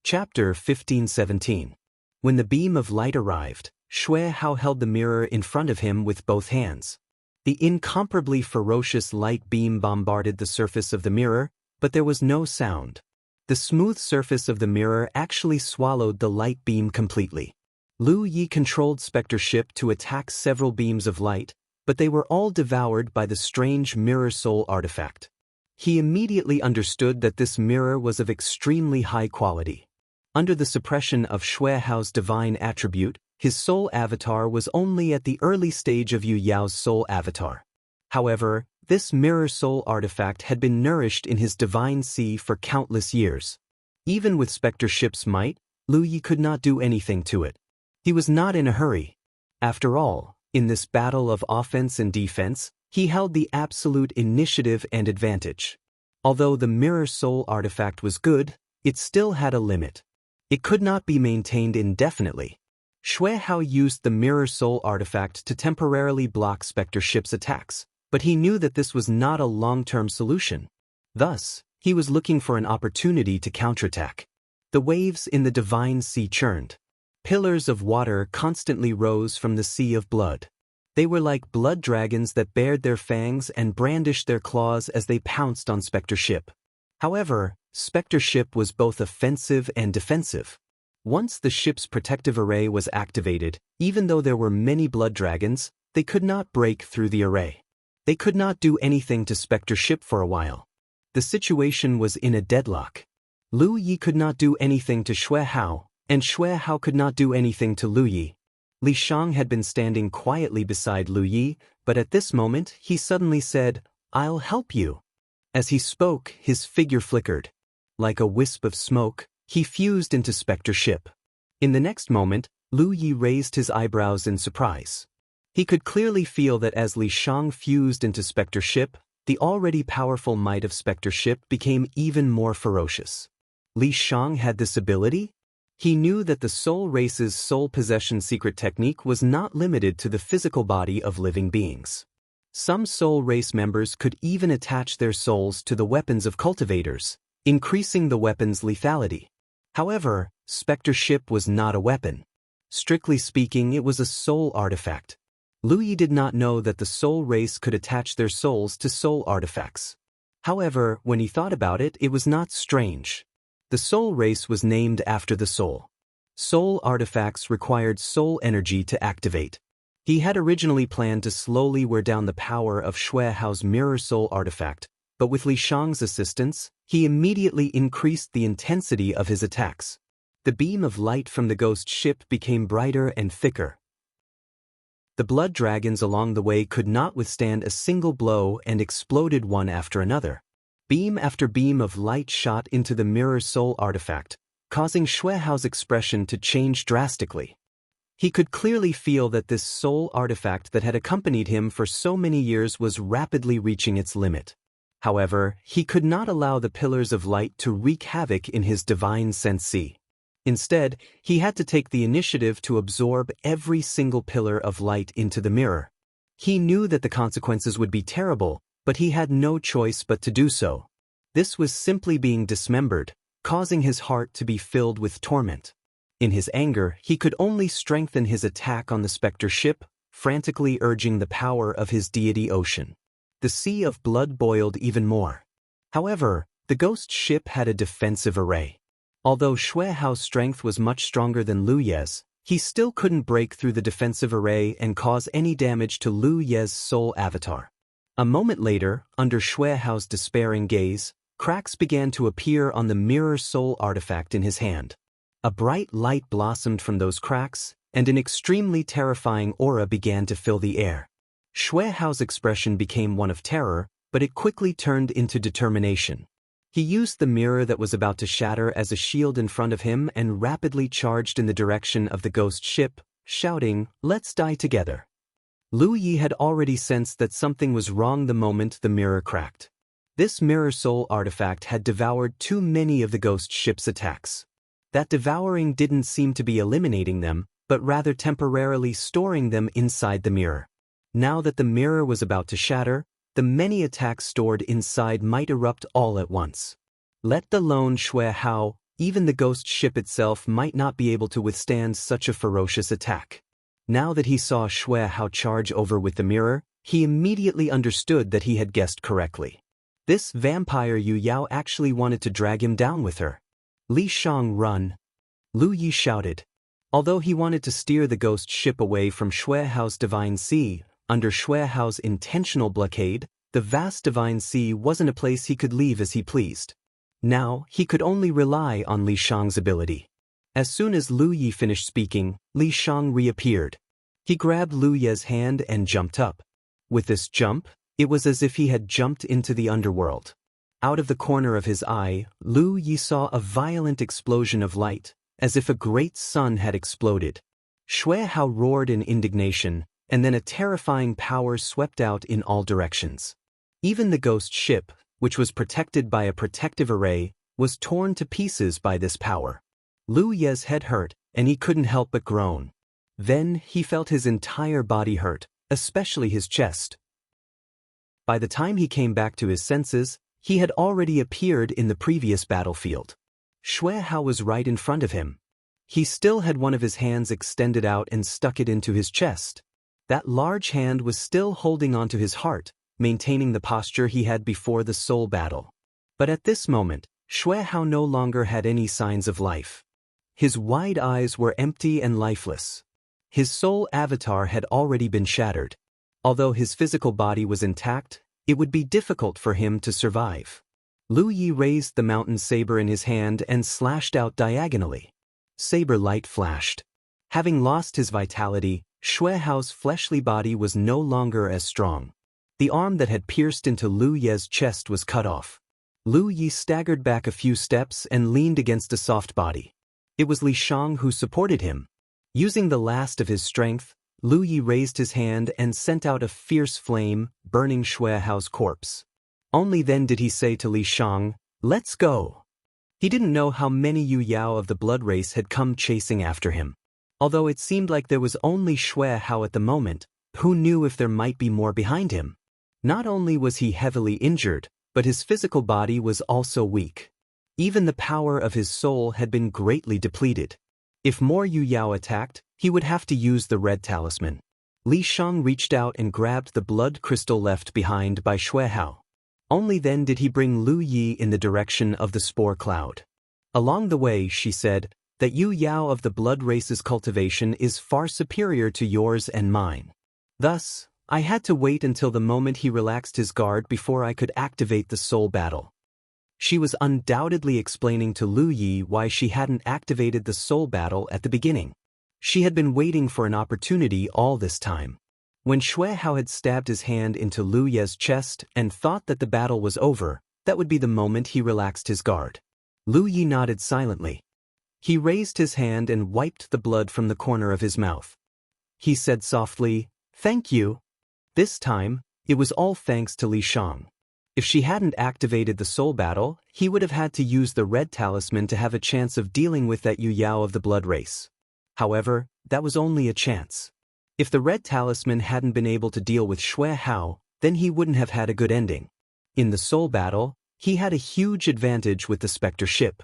Chapter 15-17. When the beam of light arrived, Xue Hao held the mirror in front of him with both hands. The incomparably ferocious light beam bombarded the surface of the mirror, but there was no sound. The smooth surface of the mirror actually swallowed the light beam completely. Lu Yi controlled Spectre Ship to attack several beams of light, but they were all devoured by the strange mirror soul artifact. He immediately understood that this mirror was of extremely high quality. Under the suppression of Xue Hao's divine attribute, his soul avatar was only at the early stage of Yu Yao's soul avatar. However, this mirror soul artifact had been nourished in his divine sea for countless years. Even with Spectre Ship's might, Lu Yi could not do anything to it. He was not in a hurry. After all, in this battle of offense and defense, he held the absolute initiative and advantage. Although the mirror soul artifact was good, it still had a limit. It could not be maintained indefinitely. Xue Hao used the mirror soul artifact to temporarily block Spectre Ship's attacks, but he knew that this was not a long-term solution. Thus, he was looking for an opportunity to counterattack. The waves in the divine sea churned. Pillars of water constantly rose from the sea of blood. They were like blood dragons that bared their fangs and brandished their claws as they pounced on Spectre Ship. However, Spectre Ship was both offensive and defensive. Once the ship's protective array was activated, even though there were many blood dragons, they could not break through the array. They could not do anything to Spectre Ship for a while. The situation was in a deadlock. Lu Yi could not do anything to Xue Hao, and Xue Hao could not do anything to Lu Yi. Li Shang had been standing quietly beside Lu Yi, but at this moment he suddenly said, "I'll help you." As he spoke, his figure flickered. Like a wisp of smoke, he fused into Spectre Ship. In the next moment, Lu Yi raised his eyebrows in surprise. He could clearly feel that as Li Shang fused into Spectre Ship, the already powerful might of Spectre Ship became even more ferocious. Li Shang had this ability? He knew that the soul race's soul possession secret technique was not limited to the physical body of living beings. Some soul race members could even attach their souls to the weapons of cultivators, increasing the weapon's lethality. However, Spectre Ship was not a weapon. Strictly speaking, it was a soul artifact. Lu Yi did not know that the soul race could attach their souls to soul artifacts. However, when he thought about it, it was not strange. The soul race was named after the soul. Soul artifacts required soul energy to activate. He had originally planned to slowly wear down the power of Xue Hao's mirror soul artifact, but with Li Shang's assistance, he immediately increased the intensity of his attacks. The beam of light from the ghost ship became brighter and thicker. The blood dragons along the way could not withstand a single blow and exploded one after another. Beam after beam of light shot into the mirror soul artifact, causing Xue Hao's expression to change drastically. He could clearly feel that this soul artifact that had accompanied him for so many years was rapidly reaching its limit. However, he could not allow the pillars of light to wreak havoc in his divine sense. Instead, he had to take the initiative to absorb every single pillar of light into the mirror. He knew that the consequences would be terrible, but he had no choice but to do so. This was simply being dismembered, causing his heart to be filled with torment. In his anger, he could only strengthen his attack on the Spectre Ship, frantically urging the power of his deity ocean. The sea of blood boiled even more. However, the ghost ship had a defensive array. Although Xue Hao's strength was much stronger than Lu Ye's, he still couldn't break through the defensive array and cause any damage to Lu Ye's soul avatar. A moment later, under Xue Hao's despairing gaze, cracks began to appear on the mirror soul artifact in his hand. A bright light blossomed from those cracks, and an extremely terrifying aura began to fill the air. Xue Hao's expression became one of terror, but it quickly turned into determination. He used the mirror that was about to shatter as a shield in front of him and rapidly charged in the direction of the ghost ship, shouting, "Let's die together." Lu Yi had already sensed that something was wrong the moment the mirror cracked. This mirror soul artifact had devoured too many of the ghost ship's attacks. That devouring didn't seem to be eliminating them, but rather temporarily storing them inside the mirror. Now that the mirror was about to shatter, the many attacks stored inside might erupt all at once. Let alone Xue Hao, Even the ghost ship itself might not be able to withstand such a ferocious attack. Now that he saw Xue Hao charge over with the mirror, he immediately understood that he had guessed correctly. This vampire Yu Yao actually wanted to drag him down with her. Li Shang, run! Lu Yi shouted. Although he wanted to steer the ghost ship away from Xue Hao's divine sea, under Xue Hao's intentional blockade, the vast divine sea wasn't a place he could leave as he pleased. Now, he could only rely on Li Shang's ability. As soon as Lu Yi finished speaking, Li Shang reappeared. He grabbed Lu Ye's hand and jumped up. With this jump, it was as if he had jumped into the underworld. Out of the corner of his eye, Lu Yi saw a violent explosion of light, as if a great sun had exploded. Xue Hao roared in indignation, and then a terrifying power swept out in all directions. Even the ghost ship, which was protected by a protective array, was torn to pieces by this power. Lu Ye's head hurt, and he couldn't help but groan. Then he felt his entire body hurt, especially his chest. By the time he came back to his senses, he had already appeared in the previous battlefield. Xue Hao was right in front of him. He still had one of his hands extended out and stuck it into his chest. That large hand was still holding onto his heart, maintaining the posture he had before the soul battle. But at this moment, Xue Hao no longer had any signs of life. His wide eyes were empty and lifeless. His soul avatar had already been shattered. Although his physical body was intact, it would be difficult for him to survive. Lu Yi raised the mountain saber in his hand and slashed out diagonally. Saber light flashed. Having lost his vitality, Xue Hao's fleshly body was no longer as strong. The arm that had pierced into Lu Ye's chest was cut off. Lu Yi staggered back a few steps and leaned against a soft body. It was Li Shang who supported him. Using the last of his strength, Lu Yi raised his hand and sent out a fierce flame, burning Xue Hao's corpse. Only then did he say to Li Shang, "Let's go." He didn't know how many Yu Yao of the blood race had come chasing after him. Although it seemed like there was only Xue Hao at the moment, who knew if there might be more behind him? Not only was he heavily injured, but his physical body was also weak. Even the power of his soul had been greatly depleted. If more Yu Yao attacked, he would have to use the red talisman. Li Shang reached out and grabbed the blood crystal left behind by Xue Hao. Only then did he bring Lu Yi in the direction of the spore cloud. Along the way, she said, that Yu Yao of the blood race's cultivation is far superior to yours and mine. Thus, I had to wait until the moment he relaxed his guard before I could activate the soul battle. She was undoubtedly explaining to Lu Yi why she hadn't activated the soul battle at the beginning. She had been waiting for an opportunity all this time. When Xue Hao had stabbed his hand into Lu Ye's chest and thought that the battle was over, that would be the moment he relaxed his guard. Lu Yi nodded silently. He raised his hand and wiped the blood from the corner of his mouth. He said softly, "Thank you." This time, it was all thanks to Li Shang. If she hadn't activated the soul battle, he would have had to use the red talisman to have a chance of dealing with that Yu Yao of the blood race. However, that was only a chance. If the red talisman hadn't been able to deal with Xue Hao, then he wouldn't have had a good ending. In the soul battle, he had a huge advantage with the Spectre ship.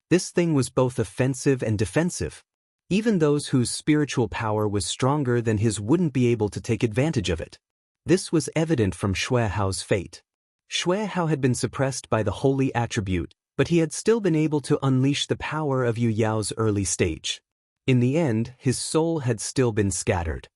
This thing was both offensive and defensive. Even those whose spiritual power was stronger than his wouldn't be able to take advantage of it. This was evident from Xue Hao's fate. Xue Hao had been suppressed by the holy attribute, but he had still been able to unleash the power of Yu Yao's early stage. In the end, his soul had still been scattered.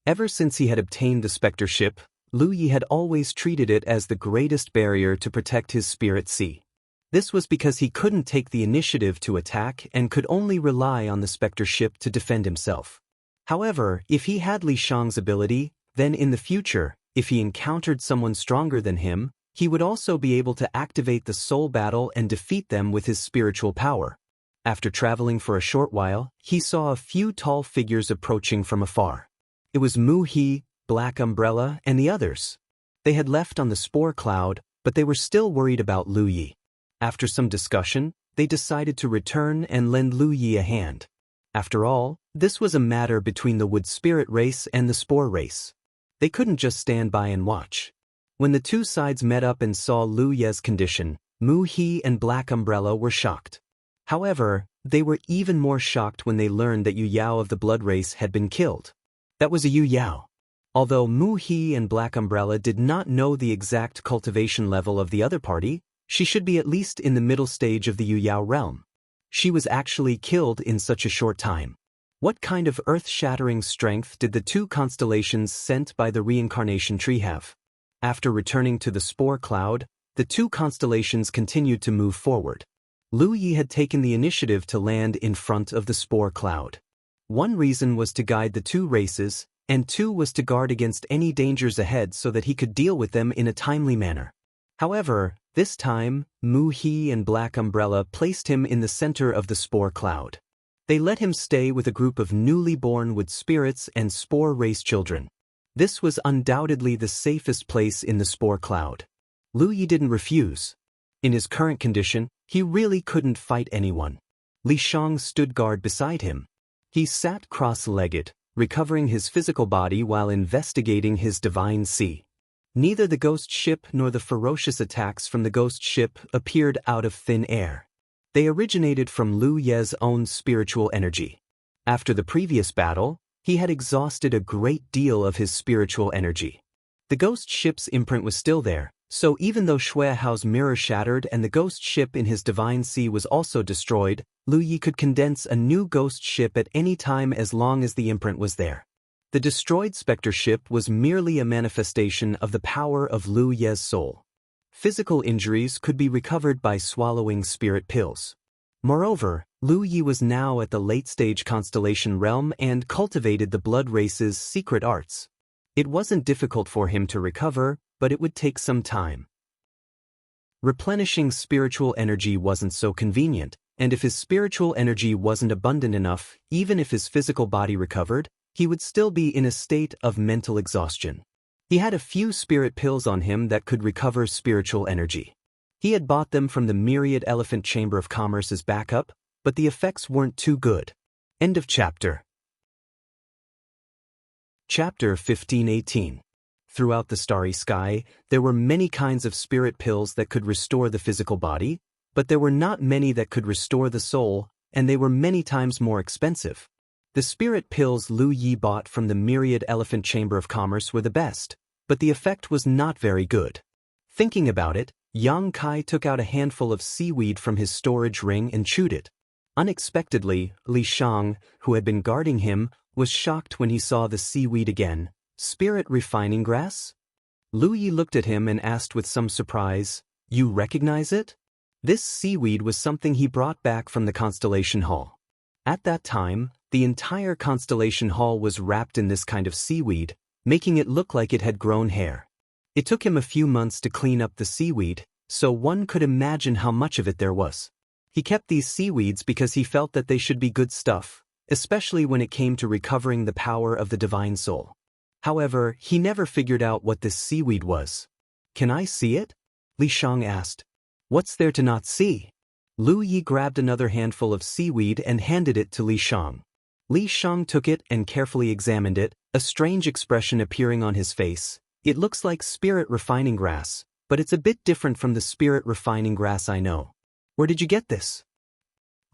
Ever since he had obtained the Spectre ship, Lu Yi had always treated it as the greatest barrier to protect his spirit sea. This was because he couldn't take the initiative to attack and could only rely on the Spectre ship to defend himself. However, if he had Li Shang's ability, then in the future, if he encountered someone stronger than him, he would also be able to activate the soul battle and defeat them with his spiritual power. After traveling for a short while, he saw a few tall figures approaching from afar. It was Mu He, Black Umbrella, and the others. They had left on the spore cloud, but they were still worried about Lu Yi. After some discussion, they decided to return and lend Lu Yi a hand. After all, this was a matter between the wood spirit race and the spore race. They couldn't just stand by and watch. When the two sides met up and saw Lu Ye's condition, Mu He and Black Umbrella were shocked. However, they were even more shocked when they learned that Yu Yao of the blood race had been killed. That was a Yu Yao. Although Mu He and Black Umbrella did not know the exact cultivation level of the other party, she should be at least in the middle stage of the Yu Yao realm. She was actually killed in such a short time. What kind of earth-shattering strength did the two constellations sent by the reincarnation tree have? After returning to the spore cloud, the two constellations continued to move forward. Lu Yi had taken the initiative to land in front of the spore cloud. One reason was to guide the two races, and two was to guard against any dangers ahead so that he could deal with them in a timely manner. However, this time, Mu He and Black Umbrella placed him in the center of the spore cloud. They let him stay with a group of newly born wood spirits and spore race children. This was undoubtedly the safest place in the spore cloud. Lu Yi didn't refuse. In his current condition, he really couldn't fight anyone. Li Shang stood guard beside him. He sat cross-legged, recovering his physical body while investigating his divine sea. Neither the ghost ship nor the ferocious attacks from the ghost ship appeared out of thin air. They originated from Lu Ye's own spiritual energy. After the previous battle, he had exhausted a great deal of his spiritual energy. The ghost ship's imprint was still there, so even though Xue Hao's mirror shattered and the ghost ship in his divine sea was also destroyed, Lu Yi could condense a new ghost ship at any time as long as the imprint was there. The destroyed specter ship was merely a manifestation of the power of Lu Ye's soul. Physical injuries could be recovered by swallowing spirit pills. Moreover, Lu Yi was now at the late-stage constellation realm and cultivated the blood race's secret arts. It wasn't difficult for him to recover, but it would take some time. Replenishing spiritual energy wasn't so convenient, and if his spiritual energy wasn't abundant enough, even if his physical body recovered, he would still be in a state of mental exhaustion. He had a few spirit pills on him that could recover spiritual energy. He had bought them from the Myriad Elephant Chamber of Commerce as backup, but the effects weren't too good. End of chapter. Chapter 1518. Throughout the starry sky, there were many kinds of spirit pills that could restore the physical body, but there were not many that could restore the soul, and they were many times more expensive. The spirit pills Lu Yi bought from the Myriad Elephant Chamber of Commerce were the best, but the effect was not very good. Thinking about it, Yang Kai took out a handful of seaweed from his storage ring and chewed it. Unexpectedly, Li Shang, who had been guarding him, was shocked when he saw the seaweed again. Spirit refining grass? Lu Yi looked at him and asked with some surprise, "You recognize it?" This seaweed was something he brought back from the Constellation Hall. At that time, the entire Constellation Hall was wrapped in this kind of seaweed, making it look like it had grown hair. It took him a few months to clean up the seaweed, so one could imagine how much of it there was. He kept these seaweeds because he felt that they should be good stuff, especially when it came to recovering the power of the divine soul. However, he never figured out what this seaweed was. "Can I see it?" Li Shang asked. "What's there to not see?" Lu Yi grabbed another handful of seaweed and handed it to Li Shang. Li Shang took it and carefully examined it, a strange expression appearing on his face. "It looks like spirit refining grass, but it's a bit different from the spirit refining grass I know. Where did you get this?"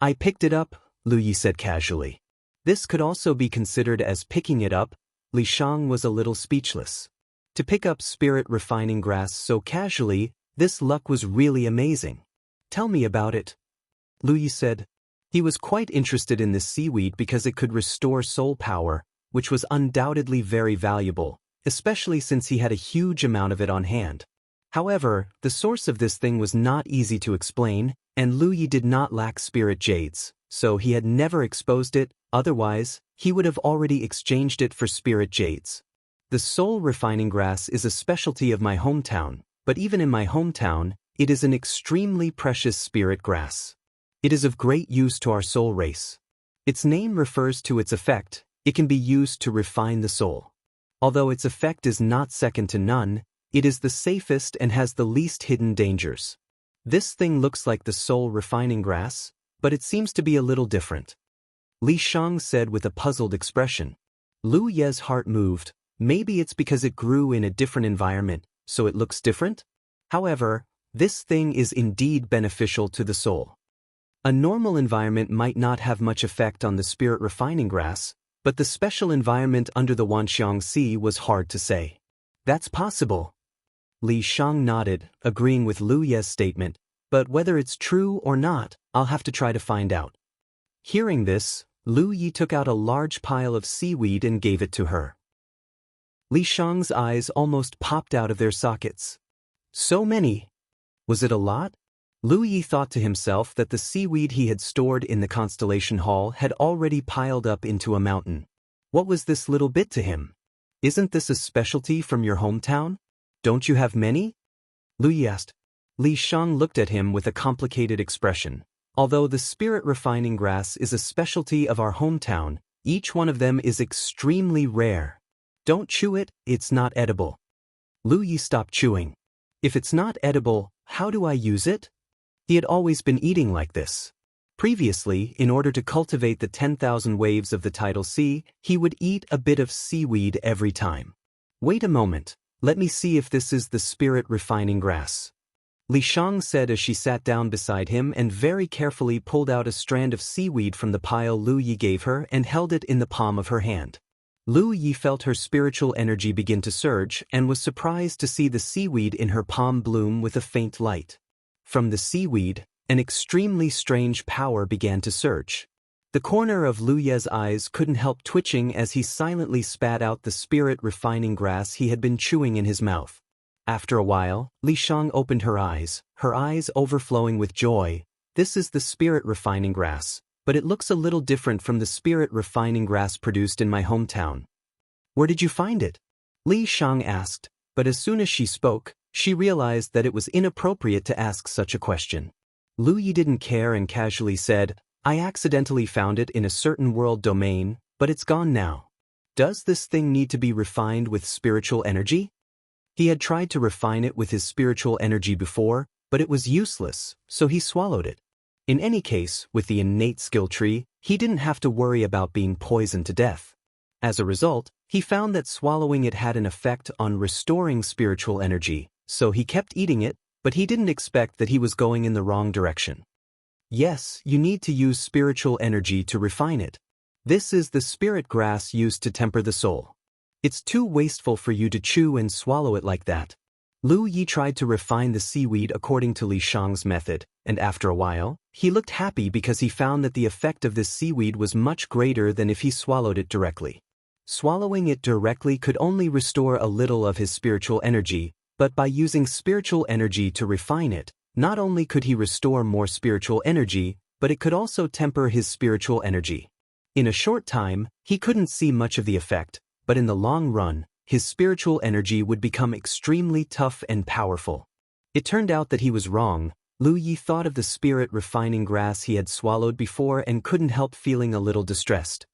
"I picked it up," Lu Yi said casually. This could also be considered as picking it up. Li Shang was a little speechless. To pick up spirit refining grass so casually, this luck was really amazing. "Tell me about it," Lu Yi said. He was quite interested in this seaweed because it could restore soul power, which was undoubtedly very valuable, especially since he had a huge amount of it on hand. However, the source of this thing was not easy to explain, and Lu Yi did not lack spirit jades, so he had never exposed it. Otherwise, he would have already exchanged it for spirit jades. The soul refining grass is a specialty of my hometown, but even in my hometown, it is an extremely precious spirit grass. It is of great use to our soul race. Its name refers to its effect. It can be used to refine the soul. Although its effect is not second to none, it is the safest and has the least hidden dangers. This thing looks like the soul refining grass, but it seems to be a little different. Li Shang said with a puzzled expression. Lu Ye's heart moved. Maybe it's because it grew in a different environment, so it looks different? However, This thing is indeed beneficial to the soul. A normal environment might not have much effect on the spirit refining grass, but the special environment under the Wanxiang Sea was hard to say. That's possible. Li Shang nodded, agreeing with Lu Ye's statement, but whether it's true or not, I'll have to try to find out. Hearing this, Lu Yi took out a large pile of seaweed and gave it to her. Li Shang's eyes almost popped out of their sockets. So many! Was it a lot? Lu Yi thought to himself that the seaweed he had stored in the Constellation Hall had already piled up into a mountain. What was this little bit to him? Isn't this a specialty from your hometown? Don't you have many? Lu Yi asked. Li Shang looked at him with a complicated expression. Although the spirit refining grass is a specialty of our hometown, each one of them is extremely rare. Don't chew it, it's not edible. Lu Yi stopped chewing. If it's not edible, how do I use it? He had always been eating like this. Previously, in order to cultivate the 10,000 waves of the tidal sea, he would eat a bit of seaweed every time. Wait a moment, let me see if this is the spirit refining grass. Li Shang said as she sat down beside him and very carefully pulled out a strand of seaweed from the pile Lu Yi gave her and held it in the palm of her hand. Lu Yi felt her spiritual energy begin to surge and was surprised to see the seaweed in her palm bloom with a faint light. From the seaweed, an extremely strange power began to surge. The corner of Lu Ye's eyes couldn't help twitching as he silently spat out the spirit refining grass he had been chewing in his mouth. After a while, Li Shang opened her eyes overflowing with joy. This is the spirit refining grass, but it looks a little different from the spirit refining grass produced in my hometown. Where did you find it? Li Shang asked, but as soon as she spoke, she realized that it was inappropriate to ask such a question. Lu Yi didn't care and casually said, I accidentally found it in a certain world domain, but it's gone now. Does this thing need to be refined with spiritual energy? He had tried to refine it with his spiritual energy before, but it was useless, so he swallowed it. In any case, with the innate skill tree, he didn't have to worry about being poisoned to death. As a result, he found that swallowing it had an effect on restoring spiritual energy, so he kept eating it, but he didn't expect that he was going in the wrong direction. Yes, you need to use spiritual energy to refine it. This is the spirit grass used to temper the soul. It's too wasteful for you to chew and swallow it like that. Lu Yi tried to refine the seaweed according to Li Shang's method, and after a while, he looked happy because he found that the effect of this seaweed was much greater than if he swallowed it directly. Swallowing it directly could only restore a little of his spiritual energy, but by using spiritual energy to refine it, not only could he restore more spiritual energy, but it could also temper his spiritual energy. In a short time, he couldn't see much of the effect, but in the long run, his spiritual energy would become extremely tough and powerful. It turned out that he was wrong. Lu Yi thought of the spirit refining grass he had swallowed before and couldn't help feeling a little distressed.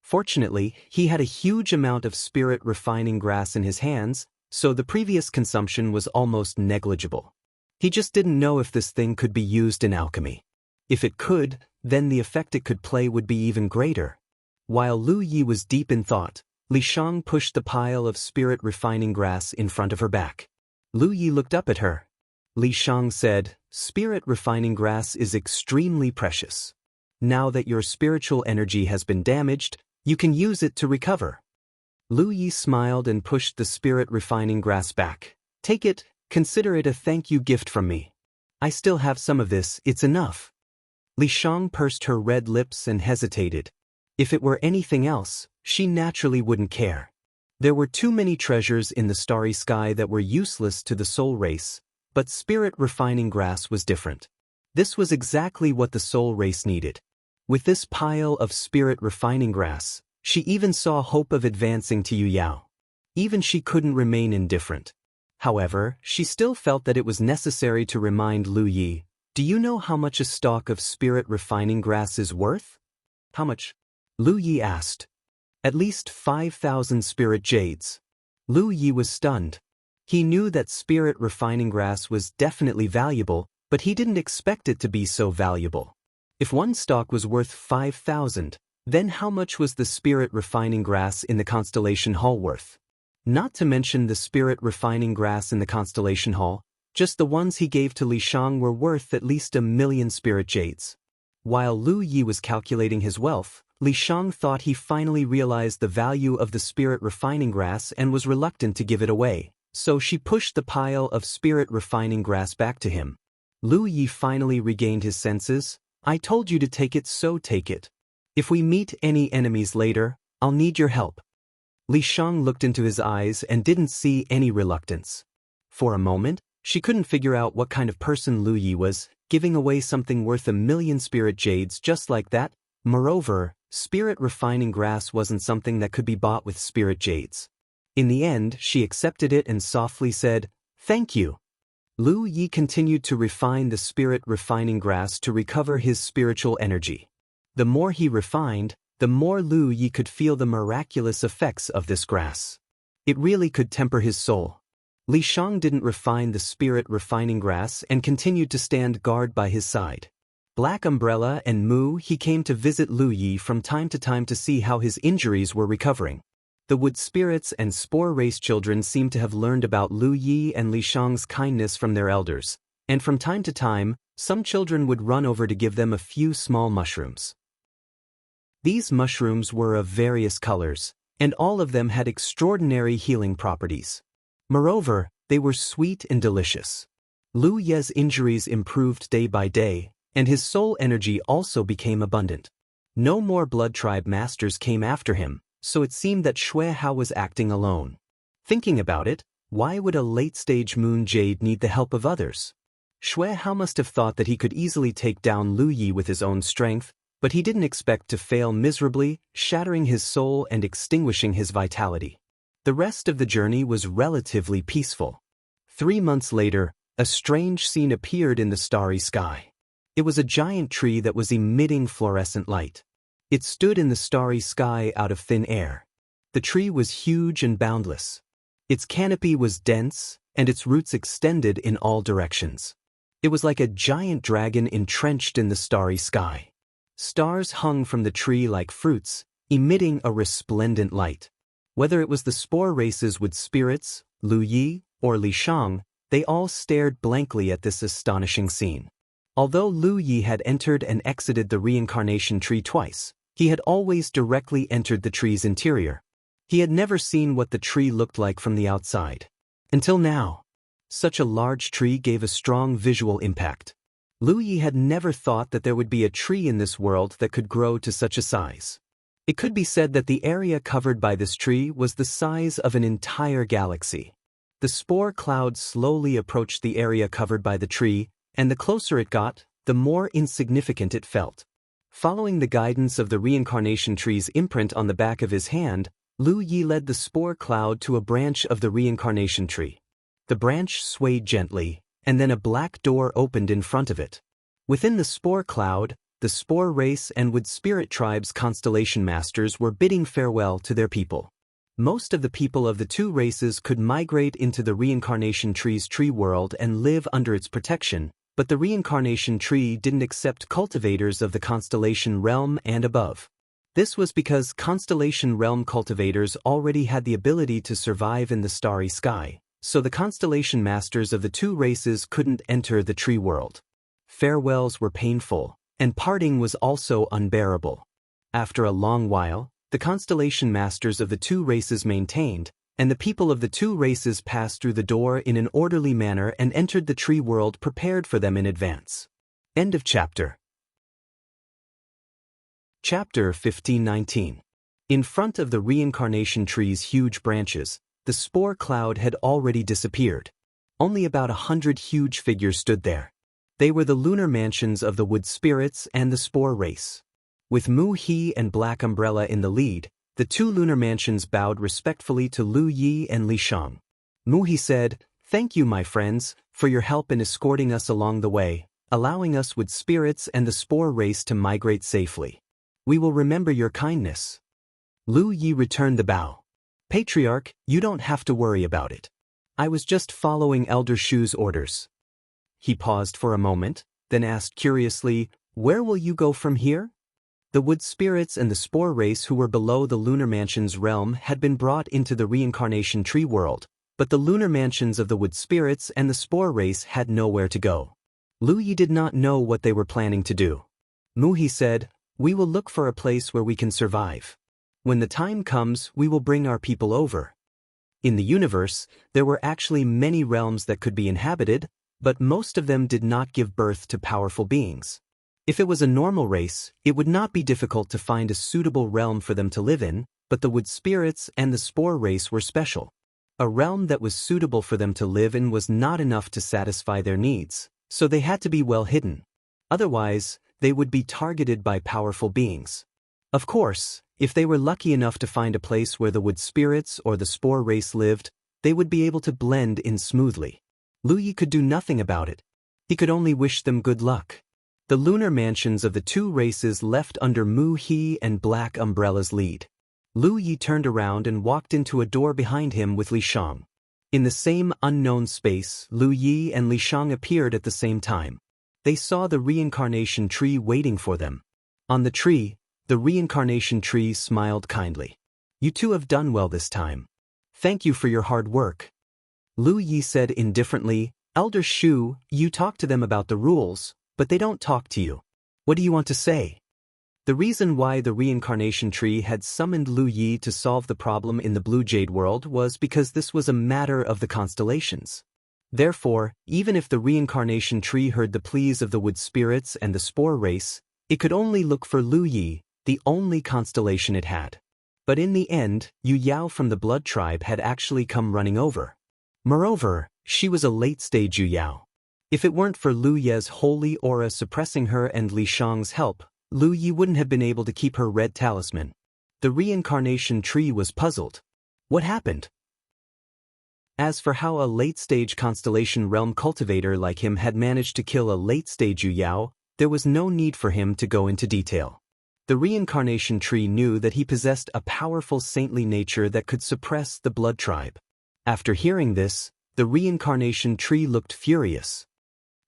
Fortunately, he had a huge amount of spirit refining grass in his hands, so the previous consumption was almost negligible. He just didn't know if this thing could be used in alchemy. If it could, then the effect it could play would be even greater. While Lu Yi was deep in thought, Li Shang pushed the pile of spirit refining grass in front of her back. Lu Yi looked up at her. Li Shang said, Spirit refining grass is extremely precious. Now that your spiritual energy has been damaged, you can use it to recover. Lu Yi smiled and pushed the spirit refining grass back. Take it, consider it a thank you gift from me. I still have some of this, it's enough. Li Shang pursed her red lips and hesitated. If it were anything else, she naturally wouldn't care. There were too many treasures in the starry sky that were useless to the soul race, but spirit refining grass was different. This was exactly what the soul race needed. With this pile of spirit refining grass, she even saw hope of advancing to Yu Yao. Even she couldn't remain indifferent. However, she still felt that it was necessary to remind Lu Yi, do you know how much a stalk of spirit refining grass is worth? How much? Lu Yi asked. At least 5,000 spirit jades. Lu Yi was stunned. He knew that spirit refining grass was definitely valuable, but he didn't expect it to be so valuable. If one stalk was worth 5,000, then how much was the spirit refining grass in the Constellation Hall worth? Not to mention the spirit refining grass in the Constellation Hall, Just the ones he gave to Li Shang were worth at least 1,000,000 spirit jades. While Lu Yi was calculating his wealth, Li Shang thought he finally realized the value of the spirit refining grass and was reluctant to give it away, so she pushed the pile of spirit refining grass back to him. Lu Yi finally regained his senses. "I told you to take it, so take it. If we meet any enemies later, I'll need your help." Li Shang looked into his eyes and didn't see any reluctance. For a moment, she couldn't figure out what kind of person Lu Yi was, giving away something worth 1,000,000 spirit jades just like that. Moreover, spirit refining grass wasn't something that could be bought with spirit jades. In the end, she accepted it and softly said, "Thank you." Lu Yi continued to refine the spirit refining grass to recover his spiritual energy. The more he refined, the more Lu Yi could feel the miraculous effects of this grass. It really could temper his soul. Li Shang didn't refine the spirit refining grass and continued to stand guard by his side. Black Umbrella and Mu He came to visit Lu Yi from time to see how his injuries were recovering. The wood spirits and spore race children seemed to have learned about Lu Yi and Li Shang's kindness from their elders, and from time to time, some children would run over to give them a few small mushrooms. These mushrooms were of various colors, and all of them had extraordinary healing properties. Moreover, they were sweet and delicious. Lu Ye's injuries improved day by day, and his soul energy also became abundant. No more blood tribe masters came after him, so it seemed that Xue Hao was acting alone. Thinking about it, why would a late-stage moon jade need the help of others? Xue Hao must have thought that he could easily take down Lu Yi with his own strength, but he didn't expect to fail miserably, shattering his soul and extinguishing his vitality. The rest of the journey was relatively peaceful. 3 months later, a strange scene appeared in the starry sky. It was a giant tree that was emitting fluorescent light. It stood in the starry sky out of thin air. The tree was huge and boundless. Its canopy was dense, and its roots extended in all directions. It was like a giant dragon entrenched in the starry sky. Stars hung from the tree like fruits, emitting a resplendent light. Whether it was the spore races with spirits, Lu Yi, or Li Shang, they all stared blankly at this astonishing scene. Although Lu Yi had entered and exited the reincarnation tree twice, he had always directly entered the tree's interior. He had never seen what the tree looked like from the outside. Until now. Such a large tree gave a strong visual impact. Lu Yi had never thought that there would be a tree in this world that could grow to such a size. It could be said that the area covered by this tree was the size of an entire galaxy. The spore cloud slowly approached the area covered by the tree, and the closer it got, the more insignificant it felt. Following the guidance of the reincarnation tree's imprint on the back of his hand, Lu Yi led the spore cloud to a branch of the reincarnation tree. The branch swayed gently, and then a black door opened in front of it. Within the spore cloud, the spore race and wood spirit tribe's constellation masters were bidding farewell to their people. Most of the people of the two races could migrate into the reincarnation tree's tree world and live under its protection, but the reincarnation tree didn't accept cultivators of the constellation realm and above. This was because constellation realm cultivators already had the ability to survive in the starry sky, so the constellation masters of the two races couldn't enter the tree world. Farewells were painful, and parting was also unbearable. After a long while, the constellation masters of the two races maintained, and the people of the two races passed through the door in an orderly manner and entered the tree world prepared for them in advance. End of chapter. Chapter 1519. In front of the reincarnation tree's huge branches, the spore cloud had already disappeared. Only about 100 huge figures stood there. They were the lunar mansions of the wood spirits and the spore race. With Mu He and Black Umbrella in the lead, the two lunar mansions bowed respectfully to Lu Yi and Li Shang. Mu He said, "Thank you, my friends, for your help in escorting us along the way, allowing us wood spirits and the spore race to migrate safely. We will remember your kindness." Lu Yi returned the bow. "Patriarch, you don't have to worry about it. I was just following Elder Shu's orders." He paused for a moment, then asked curiously, "Where will you go from here?" The wood spirits and the spore race who were below the lunar mansion's realm had been brought into the reincarnation tree world, But the lunar mansions of the wood spirits and the spore race had nowhere to go. Lu Yi did not know what they were planning to do. Muhi said, "We will look for a place where we can survive. When the time comes, we will bring our people over." In the universe, there were actually many realms that could be inhabited, but most of them did not give birth to powerful beings. If it was a normal race, it would not be difficult to find a suitable realm for them to live in, but the wood spirits and the spore race were special. A realm that was suitable for them to live in was not enough to satisfy their needs, so they had to be well hidden. Otherwise, they would be targeted by powerful beings. Of course, if they were lucky enough to find a place where the wood spirits or the spore race lived, they would be able to blend in smoothly. Lu Yi could do nothing about it. He could only wish them good luck. The lunar mansions of the two races left under Mu He and Black Umbrella's lead. Lu Yi turned around and walked into a door behind him with Li Shang. In the same unknown space, Lu Yi and Li Shang appeared at the same time. They saw the reincarnation tree waiting for them. On the tree, the reincarnation tree smiled kindly. "You two have done well this time. Thank you for your hard work." Lu Yi said indifferently, "Elder Shu, you talk to them about the rules, but they don't talk to you. What do you want to say?" The reason why the reincarnation tree had summoned Lu Yi to solve the problem in the Blue Jade world was because this was a matter of the constellations. Therefore, even if the reincarnation tree heard the pleas of the wood spirits and the spore race, it could only look for Lu Yi, the only constellation it had. But in the end, Yu Yao from the blood tribe had actually come running over. Moreover, she was a late-stage Yu Yao. If it weren't for Lu Ye's holy aura suppressing her and Li Shang's help, Lu Yi wouldn't have been able to keep her red talisman. The reincarnation tree was puzzled. What happened? As for how a late-stage constellation realm cultivator like him had managed to kill a late-stage Yu Yao, there was no need for him to go into detail. The reincarnation tree knew that he possessed a powerful saintly nature that could suppress the blood tribe. After hearing this, the reincarnation tree looked furious.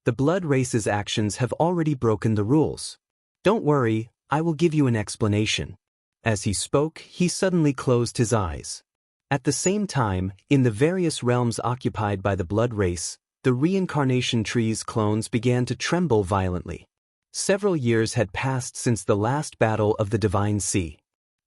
The blood race's actions have already broken the rules. Don't worry, I will give you an explanation. As he spoke, he suddenly closed his eyes. At the same time, in the various realms occupied by the blood race, the reincarnation tree's clones began to tremble violently. Several years had passed since the last battle of the Divine Sea.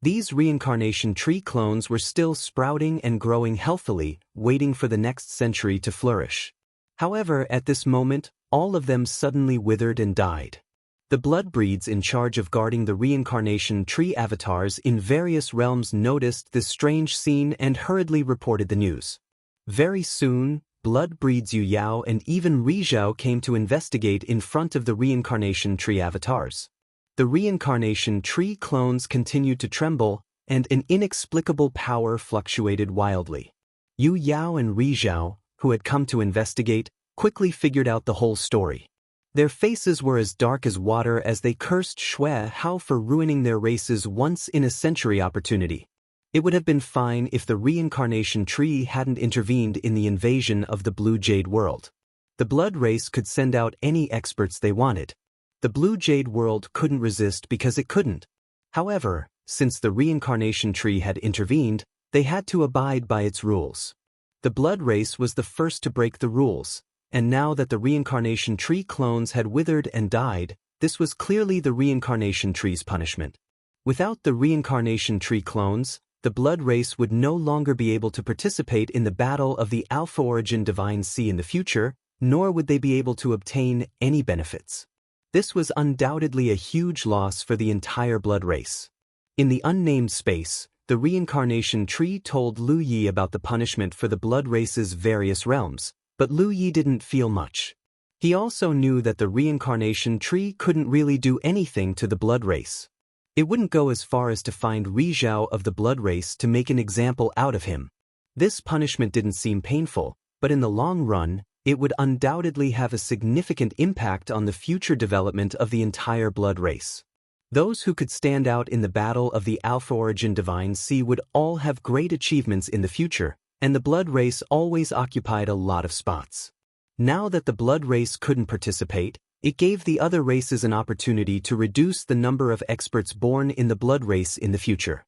These reincarnation tree clones were still sprouting and growing healthily, waiting for the next century to flourish. However, at this moment, all of them suddenly withered and died. The blood breeds in charge of guarding the reincarnation tree avatars in various realms noticed this strange scene and hurriedly reported the news. Very soon, blood breeds Yu Yao and even Ri Zhao came to investigate in front of the reincarnation tree avatars. The reincarnation tree clones continued to tremble, and an inexplicable power fluctuated wildly. Yu Yao and Ri Zhao, who had come to investigate, quickly figured out the whole story. Their faces were as dark as water as they cursed Xue Hao for ruining their race's once-in-a-century opportunity. It would have been fine if the reincarnation tree hadn't intervened in the invasion of the Blue Jade world. The blood race could send out any experts they wanted. The Blue Jade world couldn't resist because it couldn't. However, since the reincarnation tree had intervened, they had to abide by its rules. The blood race was the first to break the rules. And now that the reincarnation tree clones had withered and died, this was clearly the reincarnation tree's punishment. Without the reincarnation tree clones, the blood race would no longer be able to participate in the battle of the Alpha Origin Divine Sea in the future, nor would they be able to obtain any benefits. This was undoubtedly a huge loss for the entire blood race. In the unnamed space, the reincarnation tree told Lu Yi about the punishment for the blood race's various realms. But Lu Yi didn't feel much. He also knew that the reincarnation tree couldn't really do anything to the blood race. It wouldn't go as far as to find Ri Zhao of the blood race to make an example out of him. This punishment didn't seem painful, but in the long run, it would undoubtedly have a significant impact on the future development of the entire blood race. Those who could stand out in the battle of the Alpha Origin Divine Sea would all have great achievements in the future, and the blood race always occupied a lot of spots. Now that the blood race couldn't participate, it gave the other races an opportunity to reduce the number of experts born in the blood race in the future.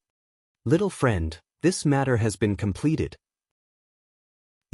Little friend, this matter has been completed.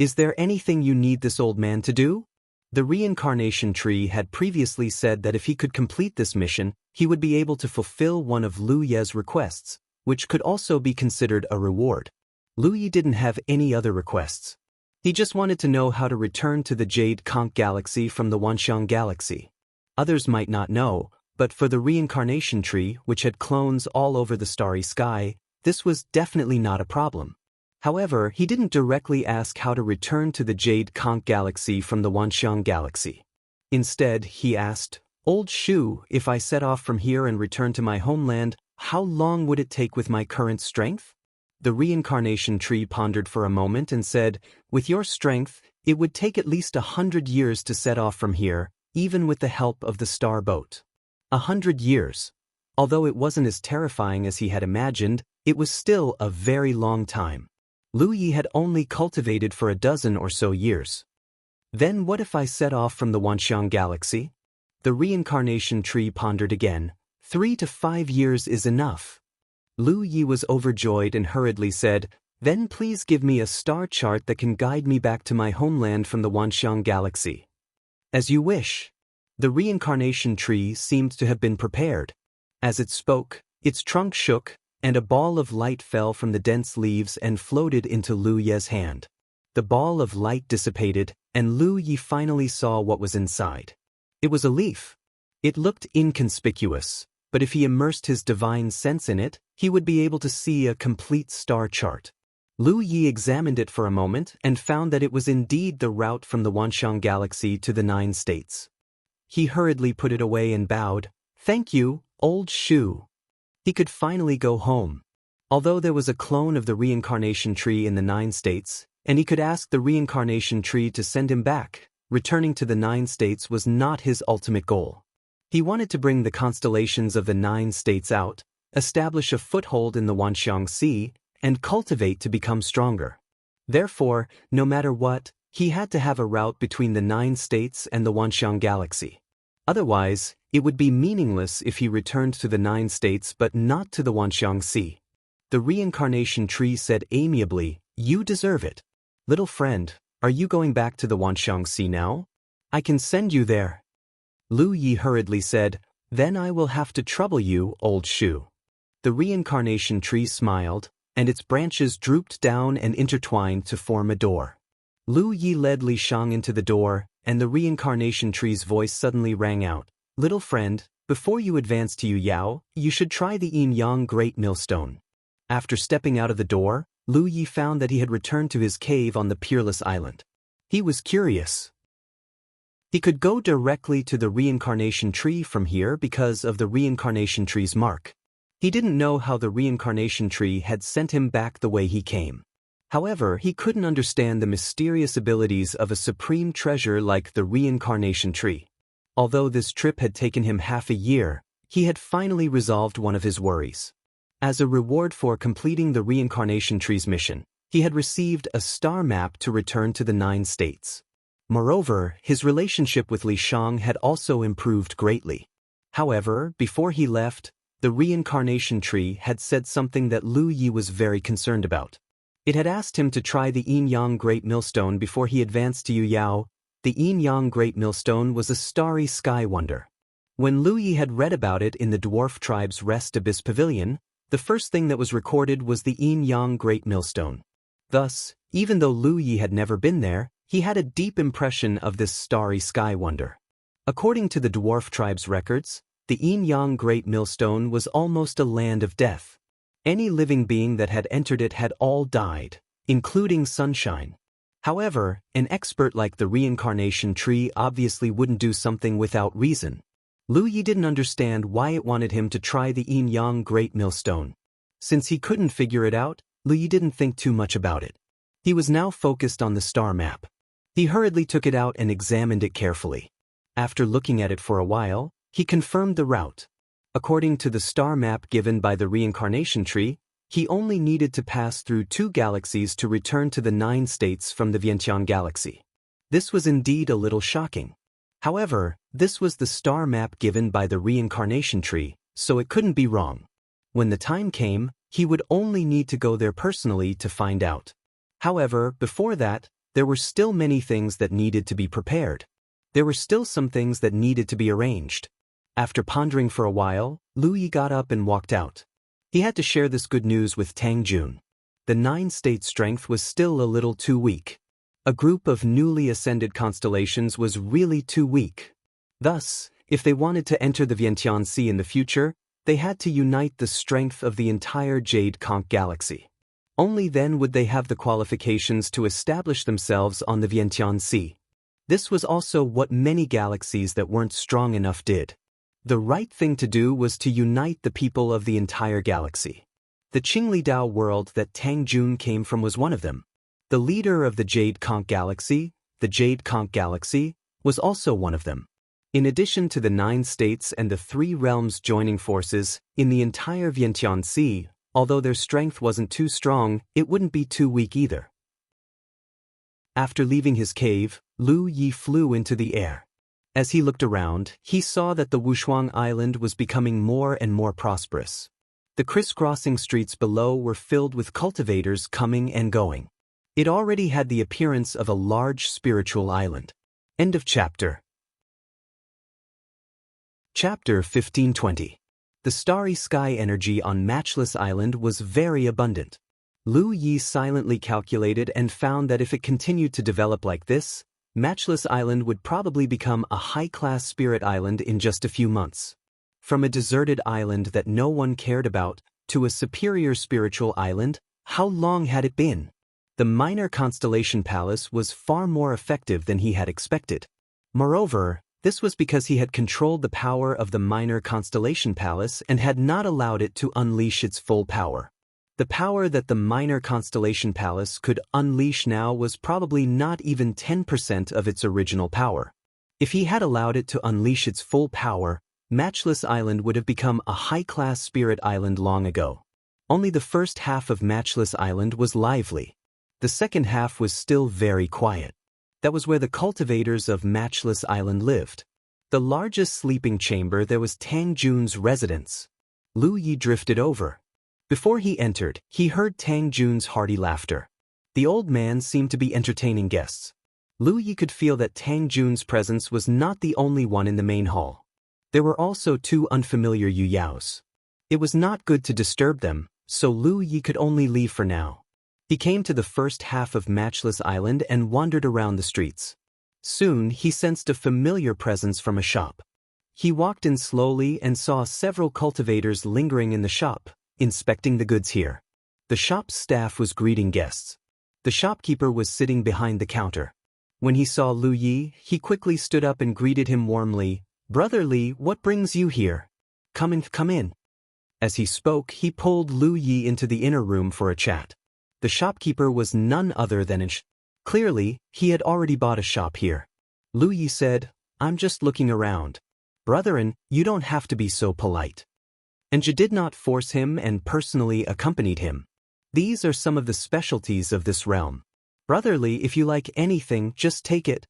Is there anything you need this old man to do? The reincarnation tree had previously said that if he could complete this mission, he would be able to fulfill one of Lu Ye's requests, which could also be considered a reward. Lu Ye didn't have any other requests. He just wanted to know how to return to the Jade Conch galaxy from the Wanxiang galaxy. Others might not know, but for the reincarnation tree, which had clones all over the starry sky, this was definitely not a problem. However, he didn't directly ask how to return to the Jade Conch galaxy from the Wanxiang galaxy. Instead, he asked, "Old Shu, if I set off from here and return to my homeland, how long would it take with my current strength?" The reincarnation tree pondered for a moment and said, "With your strength, it would take at least 100 years to set off from here, even with the help of the star boat." 100 years. Although it wasn't as terrifying as he had imagined, it was still a very long time. Lu Ye had only cultivated for a dozen or so years. Then what if I set off from the Wanxiang galaxy? The reincarnation tree pondered again. 3 to 5 years is enough. Lu Ye was overjoyed and hurriedly said, "Then please give me a star chart that can guide me back to my homeland from the Wanxiang galaxy." "As you wish." The reincarnation tree seemed to have been prepared. As it spoke, its trunk shook, and a ball of light fell from the dense leaves and floated into Lu Ye's hand. The ball of light dissipated, and Lu Ye finally saw what was inside. It was a leaf. It looked inconspicuous, but if he immersed his divine sense in it, he would be able to see a complete star chart. Lu Ye examined it for a moment and found that it was indeed the route from the Wanxiang galaxy to the 9 states. He hurriedly put it away and bowed. "Thank you, old Shu." He could finally go home. Although there was a clone of the reincarnation tree in the 9 states, and he could ask the reincarnation tree to send him back, returning to the 9 states was not his ultimate goal. He wanted to bring the constellations of the 9 states out, establish a foothold in the Wanxiang Sea, and cultivate to become stronger. Therefore, no matter what, he had to have a route between the 9 states and the Wanxiang galaxy. Otherwise, it would be meaningless if he returned to the 9 states but not to the Wanxiang Sea. The reincarnation tree said amiably, "You deserve it. Little friend, are you going back to the Wanxiang Sea now? I can send you there." Lu Ye hurriedly said, "Then I will have to trouble you, old Shu." The reincarnation tree smiled, and its branches drooped down and intertwined to form a door. Lu Ye led Li Shang into the door, and the reincarnation tree's voice suddenly rang out, "Little friend, before you advance to Yu Yao, you should try the Yin Yang Great Millstone." After stepping out of the door, Lu Ye found that he had returned to his cave on the Peerless Island. He was curious. He could go directly to the reincarnation tree from here because of the reincarnation tree's mark. He didn't know how the reincarnation tree had sent him back the way he came. However, he couldn't understand the mysterious abilities of a supreme treasure like the reincarnation tree. Although this trip had taken him half a year, he had finally resolved one of his worries. As a reward for completing the reincarnation tree's mission, he had received a star map to return to the 9 states. Moreover, his relationship with Li Shang had also improved greatly. However, before he left, the reincarnation tree had said something that Lu Ye was very concerned about. It had asked him to try the Yin Yang Great Millstone before he advanced to Yu Yao. The Yin Yang Great Millstone was a starry sky wonder. When Lu Ye had read about it in the dwarf tribe's Rest Abyss Pavilion, the first thing that was recorded was the Yin Yang Great Millstone. Thus, even though Lu Ye had never been there, he had a deep impression of this starry sky wonder. According to the dwarf tribe's records, the Yin Yang Great Millstone was almost a land of death. Any living being that had entered it had all died, including Sunshine. However, an expert like the reincarnation tree obviously wouldn't do something without reason. Lu Ye didn't understand why it wanted him to try the Yin Yang Great Millstone. Since he couldn't figure it out, Lu Ye didn't think too much about it. He was now focused on the star map. He hurriedly took it out and examined it carefully. After looking at it for a while, he confirmed the route. According to the star map given by the reincarnation tree, he only needed to pass through 2 galaxies to return to the 9 states from the Vientiane galaxy. This was indeed a little shocking. However, this was the star map given by the reincarnation tree, so it couldn't be wrong. When the time came, he would only need to go there personally to find out. However, before that, There were still many things that needed to be prepared. There were still some things that needed to be arranged. After pondering for a while, Lu Yi got up and walked out. He had to share this good news with Tang Jun. The 9-state strength was still a little too weak. A group of newly ascended constellations was really too weak. Thus, if they wanted to enter the Vientiane Sea in the future, they had to unite the strength of the entire Jade Conch galaxy. Only then would they have the qualifications to establish themselves on the Vientiane Sea. This was also what many galaxies that weren't strong enough did. The right thing to do was to unite the people of the entire galaxy. The Qingli Dao world that Tang Jun came from was one of them. The leader of the Jade Conch galaxy, was also one of them. In addition to the 9 states and the 3 realms joining forces, in the entire Vientiane Sea, although their strength wasn't too strong, it wouldn't be too weak either. After leaving his cave, Lu Yi flew into the air. As he looked around, he saw that the Wushuang Island was becoming more and more prosperous. The crisscrossing streets below were filled with cultivators coming and going. It already had the appearance of a large spiritual island. End of chapter. Chapter 1520. The starry sky energy on Matchless Island was very abundant. Lu Yi silently calculated and found that if it continued to develop like this, Matchless Island would probably become a high-class spirit island in just a few months. From a deserted island that no one cared about, to a superior spiritual island, how long had it been? The minor constellation palace was far more effective than he had expected. Moreover, this was because he had controlled the power of the minor constellation palace and had not allowed it to unleash its full power. The power that the minor constellation palace could unleash now was probably not even 10% of its original power. If he had allowed it to unleash its full power, Matchless Island would have become a high-class spirit island long ago. Only the first half of Matchless Island was lively. The second half was still very quiet. That was where the cultivators of Matchless Island lived. The largest sleeping chamber there was Tang Jun's residence. Lu Yi drifted over. Before he entered, he heard Tang Jun's hearty laughter. The old man seemed to be entertaining guests. Lu Yi could feel that Tang Jun's presence was not the only one in the main hall. There were also 2 unfamiliar Yu Yaos. It was not good to disturb them, so Lu Yi could only leave for now. He came to the first half of Matchless Island and wandered around the streets. Soon he sensed a familiar presence from a shop. He walked in slowly and saw several cultivators lingering in the shop, inspecting the goods here. The shop's staff was greeting guests. The shopkeeper was sitting behind the counter. When he saw Lu Yi, he quickly stood up and greeted him warmly. "Brother Li, what brings you here? Come in." As he spoke, he pulled Lu Yi into the inner room for a chat. The shopkeeper was none other than Clearly, he had already bought a shop here. Lu Yi said, "I'm just looking around. Brotherin, you don't have to be so polite." Enja did not force him and personally accompanied him. These are some of the specialties of this realm. Brotherly, if you like anything, just take it.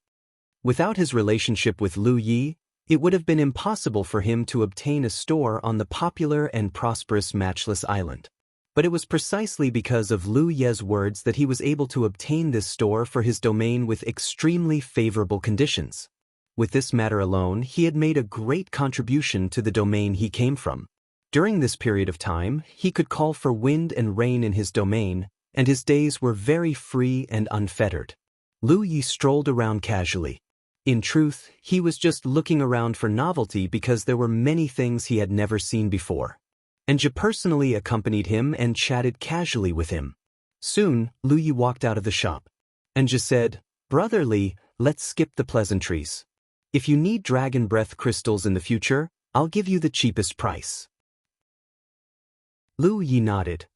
Without his relationship with Lu Yi, it would have been impossible for him to obtain a store on the popular and prosperous Matchless Island. But it was precisely because of Lu Ye's words that he was able to obtain this store for his domain with extremely favorable conditions. With this matter alone, he had made a great contribution to the domain he came from. During this period of time, he could call for wind and rain in his domain, and his days were very free and unfettered. Lu Yi strolled around casually. In truth, he was just looking around for novelty because there were many things he had never seen before. Enja personally accompanied him and chatted casually with him. Soon, Lu Yi walked out of the shop. Enja said, "Brother Li, let's skip the pleasantries. If you need dragon breath crystals in the future, I'll give you the cheapest price." Lu Yi nodded.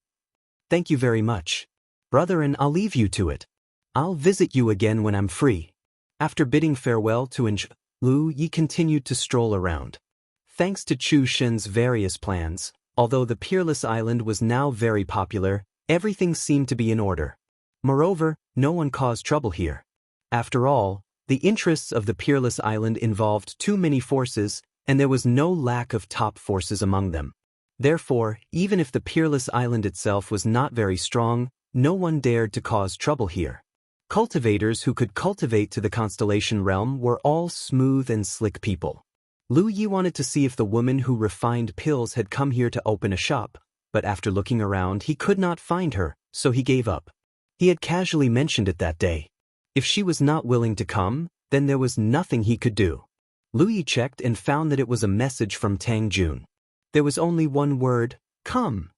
"Thank you very much. Brother, and I'll leave you to it. I'll visit you again when I'm free." After bidding farewell to Enja, Lu Yi continued to stroll around. Thanks to Chu Shen's various plans, although the Peerless Island was now very popular, everything seemed to be in order. Moreover, no one caused trouble here. After all, the interests of the Peerless Island involved too many forces, and there was no lack of top forces among them. Therefore, even if the Peerless Island itself was not very strong, no one dared to cause trouble here. Cultivators who could cultivate to the constellation realm were all smooth and slick people. Lu Yi wanted to see if the woman who refined pills had come here to open a shop, but after looking around he could not find her, so he gave up. He had casually mentioned it that day. If she was not willing to come, then there was nothing he could do. Lu Yi checked and found that it was a message from Tang Jun. There was only one word, come.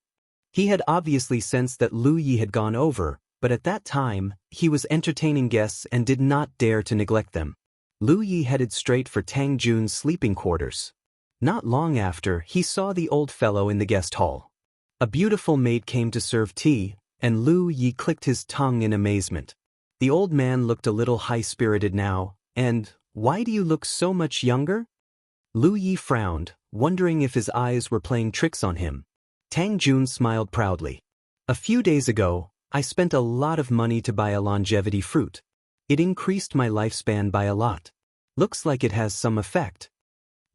He had obviously sensed that Lu Yi had gone over, but at that time, he was entertaining guests and did not dare to neglect them. Lu Yi headed straight for Tang Jun's sleeping quarters. Not long after, he saw the old fellow in the guest hall. A beautiful maid came to serve tea, and Lu Yi clicked his tongue in amazement. The old man looked a little high-spirited now, and, why do you look so much younger? Lu Yi frowned, wondering if his eyes were playing tricks on him. Tang Jun smiled proudly. A few days ago, I spent a lot of money to buy a longevity fruit. It increased my lifespan by a lot. Looks like it has some effect.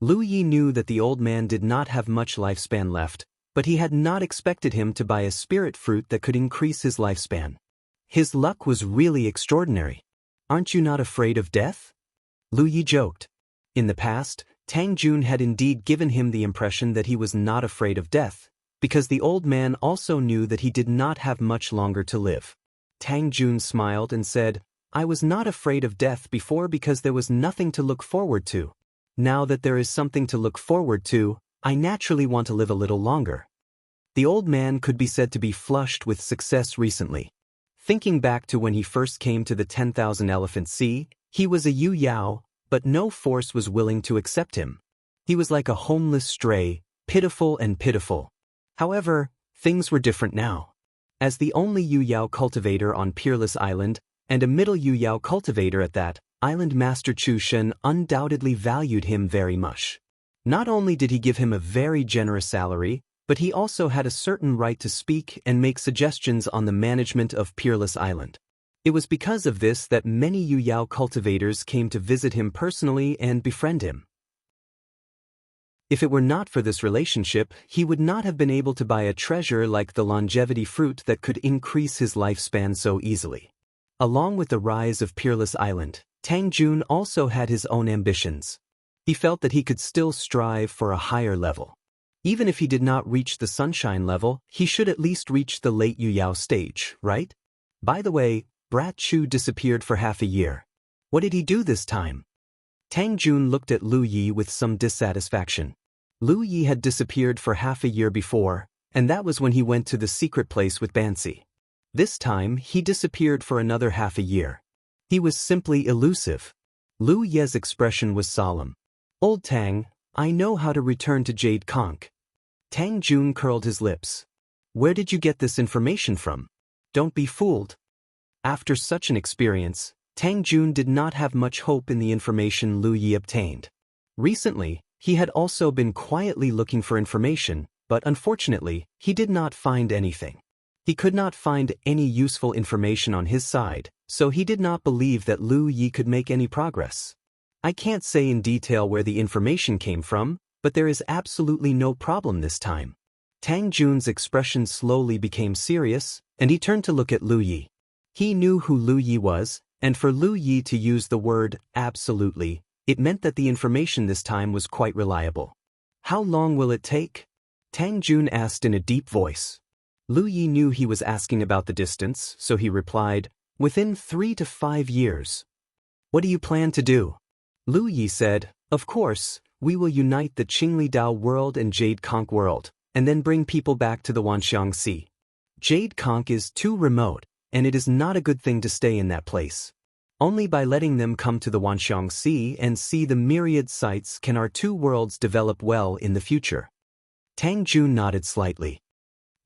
Lu Yi knew that the old man did not have much lifespan left, but he had not expected him to buy a spirit fruit that could increase his lifespan. His luck was really extraordinary. Aren't you not afraid of death? Lu Yi joked. In the past, Tang Jun had indeed given him the impression that he was not afraid of death, because the old man also knew that he did not have much longer to live. Tang Jun smiled and said, I was not afraid of death before because there was nothing to look forward to. Now that there is something to look forward to, I naturally want to live a little longer. The old man could be said to be flushed with success recently. Thinking back to when he first came to the 10,000 Elephant Sea, he was a Yu Yao, but no force was willing to accept him. He was like a homeless stray, pitiful and pitiful. However, things were different now. As the only Yu Yao cultivator on Peerless Island, and a middle Yu Yao cultivator at that, Island Master Chu Shen undoubtedly valued him very much. Not only did he give him a very generous salary, but he also had a certain right to speak and make suggestions on the management of Peerless Island. It was because of this that many Yu Yao cultivators came to visit him personally and befriend him. If it were not for this relationship, he would not have been able to buy a treasure like the longevity fruit that could increase his lifespan so easily. Along with the rise of Peerless Island, Tang Jun also had his own ambitions. He felt that he could still strive for a higher level. Even if he did not reach the sunshine level, he should at least reach the late Yu Yao stage, right? By the way, Brat Chu disappeared for half a year. What did he do this time? Tang Jun looked at Lu Yi with some dissatisfaction. Lu Yi had disappeared for half a year before, and that was when he went to the secret place with Bansi. This time, he disappeared for another half a year. He was simply elusive. Lu Ye's expression was solemn. Old Tang, I know how to return to Jade Conch. Tang Jun curled his lips. Where did you get this information from? Don't be fooled. After such an experience, Tang Jun did not have much hope in the information Lu Yi obtained. Recently, he had also been quietly looking for information, but unfortunately, he did not find anything. He could not find any useful information on his side, so he did not believe that Lu Yi could make any progress. I can't say in detail where the information came from, but there is absolutely no problem this time. Tang Jun's expression slowly became serious, and he turned to look at Lu Yi. He knew who Lu Yi was, and for Lu Yi to use the word absolutely, it meant that the information this time was quite reliable. How long will it take? Tang Jun asked in a deep voice. Lu Yi knew he was asking about the distance, so he replied, within 3 to 5 years. What do you plan to do? Lu Yi said, of course, we will unite the Qingli Dao world and Jade Conch world, and then bring people back to the Wanxiang Sea. Jade Conch is too remote, and it is not a good thing to stay in that place. Only by letting them come to the Wanxiang Sea and see the myriad sights can our two worlds develop well in the future. Tang Jun nodded slightly.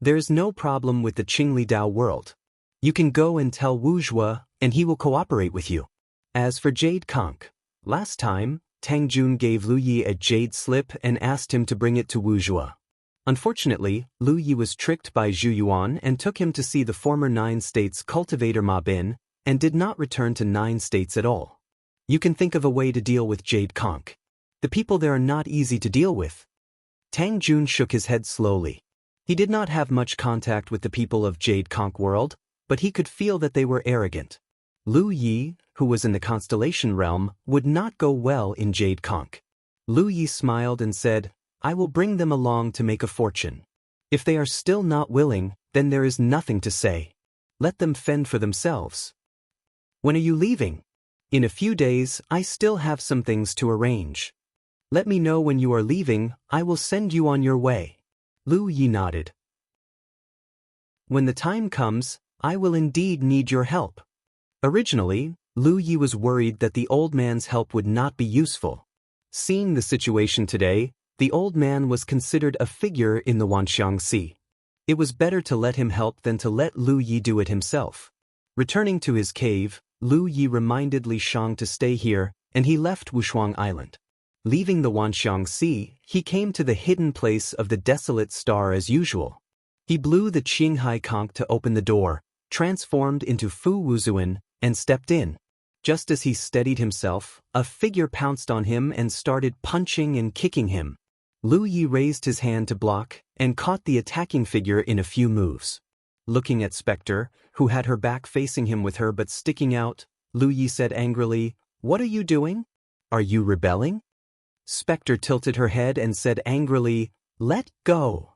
There is no problem with the Qingli Dao world. You can go and tell Wuxia, and he will cooperate with you. As for Jade Conch, last time, Tang Jun gave Lu Yi a jade slip and asked him to bring it to Wuxia. Unfortunately, Lu Yi was tricked by Zhu Yuan and took him to see the former 9 states cultivator Ma Bin, and did not return to 9 states at all. You can think of a way to deal with Jade Conch. The people there are not easy to deal with. Tang Jun shook his head slowly. He did not have much contact with the people of Jade Conch world, but he could feel that they were arrogant. Lu Yi, who was in the constellation realm, would not go well in jade conch. Lu Yi smiled and said, I will bring them along to make a fortune. If they are still not willing, then there is nothing to say. Let them fend for themselves. When are you leaving? In a few days, I still have some things to arrange. Let me know when you are leaving, I will send you on your way. Lu Yi nodded. When the time comes, I will indeed need your help. Originally, Lu Yi was worried that the old man's help would not be useful. Seeing the situation today, the old man was considered a figure in the Wanxiang Sea. It was better to let him help than to let Lu Yi do it himself. Returning to his cave, Lu Yi reminded Li Shang to stay here, and he left Wushuang Island. Leaving the Wanxiang Sea, he came to the hidden place of the desolate star as usual. He blew the Qinghai conch to open the door, transformed into Fu Wuzuan, and stepped in. Just as he steadied himself, a figure pounced on him and started punching and kicking him. Lu Yi raised his hand to block, and caught the attacking figure in a few moves. Looking at Spectre, who had her back facing him with her but sticking out, Lu Yi said angrily, What are you doing? Are you rebelling? Spectre tilted her head and said angrily, Let go.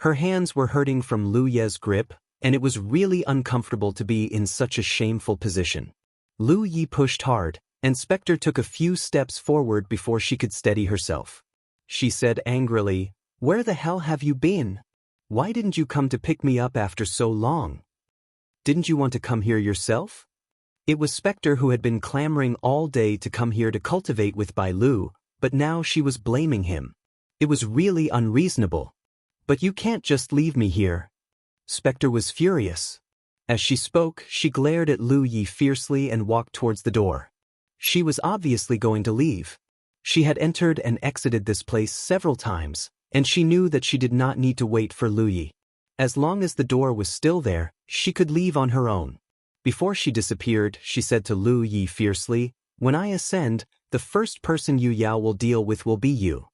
Her hands were hurting from Lu Ye's grip, and it was really uncomfortable to be in such a shameful position. Lu Yi pushed hard, and Spectre took a few steps forward before she could steady herself. She said angrily, Where the hell have you been? Why didn't you come to pick me up after so long? Didn't you want to come here yourself? It was Spectre who had been clamoring all day to come here to cultivate with Bai Lu, but now she was blaming him. It was really unreasonable. But you can't just leave me here. Spectre was furious. As she spoke, she glared at Lu Yi fiercely and walked towards the door. She was obviously going to leave. She had entered and exited this place several times, and she knew that she did not need to wait for Lu Yi. As long as the door was still there, she could leave on her own. Before she disappeared, she said to Lu Yi fiercely, When I ascend, the first person Yu Yao will deal with will be you.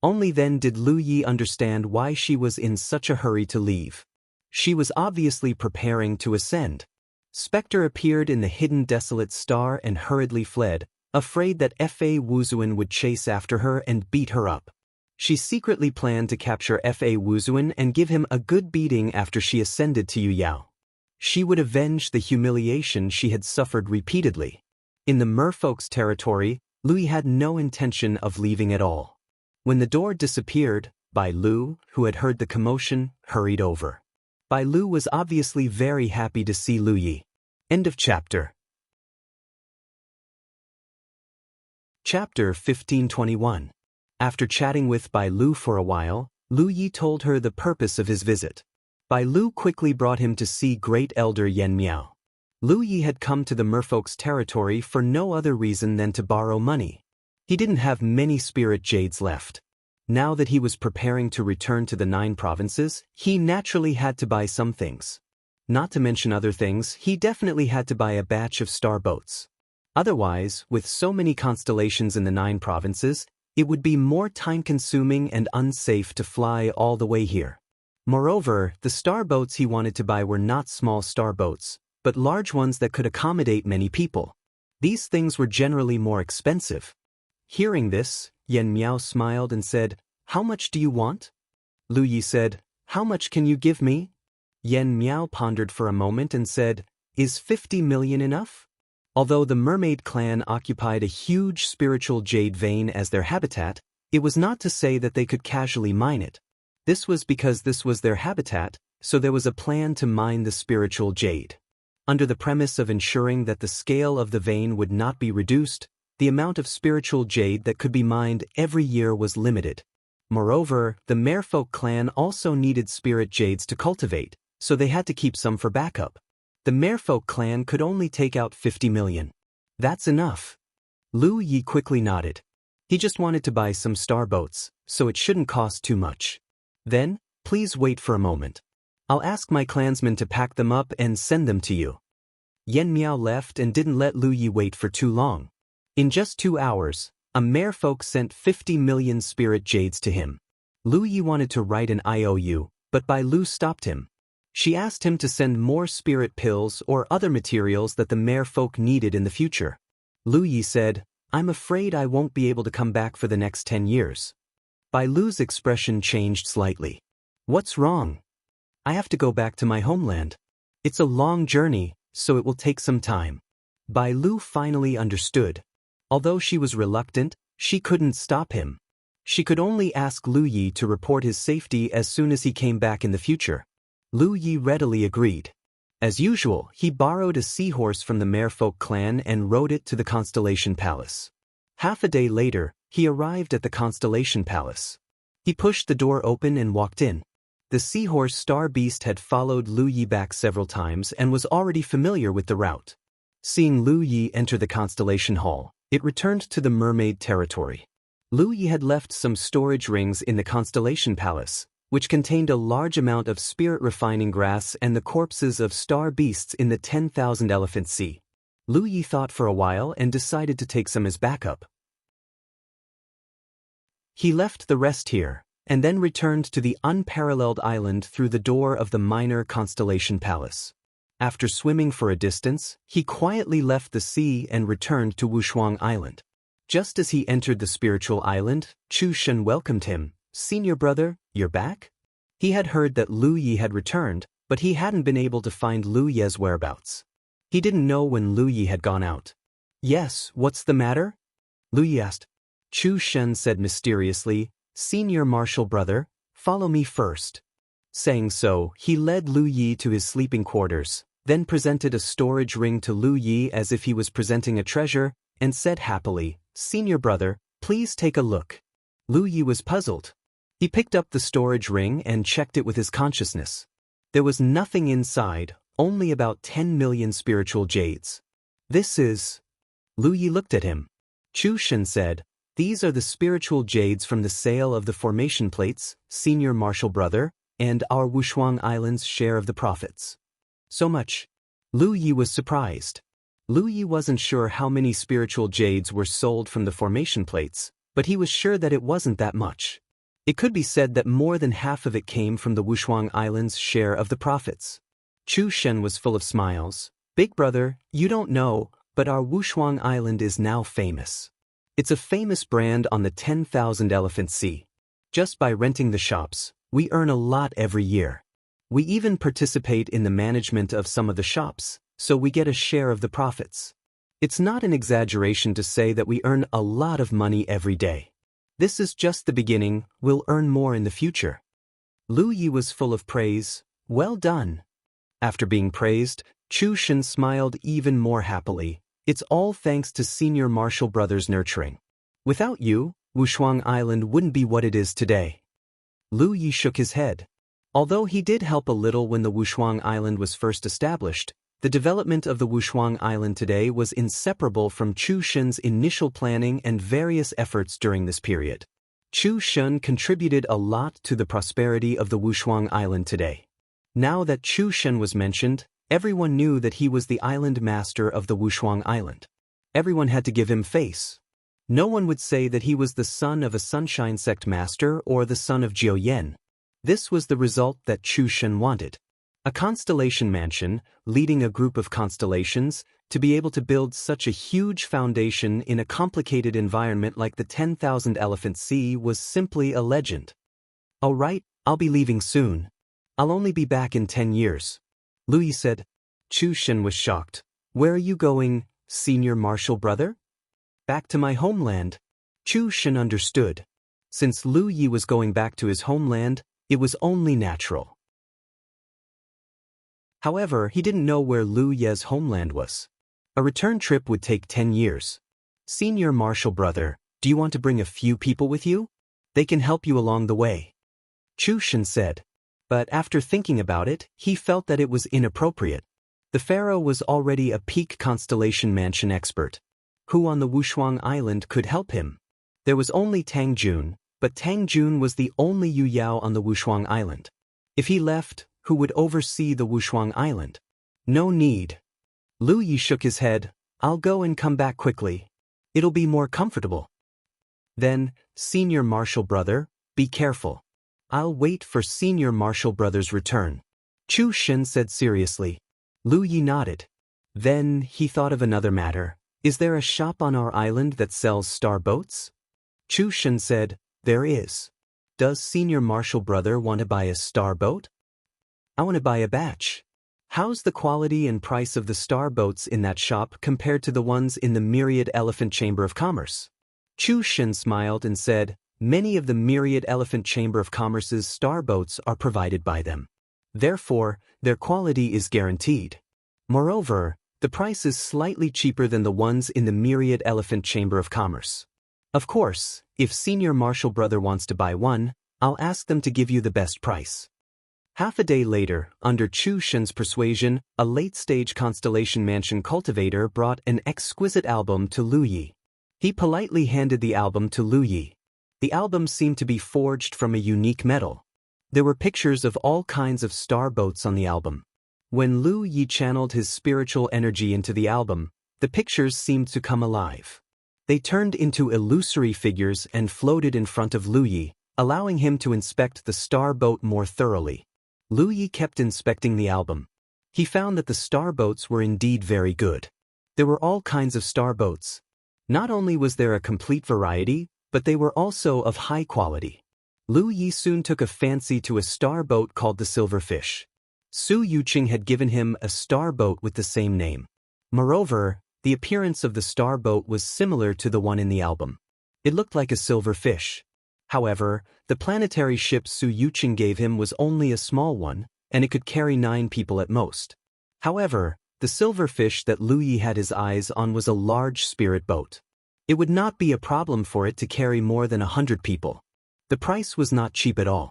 Only then did Lu Yi understand why she was in such a hurry to leave. She was obviously preparing to ascend. Spectre appeared in the hidden desolate star and hurriedly fled, afraid that Fa Wuzuan would chase after her and beat her up. She secretly planned to capture Fa Wuzuan and give him a good beating after she ascended to Yu Yao. She would avenge the humiliation she had suffered repeatedly. In the merfolk's territory, Lu Yi had no intention of leaving at all. When the door disappeared, Bai Lu, who had heard the commotion, hurried over. Bai Lu was obviously very happy to see Lu Yi. End of chapter. Chapter 1521. After chatting with Bai Lu for a while, Lu Yi told her the purpose of his visit. Bai Lu quickly brought him to see Great Elder Yen Miao. Lu Yi had come to the merfolk's territory for no other reason than to borrow money. He didn't have many spirit jades left. Now that he was preparing to return to the 9 provinces, he naturally had to buy some things. Not to mention other things, he definitely had to buy a batch of star boats. Otherwise, with so many constellations in the 9 provinces, it would be more time-consuming and unsafe to fly all the way here. Moreover, the star boats he wanted to buy were not small star boats, but large ones that could accommodate many people. These things were generally more expensive. Hearing this, Yen Miao smiled and said, How much do you want? Lu Yi said, How much can you give me? Yen Miao pondered for a moment and said, Is 50 million enough? Although the mermaid clan occupied a huge spiritual jade vein as their habitat, it was not to say that they could casually mine it. This was because this was their habitat, so there was a plan to mine the spiritual jade. Under the premise of ensuring that the scale of the vein would not be reduced, the amount of spiritual jade that could be mined every year was limited. Moreover, the merfolk clan also needed spirit jades to cultivate, so they had to keep some for backup. The merfolk clan could only take out 50 million. That's enough. Lu Yi quickly nodded. He just wanted to buy some star boats, so it shouldn't cost too much. Then, please wait for a moment. I'll ask my clansmen to pack them up and send them to you. Yen Miao left and didn't let Lu Yi wait for too long. In just 2 hours, a merfolk sent 50 million spirit jades to him. Lu Yi wanted to write an IOU, but Bai Lu stopped him. She asked him to send more spirit pills or other materials that the merfolk needed in the future. Lu Yi said, "I'm afraid I won't be able to come back for the next 10 years. Bai Lu's expression changed slightly. "What's wrong? I have to go back to my homeland. It's a long journey, so it will take some time." Bai Lu finally understood. Although she was reluctant, she couldn't stop him. She could only ask Lu Yi to report his safety as soon as he came back in the future. Lu Yi readily agreed. As usual, he borrowed a seahorse from the merfolk clan and rode it to the Constellation Palace. Half a day later, he arrived at the Constellation Palace. He pushed the door open and walked in. The seahorse Star Beast had followed Lu Yi back several times and was already familiar with the route. Seeing Lu Yi enter the Constellation Hall, it returned to the mermaid territory. Lu Yi had left some storage rings in the Constellation Palace, which contained a large amount of spirit-refining grass and the corpses of star beasts in the 10,000 Elephant Sea. Lu Yi thought for a while and decided to take some as backup. He left the rest here, and then returned to the unparalleled island through the door of the minor Constellation Palace. After swimming for a distance, he quietly left the sea and returned to Wushuang Island. Just as he entered the spiritual island, Chu Shen welcomed him. "Senior brother, you're back?" He had heard that Lu Yi had returned, but he hadn't been able to find Lu Ye's whereabouts. He didn't know when Lu Yi had gone out. "Yes, what's the matter?" Lu Yi asked. Chu Shen said mysteriously, "Senior martial brother, follow me first." Saying so, he led Lu Yi to his sleeping quarters, then presented a storage ring to Lu Yi as if he was presenting a treasure, and said happily, "Senior brother, please take a look." Lu Yi was puzzled. He picked up the storage ring and checked it with his consciousness. There was nothing inside, only about 10 million spiritual jades. "This is..." Lu Yi looked at him. Chu Shen said, "These are the spiritual jades from the sale of the formation plates, senior martial brother, and our Wushuang Island's share of the profits." "So much?" Lu Yi was surprised. Lu Yi wasn't sure how many spiritual jades were sold from the formation plates, but he was sure that it wasn't that much. It could be said that more than half of it came from the Wushuang Island's share of the profits. Chu Shen was full of smiles. "Big brother, you don't know, but our Wushuang Island is now famous. It's a famous brand on the 10,000 Elephant Sea. Just by renting the shops, we earn a lot every year. We even participate in the management of some of the shops, so we get a share of the profits. It's not an exaggeration to say that we earn a lot of money every day. This is just the beginning, we'll earn more in the future." Lu Yi was full of praise. "Well done." After being praised, Chu Shen smiled even more happily. "It's all thanks to Senior Martial Brother's nurturing. Without you, Wushuang Island wouldn't be what it is today." Lu Yi shook his head. Although he did help a little when the Wushuang Island was first established, the development of the Wushuang Island today was inseparable from Chu Shen's initial planning and various efforts during this period. Chu Shen contributed a lot to the prosperity of the Wushuang Island today. Now that Chu Shen was mentioned, everyone knew that he was the island master of the Wushuang Island. Everyone had to give him face. No one would say that he was the son of a Sunshine Sect master or the son of Jiao Yan. This was the result that Chu Shen wanted. A constellation mansion, leading a group of constellations, to be able to build such a huge foundation in a complicated environment like the 10,000 Elephant Sea was simply a legend. "All right, I'll be leaving soon. I'll only be back in 10 years. Lu Yi said. Chu Shen was shocked. "Where are you going, senior martial brother?" "Back to my homeland." Chu Shen understood. Since Lu Yi was going back to his homeland, it was only natural. However, he didn't know where Lu Ye's homeland was. A return trip would take 10 years. "Senior martial brother, do you want to bring a few people with you? They can help you along the way." Chu Shen said. But after thinking about it, he felt that it was inappropriate. The pharaoh was already a peak constellation mansion expert. Who on the Wushuang Island could help him? There was only Tang Jun, but Tang Jun was the only Yu Yao on the Wushuang Island. If he left, who would oversee the Wushuang Island? No need. Lu Yi shook his head. "I'll go and come back quickly. It'll be more comfortable." Then, "Senior martial brother, be careful. I'll wait for Senior martial brother's return." Chu Shen said seriously. Lu Yi nodded. Then he thought of another matter. Is there a shop on our island that sells star boats? Chu Shen said, there is. Does Senior Marshal Brother want to buy a star boat? I want to buy a batch. How's the quality and price of the star boats in that shop compared to the ones in the Myriad Elephant Chamber of Commerce? Chu Shen smiled and said, many of the Myriad Elephant Chamber of Commerce's star boats are provided by them. Therefore, their quality is guaranteed. Moreover, the price is slightly cheaper than the ones in the Myriad Elephant Chamber of Commerce. Of course, if Senior Marshal Brother wants to buy one, I'll ask them to give you the best price. Half a day later, under Chu Shen's persuasion, a late-stage Constellation Mansion cultivator brought an exquisite album to Lu Yi. He politely handed the album to Lu Yi. The album seemed to be forged from a unique metal. There were pictures of all kinds of star boats on the album. When Lu Yi channeled his spiritual energy into the album, the pictures seemed to come alive. They turned into illusory figures and floated in front of Lu Yi, allowing him to inspect the star boat more thoroughly. Lu Yi kept inspecting the album. He found that the star boats were indeed very good. There were all kinds of star boats. Not only was there a complete variety, but they were also of high quality. Lu Yi soon took a fancy to a star boat called the Silverfish. Su Yuqing had given him a star boat with the same name. Moreover, the appearance of the star boat was similar to the one in the album. It looked like a silver fish. However, the planetary ship Su Yuqing gave him was only a small one, and it could carry 9 people at most. However, the silver fish that Lu Yi had his eyes on was a large spirit boat. It would not be a problem for it to carry more than 100 people. The price was not cheap at all.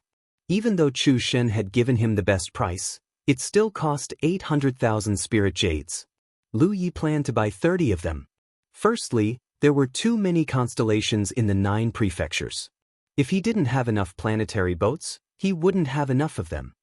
Even though Chu Shen had given him the best price, it still cost 800,000 spirit jades. Lu Yi planned to buy 30 of them. Firstly, there were too many constellations in the 9 prefectures. If he didn't have enough planetary boats, he wouldn't have enough of them.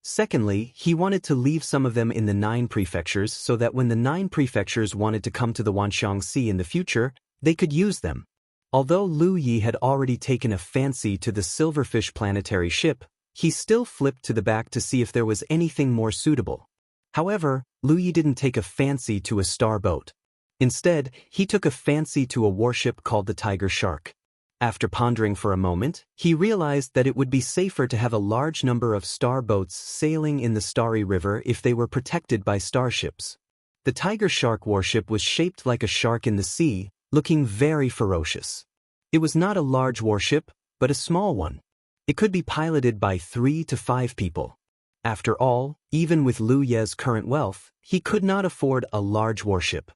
Secondly, he wanted to leave some of them in the 9 prefectures so that when the 9 prefectures wanted to come to the Wanxiang Sea in the future, they could use them. Although Lu Yi had already taken a fancy to the Silverfish planetary ship, he still flipped to the back to see if there was anything more suitable. However, Lu Yi didn't take a fancy to a star boat. Instead, he took a fancy to a warship called the Tiger Shark. After pondering for a moment, he realized that it would be safer to have a large number of star boats sailing in the Starry River if they were protected by starships. The Tiger Shark warship was shaped like a shark in the sea, looking very ferocious. It was not a large warship, but a small one. It could be piloted by 3 to 5 people. After all, even with Lu Ye's current wealth, he could not afford a large warship.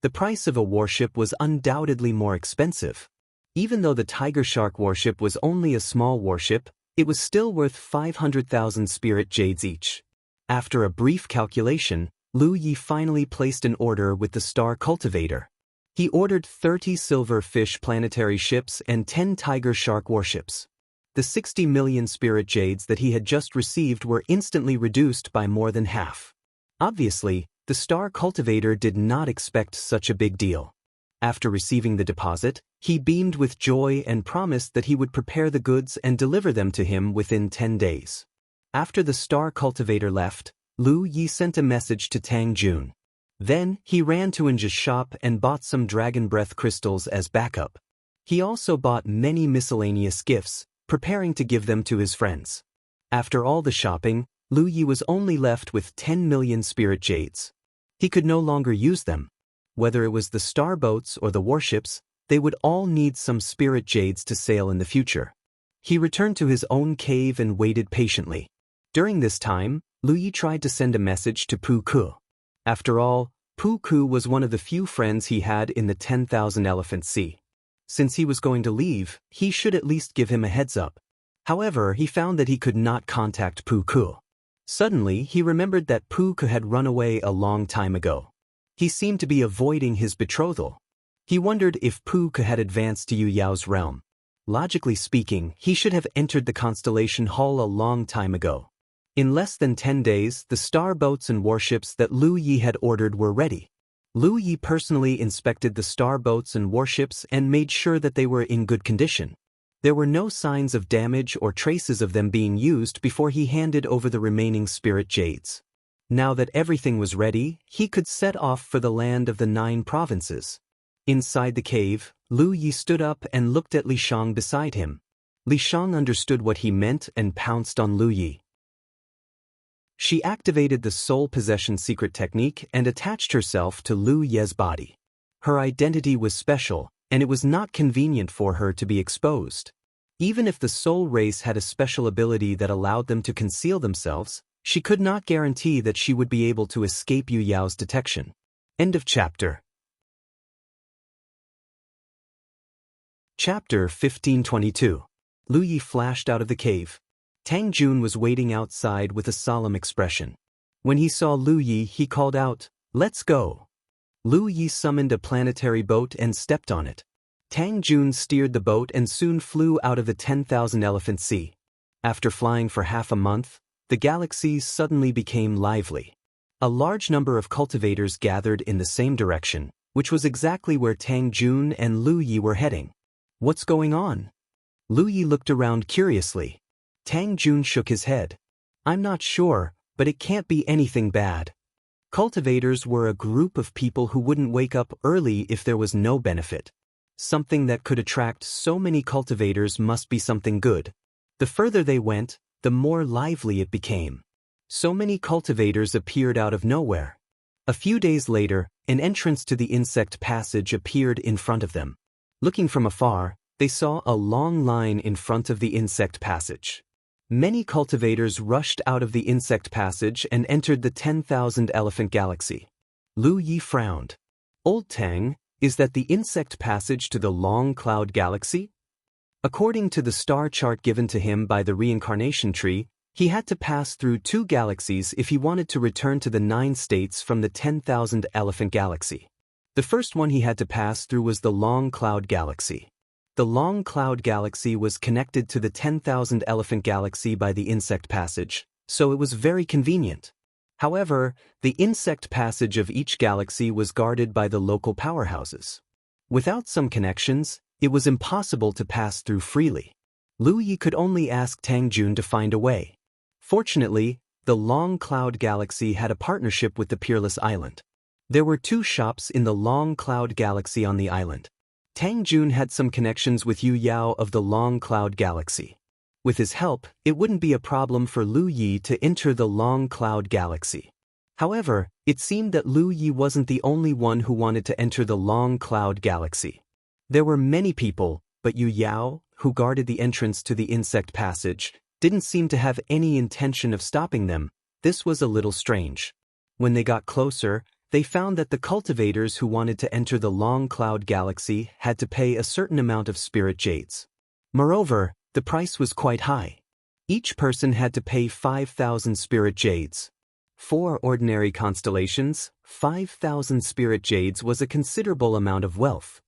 The price of a warship was undoubtedly more expensive. Even though the Tiger Shark warship was only a small warship, it was still worth 500,000 spirit jades each. After a brief calculation, Lu Yi finally placed an order with the Star Cultivator. He ordered 30 silver fish planetary ships and 10 Tiger Shark warships. The 60 million spirit jades that he had just received were instantly reduced by more than half. Obviously, the Star Cultivator did not expect such a big deal. After receiving the deposit, he beamed with joy and promised that he would prepare the goods and deliver them to him within 10 days. After the Star Cultivator left, Lu Yi sent a message to Tang Jun. Then, he ran to Inja's shop and bought some dragon breath crystals as backup. He also bought many miscellaneous gifts, preparing to give them to his friends. After all the shopping, Lu Yi was only left with 10 million spirit jades. He could no longer use them. Whether it was the star boats or the warships, they would all need some spirit jades to sail in the future. He returned to his own cave and waited patiently. During this time, Lu Yi tried to send a message to Pu Ku. After all, Pu Ku was one of the few friends he had in the 10,000 Elephant Sea. Since he was going to leave, he should at least give him a heads up. However, he found that he could not contact Pu Ku. Suddenly, he remembered that Pu Ku had run away a long time ago. He seemed to be avoiding his betrothal. He wondered if Pu Ku had advanced to Yu Yao's realm. Logically speaking, he should have entered the Constellation Hall a long time ago. In less than 10 days, the star boats and warships that Lu Yi had ordered were ready. Lu Yi personally inspected the star boats and warships and made sure that they were in good condition. There were no signs of damage or traces of them being used before he handed over the remaining spirit jades. Now that everything was ready, he could set off for the land of the 9 provinces. Inside the cave, Lu Yi stood up and looked at Li Shang beside him. Li Shang understood what he meant and pounced on Lu Yi. She activated the soul possession secret technique and attached herself to Lu Ye's body. Her identity was special, and it was not convenient for her to be exposed. Even if the soul race had a special ability that allowed them to conceal themselves, she could not guarantee that she would be able to escape Yu Yao's detection. End of chapter. Chapter 1522. Lu Yi flashed out of the cave. Tang Jun was waiting outside with a solemn expression. When he saw Lu Yi, he called out, "Let's go." Lu Yi summoned a planetary boat and stepped on it. Tang Jun steered the boat and soon flew out of the 10,000 Elephant Sea. After flying for half a month, the galaxies suddenly became lively. A large number of cultivators gathered in the same direction, which was exactly where Tang Jun and Lu Yi were heading. "What's going on?" Lu Yi looked around curiously. Tang Jun shook his head. "I'm not sure, but it can't be anything bad." Cultivators were a group of people who wouldn't wake up early if there was no benefit. Something that could attract so many cultivators must be something good. The further they went, the more lively it became. So many cultivators appeared out of nowhere. A few days later, an entrance to the insect passage appeared in front of them. Looking from afar, they saw a long line in front of the insect passage. Many cultivators rushed out of the insect passage and entered the 10,000 Elephant Galaxy. Lu Yi frowned. "Old Tang, is that the insect passage to the Long Cloud Galaxy?" According to the star chart given to him by the reincarnation tree, he had to pass through 2 galaxies if he wanted to return to the 9 states from the 10,000 Elephant Galaxy. The first one he had to pass through was the Long Cloud Galaxy. The Long Cloud Galaxy was connected to the 10,000 Elephant Galaxy by the insect passage, so it was very convenient. However, the insect passage of each galaxy was guarded by the local powerhouses. Without some connections, it was impossible to pass through freely. Lu Yi could only ask Tang Jun to find a way. Fortunately, the Long Cloud Galaxy had a partnership with the Peerless Island. There were 2 shops in the Long Cloud Galaxy on the island. Tang Jun had some connections with Yu Yao of the Long Cloud Galaxy. With his help, it wouldn't be a problem for Lu Yi to enter the Long Cloud Galaxy. However, it seemed that Lu Yi wasn't the only one who wanted to enter the Long Cloud Galaxy. There were many people, but Yu Yao, who guarded the entrance to the insect passage, didn't seem to have any intention of stopping them. This was a little strange. When they got closer, they found that the cultivators who wanted to enter the Long Cloud Galaxy had to pay a certain amount of spirit jades. Moreover, the price was quite high. Each person had to pay 5,000 spirit jades. For ordinary constellations, 5,000 spirit jades was a considerable amount of wealth.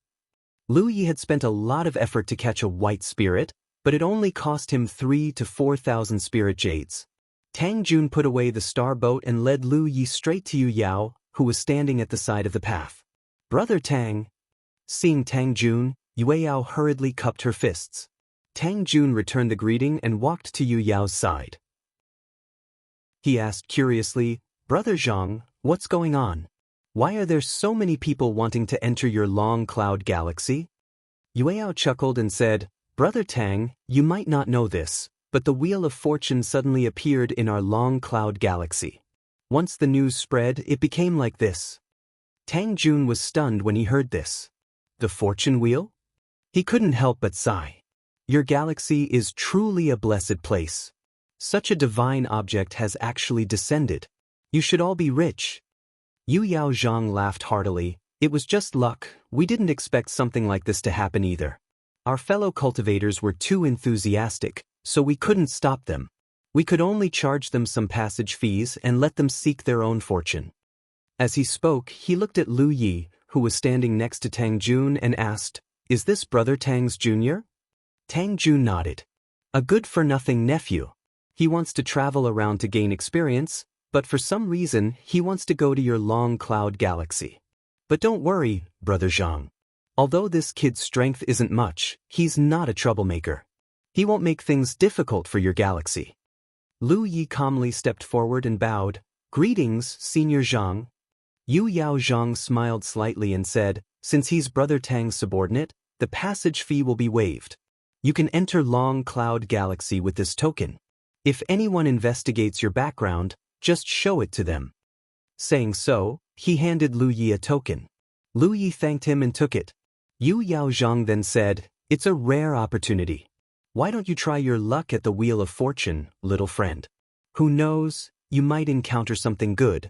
Lu Yi had spent a lot of effort to catch a white spirit, but it only cost him 3,000 to 4,000 spirit jades. Tang Jun put away the star boat and led Lu Yi straight to Yu Yao, who was standing at the side of the path. "Brother Tang." Seeing Tang Jun, Yu Yao hurriedly cupped her fists. Tang Jun returned the greeting and walked to Yu Yao's side. He asked curiously, "Brother Zhang, what's going on? Why are there so many people wanting to enter your Long Cloud Galaxy?" Yu Yao chuckled and said, "Brother Tang, you might not know this, but the Wheel of Fortune suddenly appeared in our Long Cloud Galaxy. Once the news spread, it became like this." Tang Jun was stunned when he heard this. "The fortune wheel?" He couldn't help but sigh. "Your galaxy is truly a blessed place. Such a divine object has actually descended. You should all be rich." Yu Yao Zhang laughed heartily. "It was just luck. We didn't expect something like this to happen either. Our fellow cultivators were too enthusiastic, so we couldn't stop them. We could only charge them some passage fees and let them seek their own fortune." As he spoke, he looked at Lu Yi, who was standing next to Tang Jun, and asked, "Is this Brother Tang's junior?" Tang Jun nodded. "A good-for-nothing nephew. He wants to travel around to gain experience, but for some reason he wants to go to your Long Cloud Galaxy. But don't worry, Brother Zhang. Although this kid's strength isn't much, he's not a troublemaker. He won't make things difficult for your galaxy. Lu Yi calmly stepped forward and bowed. Greetings, Senior Zhang. Yu Yao Zhang smiled slightly and said, since he's Brother Tang's subordinate, the passage fee will be waived. You can enter Long Cloud Galaxy with this token. If anyone investigates your background, just show it to them. Saying so, he handed Lu Yi a token. Lu Yi thanked him and took it. Yu Yao Zhang then said, it's a rare opportunity. Why don't you try your luck at the Wheel of Fortune, little friend? Who knows, you might encounter something good.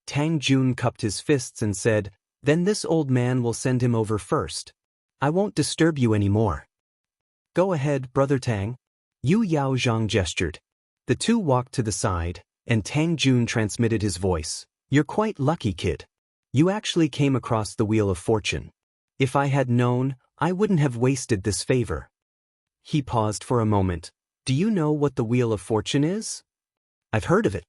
Tang Jun cupped his fists and said, then this old man will send him over first. I won't disturb you anymore. Go ahead, Brother Tang. Yu Yao Zhang gestured. The two walked to the side, and Tang Jun transmitted his voice. You're quite lucky, kid. You actually came across the Wheel of Fortune. If I had known, I wouldn't have wasted this favor. He paused for a moment. Do you know what the Wheel of Fortune is? I've heard of it.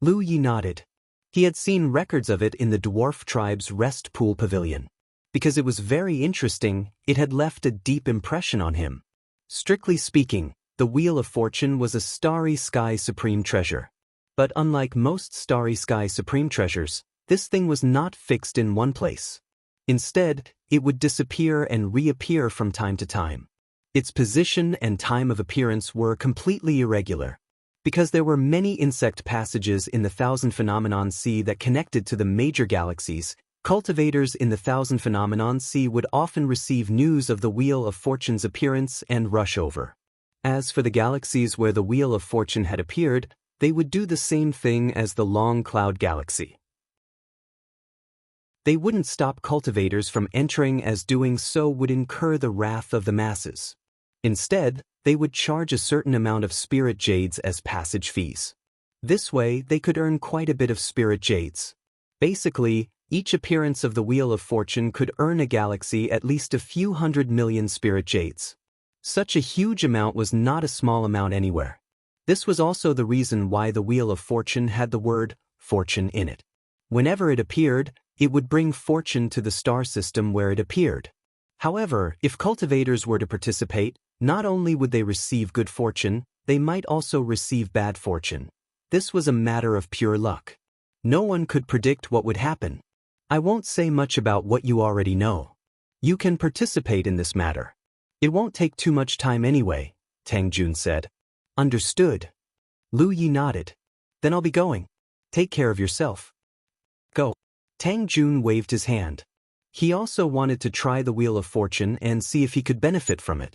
Lu Yi nodded. He had seen records of it in the dwarf tribe's rest pool pavilion. Because it was very interesting, it had left a deep impression on him. Strictly speaking, the Wheel of Fortune was a starry sky supreme treasure. But unlike most starry sky supreme treasures, this thing was not fixed in one place. Instead, it would disappear and reappear from time to time. Its position and time of appearance were completely irregular. Because there were many insect passages in the Thousand Phenomenon Sea that connected to the major galaxies, cultivators in the Thousand Phenomenon Sea would often receive news of the Wheel of Fortune's appearance and rush over. As for the galaxies where the Wheel of Fortune had appeared, they would do the same thing as the Long Cloud Galaxy. They wouldn't stop cultivators from entering, as doing so would incur the wrath of the masses. Instead, they would charge a certain amount of spirit jades as passage fees. This way, they could earn quite a bit of spirit jades. Basically, each appearance of the Wheel of Fortune could earn a galaxy at least a few 100 million spirit jades. Such a huge amount was not a small amount anywhere. This was also the reason why the Wheel of Fortune had the word fortune in it. Whenever it appeared, it would bring fortune to the star system where it appeared. However, if cultivators were to participate, not only would they receive good fortune, they might also receive bad fortune. This was a matter of pure luck. No one could predict what would happen. I won't say much about what you already know. You can participate in this matter. It won't take too much time anyway, Tang Jun said. Understood. Lu Yi nodded. Then I'll be going. Take care of yourself. Go. Tang Jun waved his hand. He also wanted to try the Wheel of Fortune and see if he could benefit from it.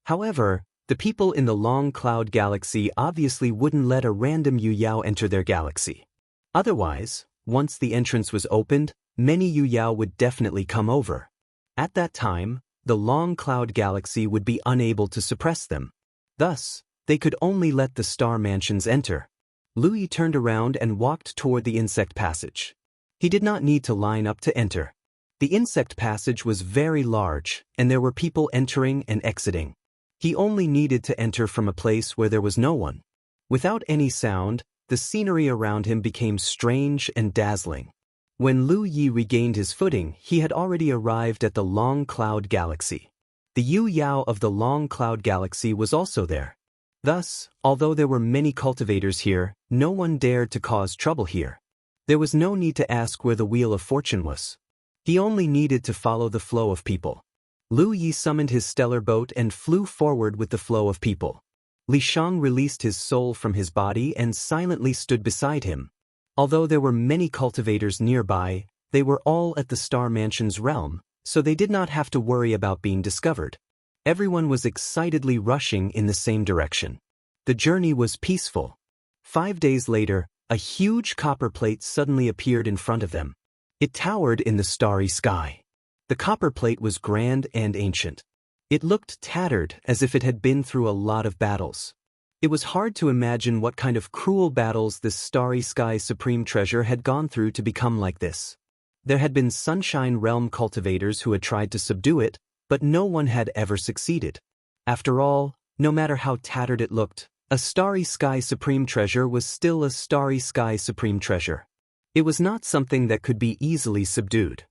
However, the people in the Long Cloud Galaxy obviously wouldn't let a random Yu Yao enter their galaxy. Otherwise, once the entrance was opened, many Yu Yao would definitely come over. At that time, the Long Cloud Galaxy would be unable to suppress them. Thus, they could only let the star mansions enter. Lu Yi turned around and walked toward the insect passage. He did not need to line up to enter. The insect passage was very large, and there were people entering and exiting. He only needed to enter from a place where there was no one. Without any sound, the scenery around him became strange and dazzling. When Lu Yi regained his footing, he had already arrived at the Long Cloud Galaxy. The Yu Yao of the Long Cloud Galaxy was also there. Thus, although there were many cultivators here, no one dared to cause trouble here. There was no need to ask where the Wheel of Fortune was. He only needed to follow the flow of people. Lu Yi summoned his stellar boat and flew forward with the flow of people. Li Shang released his soul from his body and silently stood beside him. Although there were many cultivators nearby, they were all at the Star Mansion's realm, so they did not have to worry about being discovered. Everyone was excitedly rushing in the same direction. The journey was peaceful. 5 days later, a huge copper plate suddenly appeared in front of them. It towered in the starry sky. The copper plate was grand and ancient. It looked tattered, as if it had been through a lot of battles. It was hard to imagine what kind of cruel battles this starry sky supreme treasure had gone through to become like this. There had been Sunshine Realm cultivators who had tried to subdue it, but no one had ever succeeded. After all, no matter how tattered it looked, a starry sky supreme treasure was still a starry sky supreme treasure. It was not something that could be easily subdued.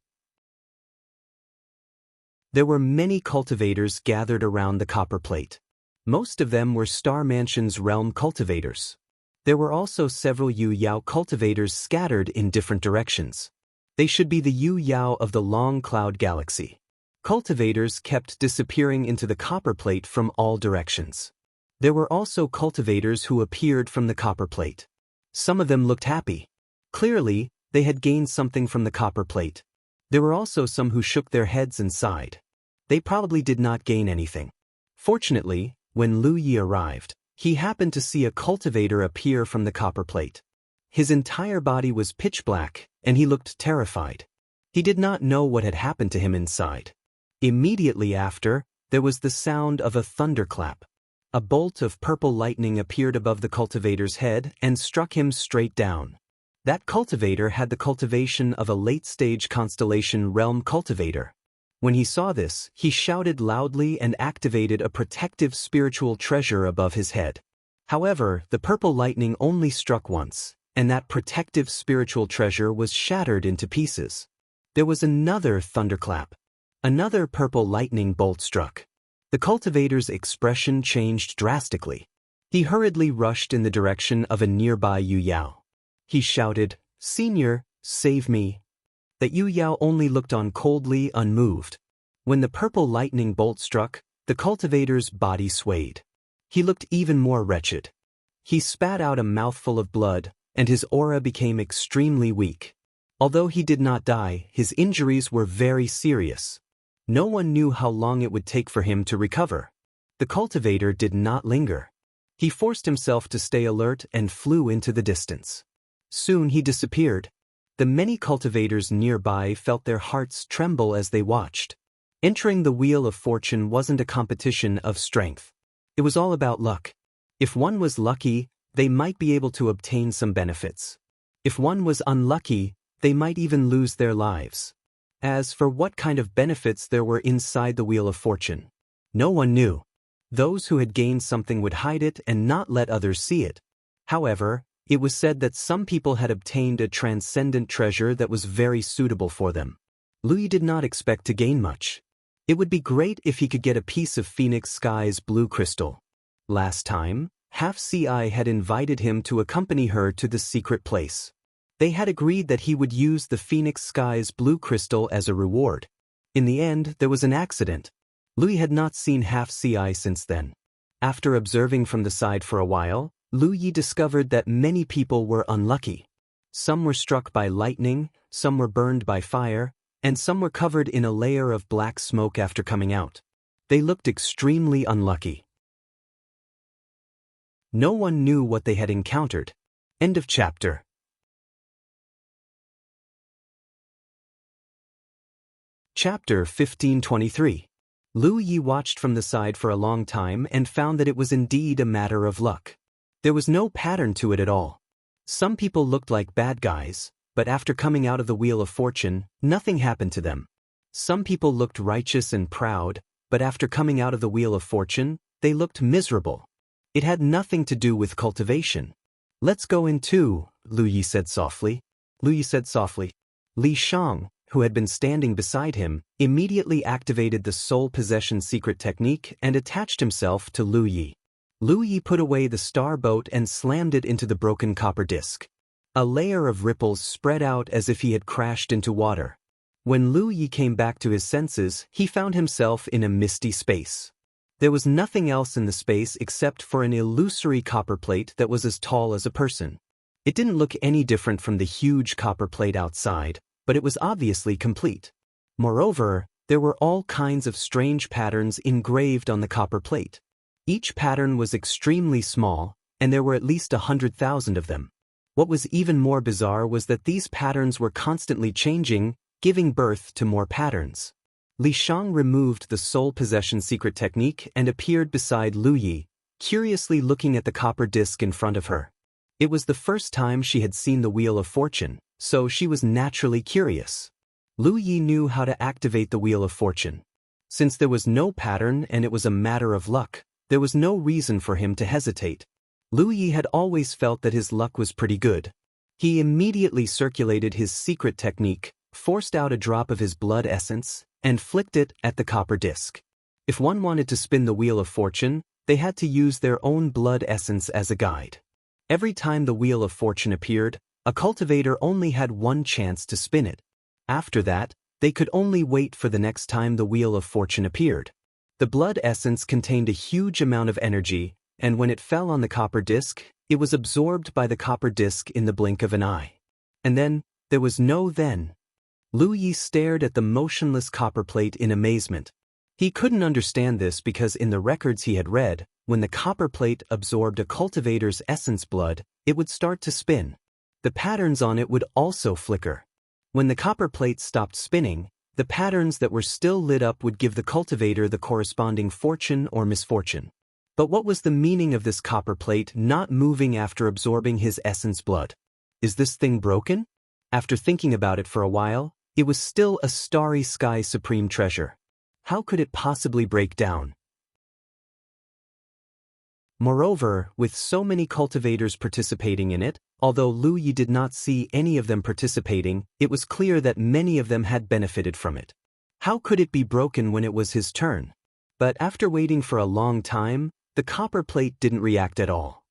There were many cultivators gathered around the copper plate. Most of them were Star Mansion's realm cultivators. There were also several Yu Yao cultivators scattered in different directions. They should be the Yu Yao of the Long Cloud Galaxy. Cultivators kept disappearing into the copper plate from all directions. There were also cultivators who appeared from the copper plate. Some of them looked happy. Clearly, they had gained something from the copper plate. There were also some who shook their heads and sighed. They probably did not gain anything. Fortunately, when Lu Yi arrived, he happened to see a cultivator appear from the copper plate. His entire body was pitch black, and he looked terrified. He did not know what had happened to him inside. Immediately after, there was the sound of a thunderclap. A bolt of purple lightning appeared above the cultivator's head and struck him straight down. That cultivator had the cultivation of a late-stage constellation realm cultivator. When he saw this, he shouted loudly and activated a protective spiritual treasure above his head. However, the purple lightning only struck once, and that protective spiritual treasure was shattered into pieces. There was another thunderclap. Another purple lightning bolt struck. The cultivator's expression changed drastically. He hurriedly rushed in the direction of a nearby Yu Yao. He shouted, "Senior, save me." That Yu Yao only looked on coldly, unmoved. When the purple lightning bolt struck, the cultivator's body swayed. He looked even more wretched. He spat out a mouthful of blood, and his aura became extremely weak. Although he did not die, his injuries were very serious. No one knew how long it would take for him to recover. The cultivator did not linger. He forced himself to stay alert and flew into the distance. Soon he disappeared. The many cultivators nearby felt their hearts tremble as they watched. Entering the Wheel of Fortune wasn't a competition of strength. It was all about luck. If one was lucky, they might be able to obtain some benefits. If one was unlucky, they might even lose their lives. As for what kind of benefits there were inside the Wheel of Fortune, no one knew. Those who had gained something would hide it and not let others see it. However, it was said that some people had obtained a transcendent treasure that was very suitable for them. Lu Yi did not expect to gain much. It would be great if he could get a piece of Phoenix Sky's blue crystal. Last time, Half Ci had invited him to accompany her to the secret place. They had agreed that he would use the Phoenix Sky's blue crystal as a reward. In the end, there was an accident. Lu Yi had not seen Half Ci since then. After observing from the side for a while, Lu Yi discovered that many people were unlucky. Some were struck by lightning, some were burned by fire, and some were covered in a layer of black smoke after coming out. They looked extremely unlucky. No one knew what they had encountered. End of chapter. Chapter 1523. Lu Yi watched from the side for a long time and found that it was indeed a matter of luck. There was no pattern to it at all. Some people looked like bad guys, but after coming out of the Wheel of Fortune, nothing happened to them. Some people looked righteous and proud, but after coming out of the Wheel of Fortune, they looked miserable. It had nothing to do with cultivation. "Let's go in too," Lu Yi said softly. Li Shang, who had been standing beside him, immediately activated the soul possession secret technique and attached himself to Lu Yi. Lu Yi put away the star boat and slammed it into the broken copper disc. A layer of ripples spread out as if he had crashed into water. When Lu Yi came back to his senses, he found himself in a misty space. There was nothing else in the space except for an illusory copper plate that was as tall as a person. It didn't look any different from the huge copper plate outside, but it was obviously complete. Moreover, there were all kinds of strange patterns engraved on the copper plate. Each pattern was extremely small, and there were at least 100,000 of them. What was even more bizarre was that these patterns were constantly changing, giving birth to more patterns. Li Shang removed the soul possession secret technique and appeared beside Lu Yi, curiously looking at the copper disc in front of her. It was the first time she had seen the Wheel of Fortune, so she was naturally curious. Lu Yi knew how to activate the Wheel of Fortune. Since there was no pattern and it was a matter of luck, there was no reason for him to hesitate. Lu Yi had always felt that his luck was pretty good. He immediately circulated his secret technique, forced out a drop of his blood essence, and flicked it at the copper disc. If one wanted to spin the Wheel of Fortune, They had to use their own blood essence as a guide. Every time the Wheel of Fortune appeared, a cultivator only had one chance to spin it. After that, they could only wait for the next time the Wheel of Fortune appeared. The blood essence contained a huge amount of energy, and when it fell on the copper disc, it was absorbed by the copper disc in the blink of an eye. And then, there was no then. Lu Yi stared at the motionless copper plate in amazement. He couldn't understand this because in the records he had read, when the copper plate absorbed a cultivator's essence blood, it would start to spin. The patterns on it would also flicker. When the copper plate stopped spinning, the patterns that were still lit up would give the cultivator the corresponding fortune or misfortune. But what was the meaning of this copper plate not moving after absorbing his essence blood? Is this thing broken? After thinking about it for a while, it was still a starry sky supreme treasure. How could it possibly break down? Moreover, with so many cultivators participating in it, although Lu Yi did not see any of them participating, it was clear that many of them had benefited from it. How could it be broken when it was his turn? But after waiting for a long time, the copper plate didn't react at all.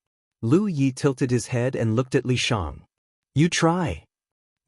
Lu Yi tilted his head and looked at Li Shang. "You try."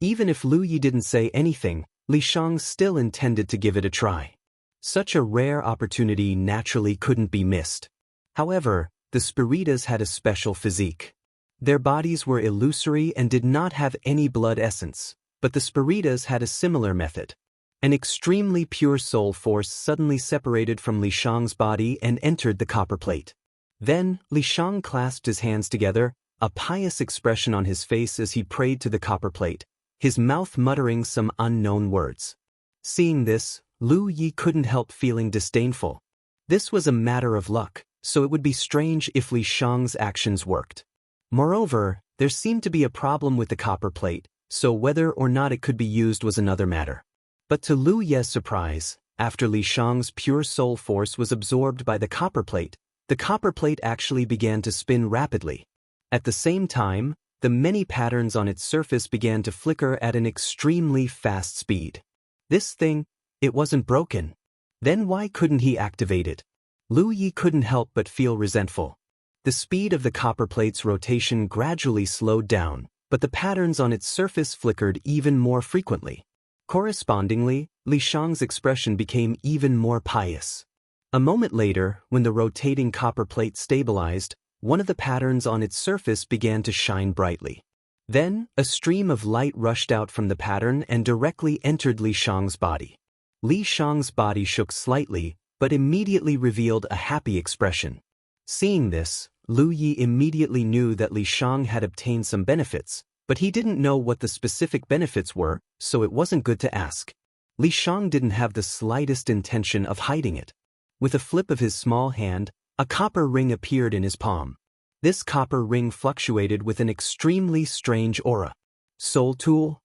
Even if Lu Yi didn't say anything, Li Shang still intended to give it a try. Such a rare opportunity naturally couldn't be missed. However, the Spiritas had a special physique. Their bodies were illusory and did not have any blood essence, but the Spiritas had a similar method. An extremely pure soul force suddenly separated from Li Shang's body and entered the copper plate. Then, Li Shang clasped his hands together, a pious expression on his face as he prayed to the copper plate, his mouth muttering some unknown words. Seeing this, Lu Yi couldn't help feeling disdainful. This was a matter of luck, so it would be strange if Li Shang's actions worked. Moreover, there seemed to be a problem with the copper plate, so whether or not it could be used was another matter. But to Lu Ye's surprise, after Li Shang's pure soul force was absorbed by the copper plate actually began to spin rapidly. At the same time, the many patterns on its surface began to flicker at an extremely fast speed. This thing, it wasn't broken. Then why couldn't he activate it? Lu Yi couldn't help but feel resentful. The speed of the copper plate's rotation gradually slowed down, but the patterns on its surface flickered even more frequently. Correspondingly, Li Shang's expression became even more pious. A moment later, when the rotating copper plate stabilized, one of the patterns on its surface began to shine brightly. Then, a stream of light rushed out from the pattern and directly entered Li Shang's body. Li Shang's body shook slightly, but immediately revealed a happy expression. Seeing this, Lu Yi immediately knew that Li Shang had obtained some benefits, but he didn't know what the specific benefits were, so it wasn't good to ask. Li Shang didn't have the slightest intention of hiding it. With a flip of his small hand, a copper ring appeared in his palm. This copper ring fluctuated with an extremely strange aura. Soul tool?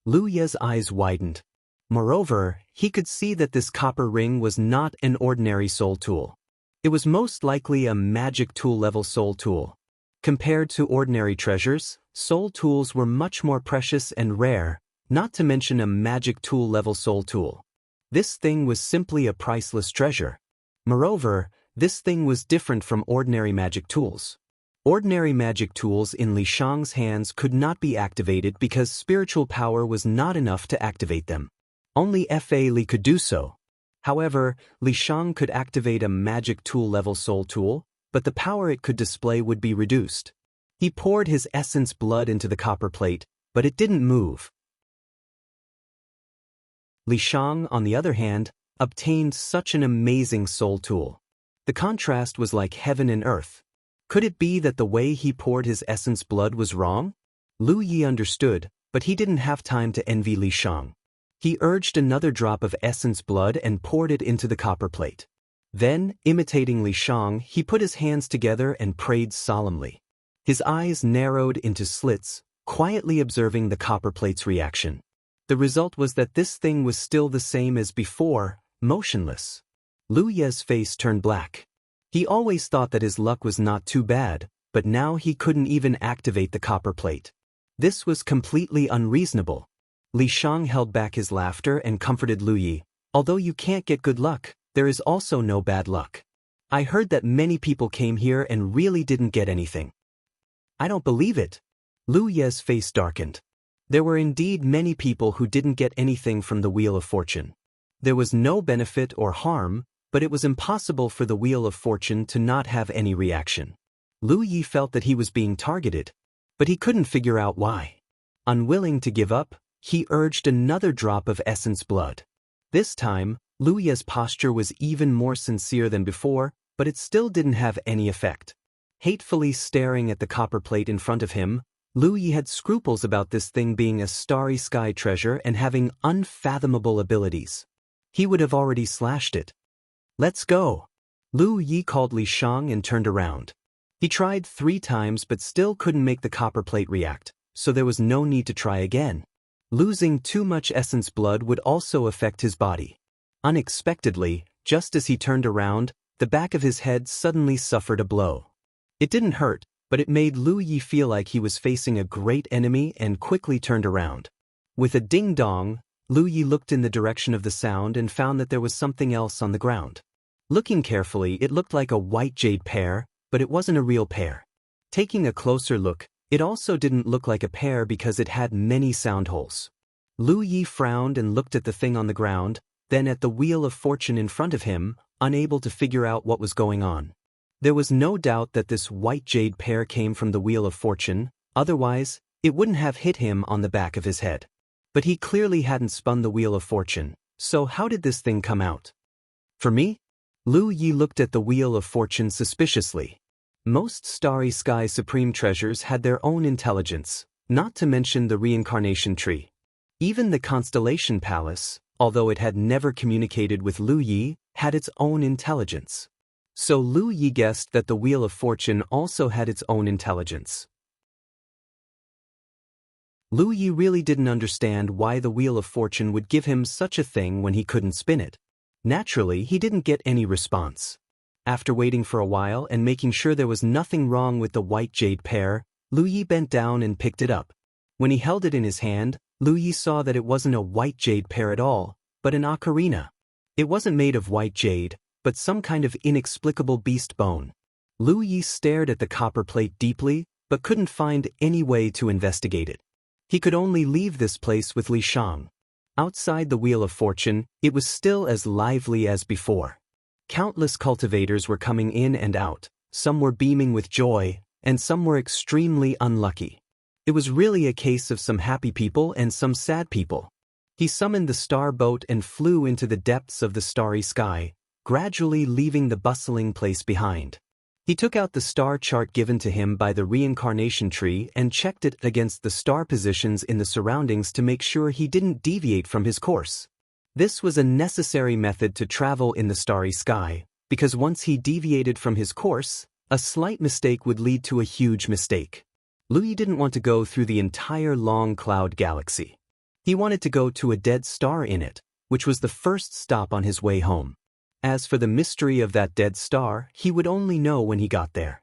Lu Ye's eyes widened. Moreover, he could see that this copper ring was not an ordinary soul tool. It was most likely a magic tool-level soul tool. Compared to ordinary treasures, soul tools were much more precious and rare, not to mention a magic tool-level soul tool. This thing was simply a priceless treasure. Moreover, this thing was different from ordinary magic tools. Ordinary magic tools in Li Shang's hands could not be activated because spiritual power was not enough to activate them. Only Fa Li could do so. However, Li Shang could activate a magic tool-level soul tool, but the power it could display would be reduced. He poured his essence blood into the copper plate, but it didn't move. Li Shang, on the other hand, obtained such an amazing soul tool. The contrast was like heaven and earth. Could it be that the way he poured his essence blood was wrong? Lu Yi understood, but he didn't have time to envy Li Shang. He urged another drop of essence blood and poured it into the copper plate. Then, imitating Li Shang, he put his hands together and prayed solemnly. His eyes narrowed into slits, quietly observing the copper plate's reaction. The result was that this thing was still the same as before, motionless. Lu Ye's face turned black. He always thought that his luck was not too bad, but now he couldn't even activate the copper plate. This was completely unreasonable. Li Shang held back his laughter and comforted Lu Yi. Although you can't get good luck, there is also no bad luck. I heard that many people came here and really didn't get anything. I don't believe it. Lu Ye's face darkened. There were indeed many people who didn't get anything from the Wheel of Fortune. There was no benefit or harm, but it was impossible for the Wheel of Fortune to not have any reaction. Lu Yi felt that he was being targeted, but he couldn't figure out why. Unwilling to give up, he urged another drop of essence blood. This time, Lu Ye's posture was even more sincere than before, but it still didn't have any effect. Hatefully staring at the copper plate in front of him, Lu Yi had scruples about this thing being a starry sky treasure and having unfathomable abilities. He would have already slashed it. Let's go. Lu Yi called Li Shang and turned around. He tried 3 times but still couldn't make the copper plate react, so there was no need to try again. Losing too much essence blood would also affect his body. Unexpectedly, just as he turned around, the back of his head suddenly suffered a blow. It didn't hurt, but it made Lu Yi feel like he was facing a great enemy and quickly turned around. With a ding-dong, Lu Yi looked in the direction of the sound and found that there was something else on the ground. Looking carefully, it looked like a white jade pear, but it wasn't a real pear. Taking a closer look, it also didn't look like a pear because it had many sound holes. Lu Yi frowned and looked at the thing on the ground, then at the Wheel of Fortune in front of him, unable to figure out what was going on. There was no doubt that this white jade pear came from the Wheel of Fortune, otherwise, it wouldn't have hit him on the back of his head. But he clearly hadn't spun the Wheel of Fortune, so how did this thing come out? For me? Lu Yi looked at the Wheel of Fortune suspiciously. Most Starry Sky Supreme Treasures had their own intelligence, not to mention the reincarnation tree. Even the Constellation Palace, although it had never communicated with Lu Yi, had its own intelligence. So Lu Yi guessed that the Wheel of Fortune also had its own intelligence. Lu Yi really didn't understand why the Wheel of Fortune would give him such a thing when he couldn't spin it. Naturally, he didn't get any response. After waiting for a while and making sure there was nothing wrong with the white jade pear, Lu Yi bent down and picked it up. When he held it in his hand, Lu Yi saw that it wasn't a white jade pear at all, but an ocarina. It wasn't made of white jade, but some kind of inexplicable beast bone. Lu Yi stared at the copper plate deeply, but couldn't find any way to investigate it. He could only leave this place with Li Shang. Outside the Wheel of Fortune, it was still as lively as before. Countless cultivators were coming in and out, some were beaming with joy, and some were extremely unlucky. It was really a case of some happy people and some sad people. He summoned the star boat and flew into the depths of the starry sky, gradually leaving the bustling place behind. He took out the star chart given to him by the reincarnation tree and checked it against the star positions in the surroundings to make sure he didn't deviate from his course. This was a necessary method to travel in the starry sky, because once he deviated from his course, a slight mistake would lead to a huge mistake. Lu Yi didn't want to go through the entire long cloud galaxy. He wanted to go to a dead star in it, which was the first stop on his way home. As for the mystery of that dead star, he would only know when he got there.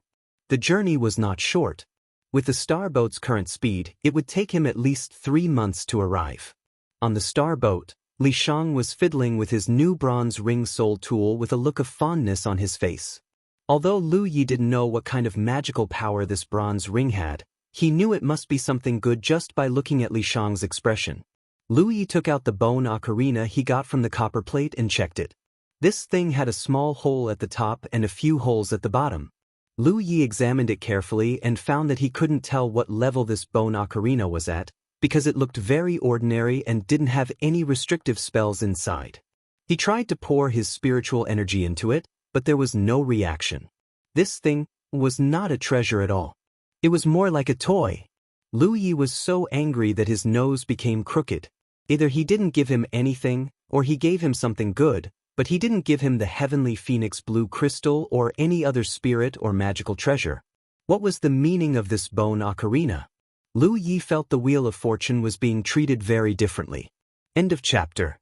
The journey was not short. With the starboat's current speed, it would take him at least 3 months to arrive. On the starboat, Li Shang was fiddling with his new bronze ring soul tool with a look of fondness on his face. Although Lu Yi didn't know what kind of magical power this bronze ring had, he knew it must be something good just by looking at Li Shang's expression. Lu Yi took out the bone ocarina he got from the copper plate and checked it. This thing had a small hole at the top and a few holes at the bottom. Lu Yi examined it carefully and found that he couldn't tell what level this bone ocarina was at, because it looked very ordinary and didn't have any restrictive spells inside. He tried to pour his spiritual energy into it, but there was no reaction. This thing was not a treasure at all. It was more like a toy. Lu Yi was so angry that his nose became crooked. Either he didn't give him anything, or he gave him something good, but he didn't give him the heavenly phoenix blue crystal or any other spirit or magical treasure. What was the meaning of this bone ocarina? Lu Yi felt the Wheel of Fortune was being treated very differently. End of chapter.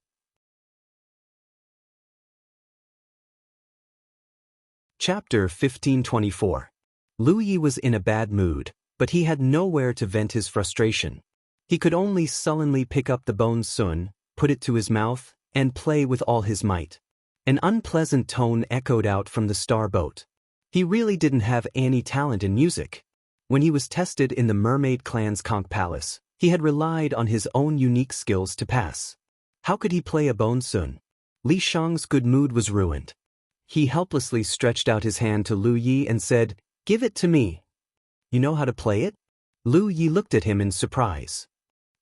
Chapter 1524. Lu Yi was in a bad mood, but he had nowhere to vent his frustration. He could only sullenly pick up the bone sun, put it to his mouth, and play with all his might. An unpleasant tone echoed out from the star boat. He really didn't have any talent in music. When he was tested in the mermaid clan's conch palace, he had relied on his own unique skills to pass. How could he play a bonsun? Li Shang's good mood was ruined. He helplessly stretched out his hand to Lu Yi and said, "Give it to me." "You know how to play it?" Lu Yi looked at him in surprise.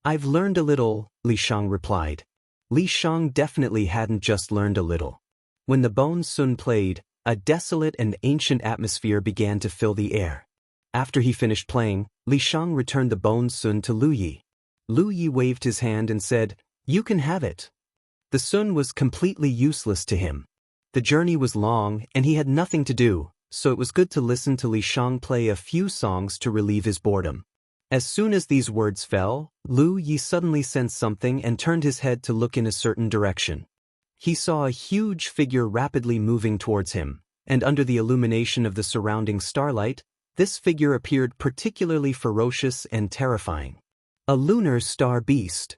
"I've learned a little," Li Shang replied. Li Shang definitely hadn't just learned a little. When the bonsun played, a desolate and ancient atmosphere began to fill the air. After he finished playing, Li Shang returned the bonsun to Lu Yi. Lu Yi waved his hand and said, "You can have it." The sun was completely useless to him. The journey was long and he had nothing to do, so it was good to listen to Li Shang play a few songs to relieve his boredom. As soon as these words fell, Lu Yi suddenly sensed something and turned his head to look in a certain direction. He saw a huge figure rapidly moving towards him, and under the illumination of the surrounding starlight, this figure appeared particularly ferocious and terrifying. A lunar star beast.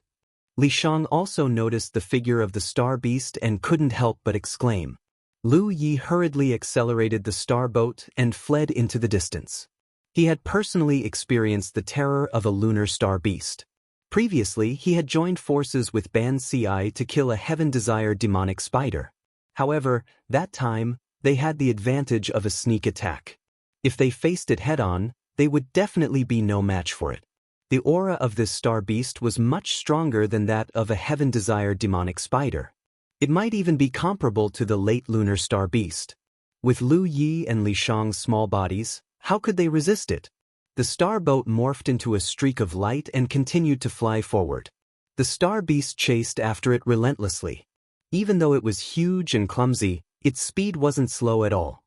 Li Shang also noticed the figure of the star beast and couldn't help but exclaim. Lu Yi hurriedly accelerated the star boat and fled into the distance. He had personally experienced the terror of a lunar star beast. Previously, he had joined forces with Ban Ci to kill a heaven-desired demonic spider. However, that time, they had the advantage of a sneak attack. If they faced it head-on, they would definitely be no match for it. The aura of this star beast was much stronger than that of a heaven-desired demonic spider. It might even be comparable to the late lunar star beast. With Lu Yi and Li Shang's small bodies, how could they resist it? The star boat morphed into a streak of light and continued to fly forward. The star beast chased after it relentlessly. Even though it was huge and clumsy, its speed wasn't slow at all.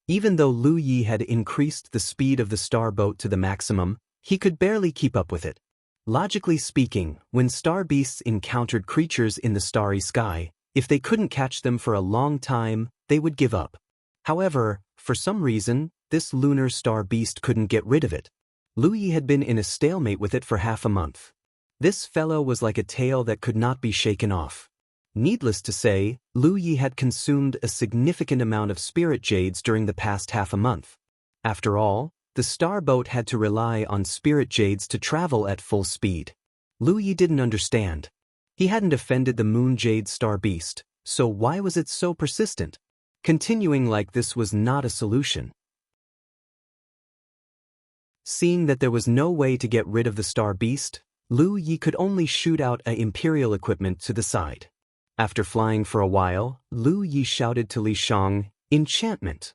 Even though Lu Yi had increased the speed of the star boat to the maximum, he could barely keep up with it. Logically speaking, when star beasts encountered creatures in the starry sky, if they couldn't catch them for a long time, they would give up. However, for some reason, this lunar star beast couldn't get rid of it. Lu Yi had been in a stalemate with it for half a month. This fellow was like a tail that could not be shaken off. Needless to say, Lu Yi had consumed a significant amount of spirit jades during the past half a month. After all, the star boat had to rely on spirit jades to travel at full speed. Lu Yi didn't understand. He hadn't offended the moon jade star beast, so why was it so persistent? Continuing like this was not a solution. Seeing that there was no way to get rid of the star beast, Lu Yi could only shoot out a imperial equipment to the side. After flying for a while, Lu Yi shouted to Li Shang, "Enchantment!"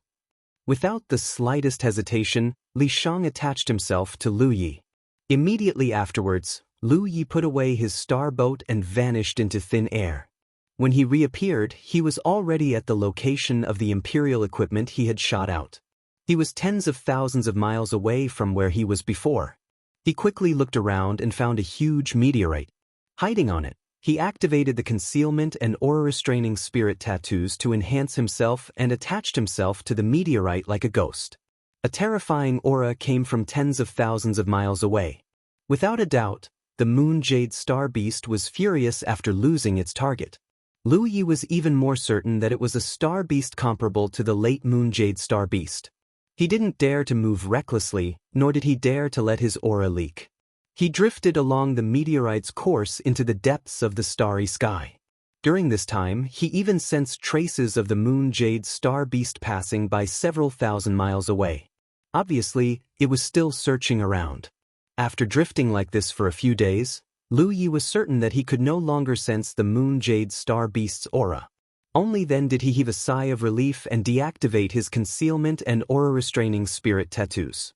Without the slightest hesitation, Li Shang attached himself to Lu Yi. Immediately afterwards, Lu Yi put away his star boat and vanished into thin air. When he reappeared, he was already at the location of the imperial equipment he had shot out. He was tens of thousands of miles away from where he was before. He quickly looked around and found a huge meteorite. Hiding on it, he activated the concealment and aura-restraining spirit tattoos to enhance himself and attached himself to the meteorite like a ghost. A terrifying aura came from tens of thousands of miles away. Without a doubt, the moon jade star beast was furious after losing its target. Lu Yi was even more certain that it was a star beast comparable to the late moon jade star beast. He didn't dare to move recklessly, nor did he dare to let his aura leak. He drifted along the meteorite's course into the depths of the starry sky. During this time, he even sensed traces of the moon jade star beast passing by several thousand miles away. Obviously, it was still searching around. After drifting like this for a few days, Lu Yi was certain that he could no longer sense the moon jade star beast's aura. Only then did he heave a sigh of relief and deactivate his concealment and aura-restraining spirit tattoos.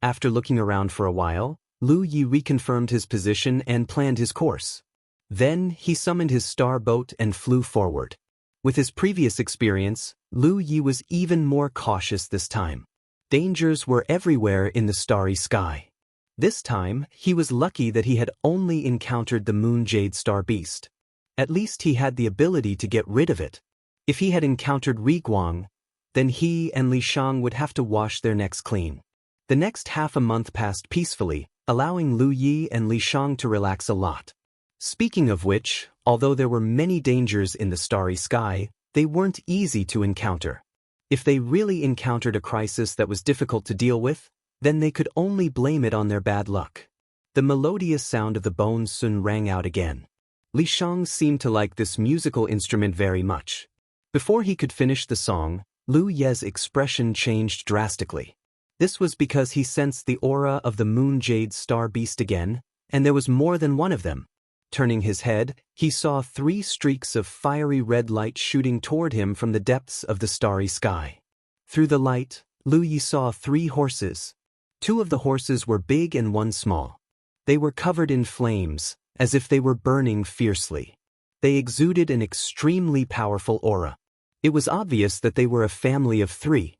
After looking around for a while, Lu Yi reconfirmed his position and planned his course. Then, he summoned his star boat and flew forward. With his previous experience, Lu Yi was even more cautious this time. Dangers were everywhere in the starry sky. This time, he was lucky that he had only encountered the moon jade star beast. At least he had the ability to get rid of it. If he had encountered Riguang, then he and Li Shang would have to wash their necks clean. The next half a month passed peacefully, allowing Lu Yi and Li Shang to relax a lot. Speaking of which, although there were many dangers in the starry sky, They weren't easy to encounter. If they really encountered a crisis that was difficult to deal with, then they could only blame it on their bad luck. The melodious sound of the bone sun rang out again. Li Shang seemed to like this musical instrument very much. Before he could finish the song, Lu Ye's expression changed drastically. This was because he sensed the aura of the moon jade star beast again, and there was more than one of them. Turning his head, he saw 3 streaks of fiery red light shooting toward him from the depths of the starry sky. Through the light, Lu Yi saw 3 horses. 2 of the horses were big and 1 small. They were covered in flames, as if they were burning fiercely. They exuded an extremely powerful aura. It was obvious that they were a family of 3.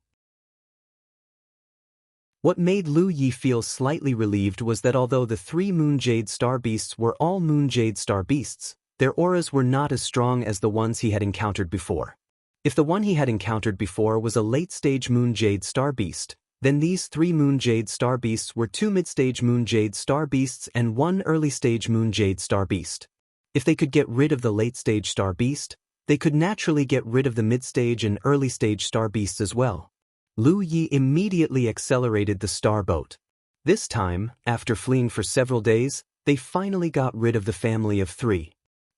What made Lu Yi feel slightly relieved was that although the 3 moon jade star beasts were all moon jade star beasts, their auras were not as strong as the ones he had encountered before. If the one he had encountered before was a late-stage moon jade star beast, then these 3 moon jade star beasts were 2 mid-stage moon jade star beasts and 1 early-stage moon jade star beast. If they could get rid of the late-stage star beast, they could naturally get rid of the mid-stage and early-stage star beasts as well. Lu Yi immediately accelerated the star boat. This time, after fleeing for several days, they finally got rid of the family of 3.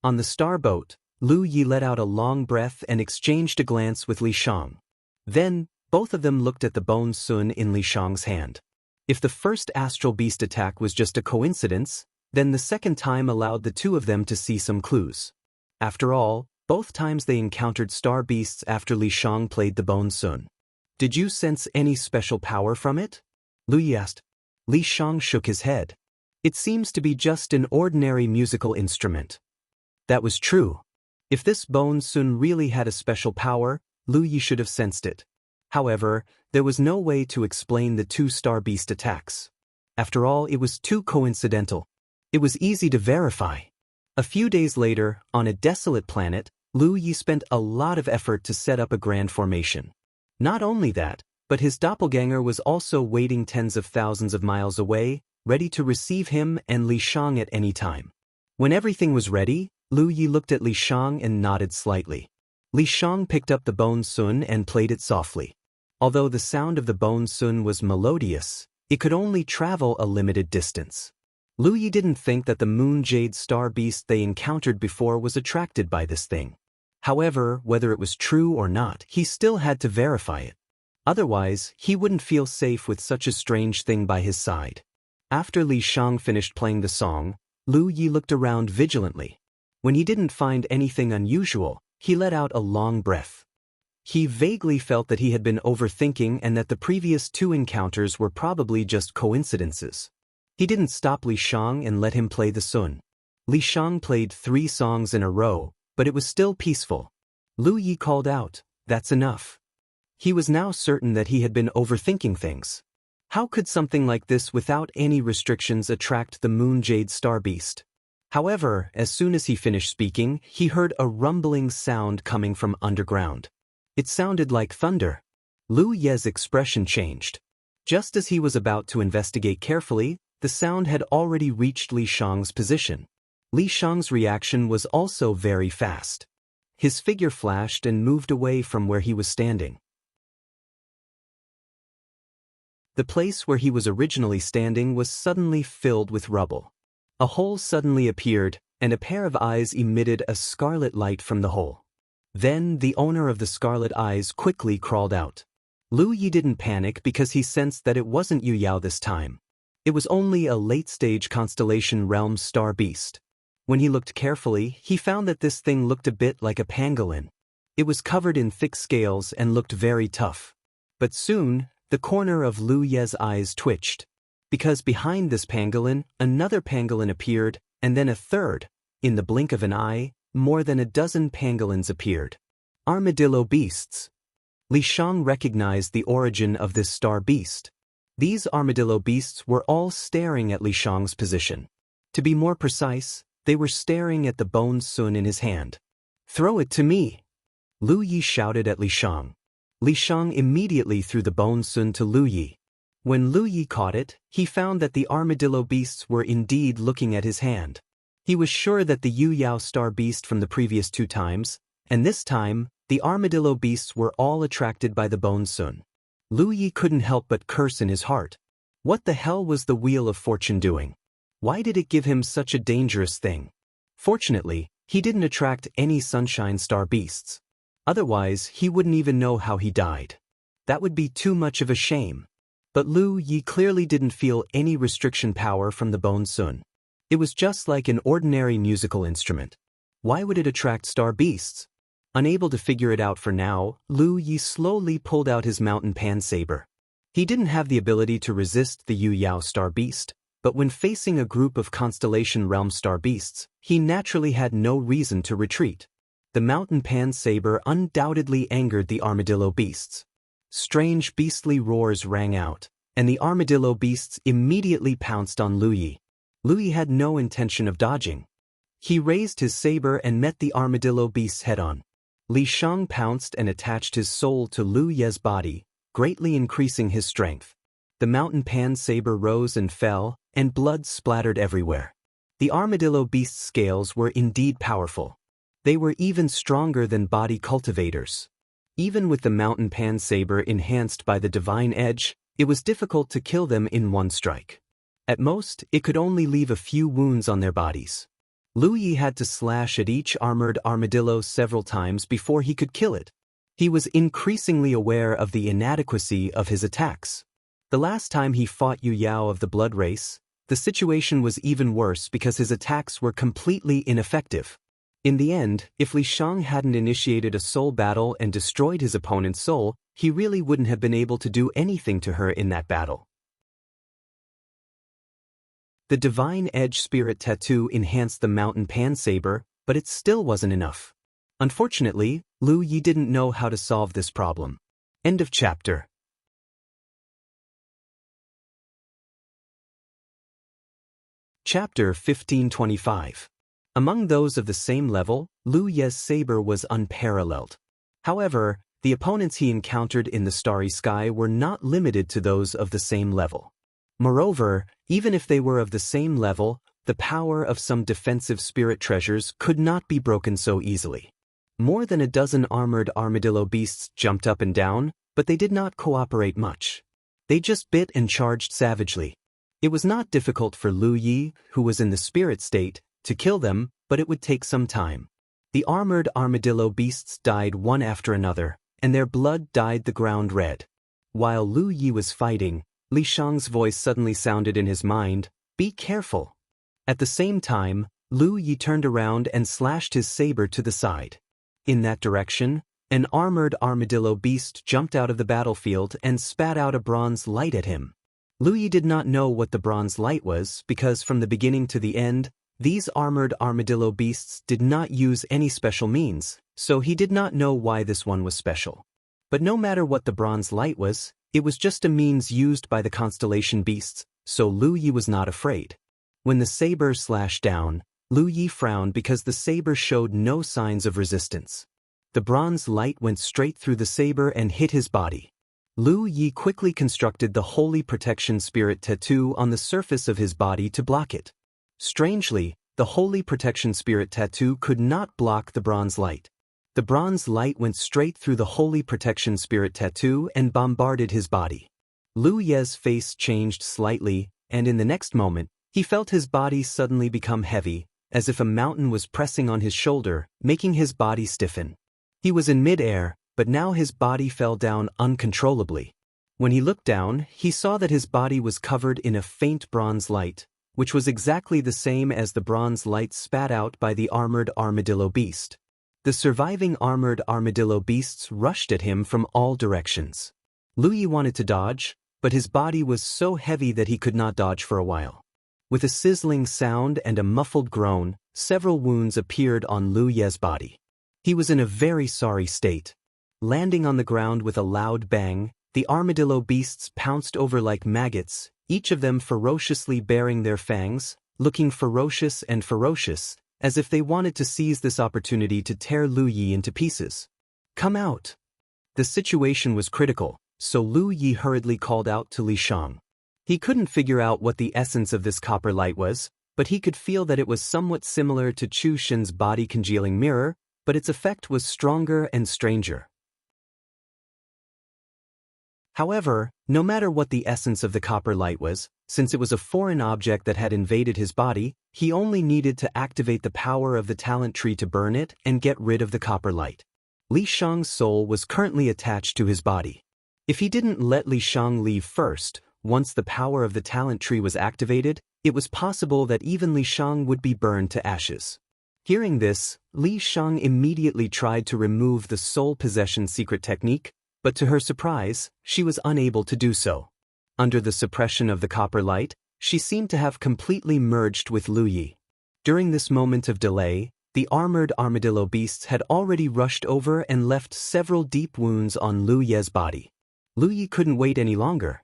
On the star boat, Lu Yi let out a long breath and exchanged a glance with Li Shang. Then, both of them looked at the bone sun in Li Shang's hand. If the first astral beast attack was just a coincidence, then the second time allowed the 2 of them to see some clues. After all, both times they encountered star beasts after Li Shang played the bone sun. Did you sense any special power from it? Lu Yi asked. Li Shang shook his head. It seems to be just an ordinary musical instrument. That was true. If this bone sun really had a special power, Lu Yi should have sensed it. However, there was no way to explain the 2 star beast attacks. After all, it was too coincidental. It was easy to verify. A few days later, on a desolate planet, Lu Yi spent a lot of effort to set up a grand formation. Not only that, but his doppelganger was also waiting tens of thousands of miles away, ready to receive him and Li Shang at any time. When everything was ready, Lu Yi looked at Li Shang and nodded slightly. Li Shang picked up the bone sun and played it softly. Although the sound of the bone sun was melodious, it could only travel a limited distance. Lu Yi didn't think that the moon jade star beast they encountered before was attracted by this thing. However, whether it was true or not, he still had to verify it. Otherwise, he wouldn't feel safe with such a strange thing by his side. After Li Shang finished playing the song, Lu Yi looked around vigilantly. When he didn't find anything unusual, he let out a long breath. He vaguely felt that he had been overthinking and that the previous 2 encounters were probably just coincidences. He didn't stop Li Shang and let him play the sun. Li Shang played 3 songs in a row, but it was still peaceful. Lu Yi called out, "That's enough." He was now certain that he had been overthinking things. How could something like this without any restrictions attract the moon jade star beast? However, as soon as he finished speaking, he heard a rumbling sound coming from underground. It sounded like thunder. Lu Ye's expression changed. Just as he was about to investigate carefully, the sound had already reached Li Shang's position. Li Shang's reaction was also very fast. His figure flashed and moved away from where he was standing. The place where he was originally standing was suddenly filled with rubble. A hole suddenly appeared, and a pair of eyes emitted a scarlet light from the hole. Then the owner of the scarlet eyes quickly crawled out. Lu Yi didn't panic because he sensed that it wasn't Yu Yao this time. It was only a late-stage constellation realm star beast. When he looked carefully, he found that this thing looked a bit like a pangolin. It was covered in thick scales and looked very tough. But soon, the corner of Lu Ye's eyes twitched. Because behind this pangolin, another pangolin appeared, and then a third. In the blink of an eye, more than a dozen pangolins appeared. Armadillo beasts. Li Shang recognized the origin of this star beast. These armadillo beasts were all staring at Li Shang's position. To be more precise, they were staring at the bone sun in his hand. "Throw it to me!" Lu Yi shouted at Li Shang. Li Shang immediately threw the bone sun to Lu Yi. When Lu Yi caught it, he found that the armadillo beasts were indeed looking at his hand. He was sure that the Yu Yao star beast from the previous 2 times, and this time, The armadillo beasts were all attracted by the bone sun. Lu Yi couldn't help but curse in his heart. What the hell was the Wheel of Fortune doing? Why did it give him such a dangerous thing? Fortunately, he didn't attract any sunshine star beasts. Otherwise, he wouldn't even know how he died. That would be too much of a shame. But Lu Yi clearly didn't feel any restriction power from the bone sun. It was just like an ordinary musical instrument. Why would it attract star beasts? Unable to figure it out for now, Lu Yi slowly pulled out his mountain pan saber. He didn't have the ability to resist the Yu Yao star beast, but when facing a group of Constellation Realm star beasts, he naturally had no reason to retreat. The mountain pan saber undoubtedly angered the armadillo beasts. Strange beastly roars rang out, and the armadillo beasts immediately pounced on Lu Yi. Lu Yi had no intention of dodging. He raised his saber and met the armadillo beasts head-on. Li Shang pounced and attached his soul to Lu Ye's body, greatly increasing his strength. The mountain pan saber rose and fell, and blood splattered everywhere. The armadillo beast's scales were indeed powerful. They were even stronger than body cultivators. Even with the mountain pan saber enhanced by the divine edge, it was difficult to kill them in one strike. At most, it could only leave a few wounds on their bodies. Lu Yi had to slash at each armored armadillo several times before he could kill it. He was increasingly aware of the inadequacy of his attacks. The last time he fought Yu Yao of the blood race, the situation was even worse because his attacks were completely ineffective. In the end, if Li Shang hadn't initiated a soul battle and destroyed his opponent's soul, he really wouldn't have been able to do anything to her in that battle. The Divine Edge Spirit Tattoo enhanced the mountain pan saber, but it still wasn't enough. Unfortunately, Lu Yi didn't know how to solve this problem. End of chapter. Chapter 1525. Among those of the same level, Lu Ye's saber was unparalleled. However, the opponents he encountered in the starry sky were not limited to those of the same level. Moreover, even if they were of the same level, the power of some defensive spirit treasures could not be broken so easily. More than a dozen armored armadillo beasts jumped up and down, but they did not cooperate much. They just bit and charged savagely. It was not difficult for Lu Yi, who was in the spirit state, to kill them, but it would take some time. The armored armadillo beasts died one after another, and their blood dyed the ground red. While Lu Yi was fighting, Li Shang's voice suddenly sounded in his mind, "Be careful." At the same time, Lu Yi turned around and slashed his saber to the side. In that direction, an armored armadillo beast jumped out of the battlefield and spat out a bronze light at him. Lu Yi did not know what the bronze light was because from the beginning to the end, these armored armadillo beasts did not use any special means, so he did not know why this one was special. But no matter what the bronze light was, it was just a means used by the constellation beasts, so Lu Yi was not afraid. When the saber slashed down, Lu Yi frowned because the saber showed no signs of resistance. The bronze light went straight through the saber and hit his body. Lu Yi quickly constructed the Holy Protection Spirit Tattoo on the surface of his body to block it. Strangely, the Holy Protection Spirit Tattoo could not block the bronze light. The bronze light went straight through the Holy Protection Spirit Tattoo and bombarded his body. Lu Ye's face changed slightly, and in the next moment, he felt his body suddenly become heavy, as if a mountain was pressing on his shoulder, making his body stiffen. He was in mid-air, but now his body fell down uncontrollably. When he looked down, he saw that his body was covered in a faint bronze light, which was exactly the same as the bronze light spat out by the armored armadillo beast. The surviving armored armadillo beasts rushed at him from all directions. Lu Yi wanted to dodge, but his body was so heavy that he could not dodge for a while. With a sizzling sound and a muffled groan, several wounds appeared on Lu Ye's body. He was in a very sorry state. Landing on the ground with a loud bang, the armadillo beasts pounced over like maggots, each of them ferociously baring their fangs, looking ferocious and ferocious, as if they wanted to seize this opportunity to tear Lu Yi into pieces. "Come out!" The situation was critical, so Lu Yi hurriedly called out to Li Shang. He couldn't figure out what the essence of this copper light was, but he could feel that it was somewhat similar to Chu Shen's body-congealing mirror, but its effect was stronger and stranger. However, no matter what the essence of the copper light was, since it was a foreign object that had invaded his body, he only needed to activate the power of the talent tree to burn it and get rid of the copper light. Li Shang's soul was currently attached to his body. If he didn't let Li Shang leave first, once the power of the talent tree was activated, it was possible that even Li Shang would be burned to ashes. Hearing this, Li Shang immediately tried to remove the soul possession secret technique, but to her surprise, she was unable to do so. Under the suppression of the copper light, she seemed to have completely merged with Lu Yi. During this moment of delay, the armored armadillo beasts had already rushed over and left several deep wounds on Lu Ye's body. Lu Yi couldn't wait any longer.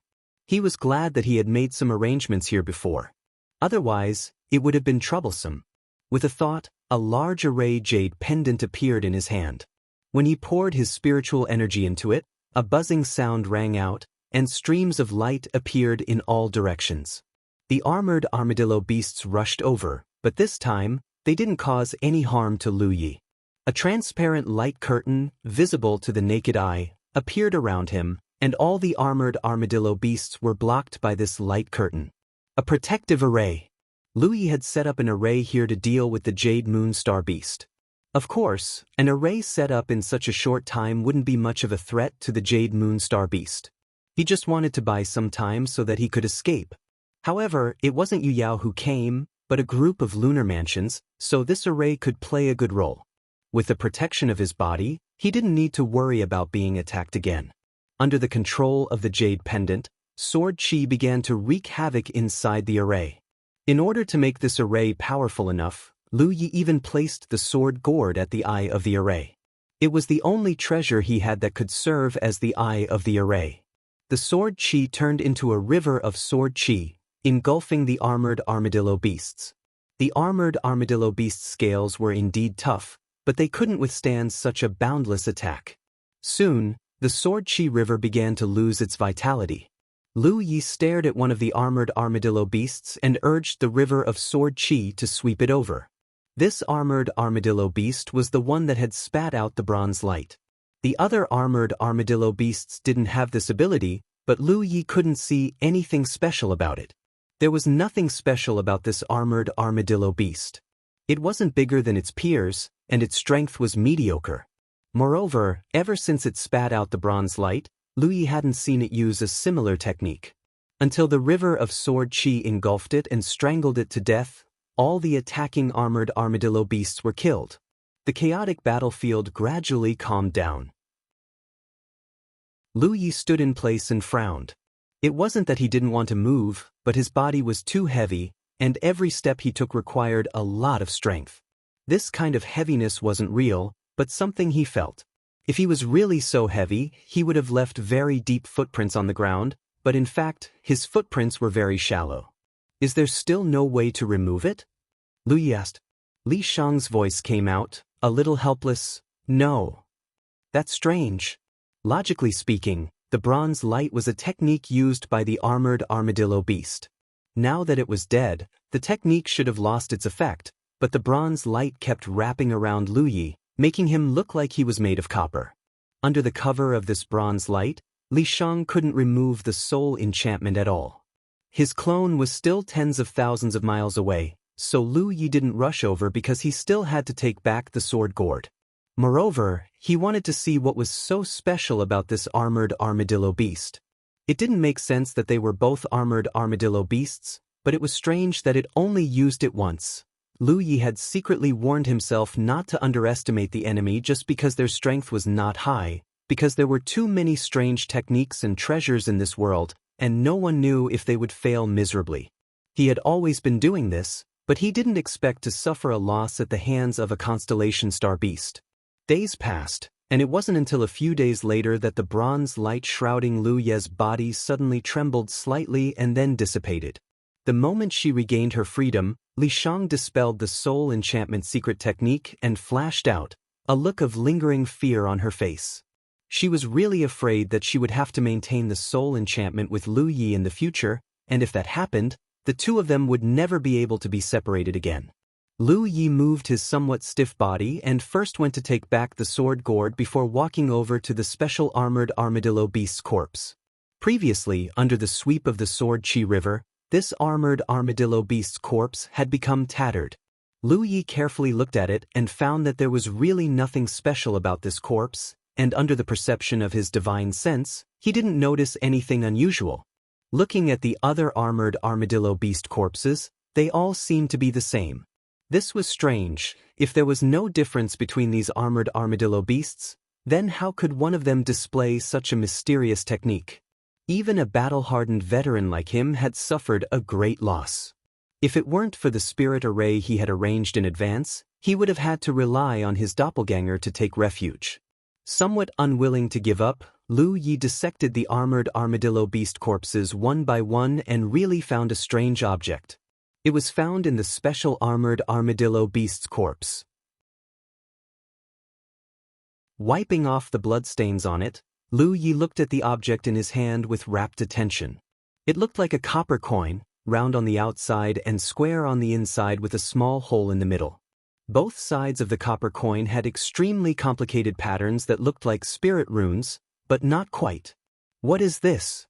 He was glad that he had made some arrangements here before. Otherwise, it would have been troublesome. With a thought, a large array jade pendant appeared in his hand. When he poured his spiritual energy into it, a buzzing sound rang out, and streams of light appeared in all directions. The armored armadillo beasts rushed over, but this time, they didn't cause any harm to Lu Yi. A transparent light curtain, visible to the naked eye, appeared around him, and all the armored armadillo beasts were blocked by this light curtain. A protective array. Lu Yi had set up an array here to deal with the Jade Moonstar beast. Of course, an array set up in such a short time wouldn't be much of a threat to the Jade Moonstar beast. He just wanted to buy some time so that he could escape. However, it wasn't Yu Yao who came, but a group of lunar mansions, so this array could play a good role. With the protection of his body, he didn't need to worry about being attacked again. Under the control of the Jade Pendant, Sword Qi began to wreak havoc inside the array. In order to make this array powerful enough, Lu Yi even placed the sword gourd at the eye of the array. It was the only treasure he had that could serve as the eye of the array. The sword Qi turned into a river of sword Qi, engulfing the armored armadillo beasts. The armored armadillo beasts' scales were indeed tough, but they couldn't withstand such a boundless attack. Soon, the sword Qi river began to lose its vitality. Lu Yi stared at one of the armored armadillo beasts and urged the river of sword Qi to sweep it over. This armored armadillo beast was the one that had spat out the bronze light. The other armored armadillo beasts didn't have this ability, but Lu Yi couldn't see anything special about it. There was nothing special about this armored armadillo beast. It wasn't bigger than its peers, and its strength was mediocre. Moreover, ever since it spat out the bronze light, Lu Yi hadn't seen it use a similar technique. Until the river of sword Qi engulfed it and strangled it to death, all the attacking armored armadillo beasts were killed. The chaotic battlefield gradually calmed down. Lu Yi stood in place and frowned. It wasn't that he didn't want to move, but his body was too heavy, and every step he took required a lot of strength. This kind of heaviness wasn't real, but something he felt. If he was really so heavy, he would have left very deep footprints on the ground, but in fact, his footprints were very shallow. Is there still no way to remove it? Lu Yi asked. Li Shang's voice came out, a little helpless. No. That's strange. Logically speaking, the bronze light was a technique used by the armored armadillo beast. Now that it was dead, the technique should have lost its effect, but the bronze light kept wrapping around Lu Yi, making him look like he was made of copper. Under the cover of this bronze light, Li Shang couldn't remove the soul enchantment at all. His clone was still tens of thousands of miles away, so Lu Yi didn't rush over because he still had to take back the sword gourd. Moreover, he wanted to see what was so special about this armored armadillo beast. It didn't make sense that they were both armored armadillo beasts, but it was strange that it only used it once. Lu Yi had secretly warned himself not to underestimate the enemy just because their strength was not high, because there were too many strange techniques and treasures in this world, and no one knew if they would fail miserably. He had always been doing this, but he didn't expect to suffer a loss at the hands of a constellation star beast. Days passed, and it wasn't until a few days later that the bronze light shrouding Lu Ye's body suddenly trembled slightly and then dissipated. The moment she regained her freedom, Li Shang dispelled the soul enchantment secret technique and flashed out, a look of lingering fear on her face. She was really afraid that she would have to maintain the soul enchantment with Lu Yi in the future, and if that happened, the two of them would never be able to be separated again. Lu Yi moved his somewhat stiff body and first went to take back the sword gourd before walking over to the special armored armadillo beast's corpse. Previously, under the sweep of the Sword Chi River, this armored armadillo beast's corpse had become tattered. Lu Yi carefully looked at it and found that there was really nothing special about this corpse, and under the perception of his divine sense, he didn't notice anything unusual. Looking at the other armored armadillo beast corpses, they all seemed to be the same. This was strange. If there was no difference between these armored armadillo beasts, then how could one of them display such a mysterious technique? Even a battle-hardened veteran like him had suffered a great loss. If it weren't for the spirit array he had arranged in advance, he would have had to rely on his doppelganger to take refuge. Somewhat unwilling to give up, Lu Yi dissected the armored armadillo beast corpses one by one and really found a strange object. It was found in the special armored armadillo beast's corpse. Wiping off the bloodstains on it, Lu Yi looked at the object in his hand with rapt attention. It looked like a copper coin, round on the outside and square on the inside with a small hole in the middle. Both sides of the copper coin had extremely complicated patterns that looked like spirit runes, but not quite. "What is this?"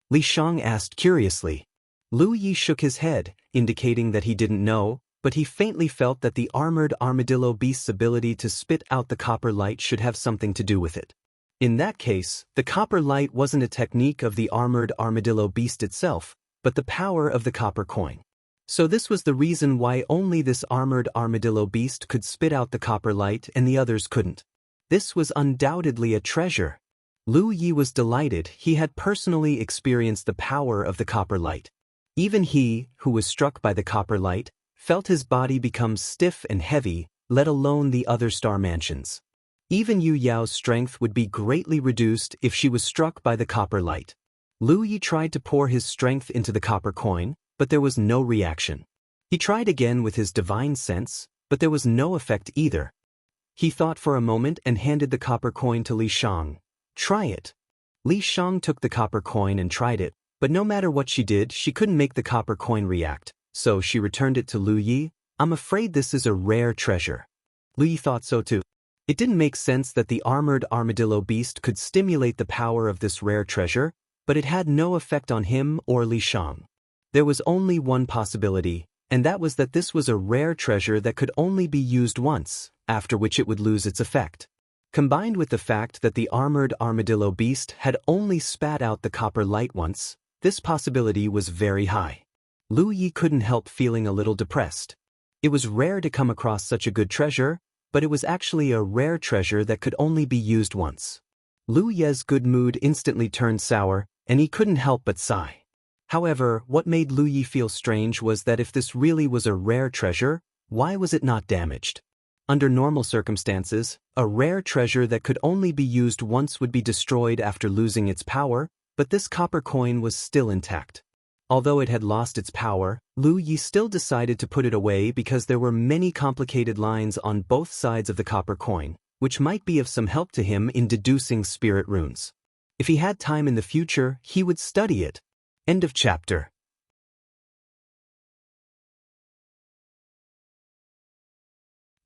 Li Shang asked curiously. Lu Yi shook his head, indicating that he didn't know, but he faintly felt that the armored armadillo beast's ability to spit out the copper light should have something to do with it. In that case, the copper light wasn't a technique of the armored armadillo beast itself, but the power of the copper coin. So this was the reason why only this armored armadillo beast could spit out the copper light and the others couldn't. This was undoubtedly a treasure. Lu Yi was delighted. He had personally experienced the power of the copper light. Even he, who was struck by the copper light, felt his body become stiff and heavy, let alone the other star mansions. Even Yu Yao's strength would be greatly reduced if she was struck by the copper light. Lu Yi tried to pour his strength into the copper coin, but there was no reaction. He tried again with his divine sense, but there was no effect either. He thought for a moment and handed the copper coin to Li Shang. "Try it." Li Shang took the copper coin and tried it, but no matter what she did, she couldn't make the copper coin react, so she returned it to Lu Yi. "I'm afraid this is a rare treasure." Lu Yi thought so too. It didn't make sense that the armored armadillo beast could stimulate the power of this rare treasure, but it had no effect on him or Li Shang. There was only one possibility, and that was that this was a rare treasure that could only be used once, after which it would lose its effect. Combined with the fact that the armored armadillo beast had only spat out the copper light once, this possibility was very high. Lu Yi couldn't help feeling a little depressed. It was rare to come across such a good treasure, but it was actually a rare treasure that could only be used once. Lu Ye's good mood instantly turned sour, and he couldn't help but sigh. However, what made Lu Yi feel strange was that if this really was a rare treasure, why was it not damaged? Under normal circumstances, a rare treasure that could only be used once would be destroyed after losing its power, but this copper coin was still intact. Although it had lost its power, Lu Yi still decided to put it away because there were many complicated lines on both sides of the copper coin, which might be of some help to him in deducing spirit runes. If he had time in the future, he would study it. End of chapter.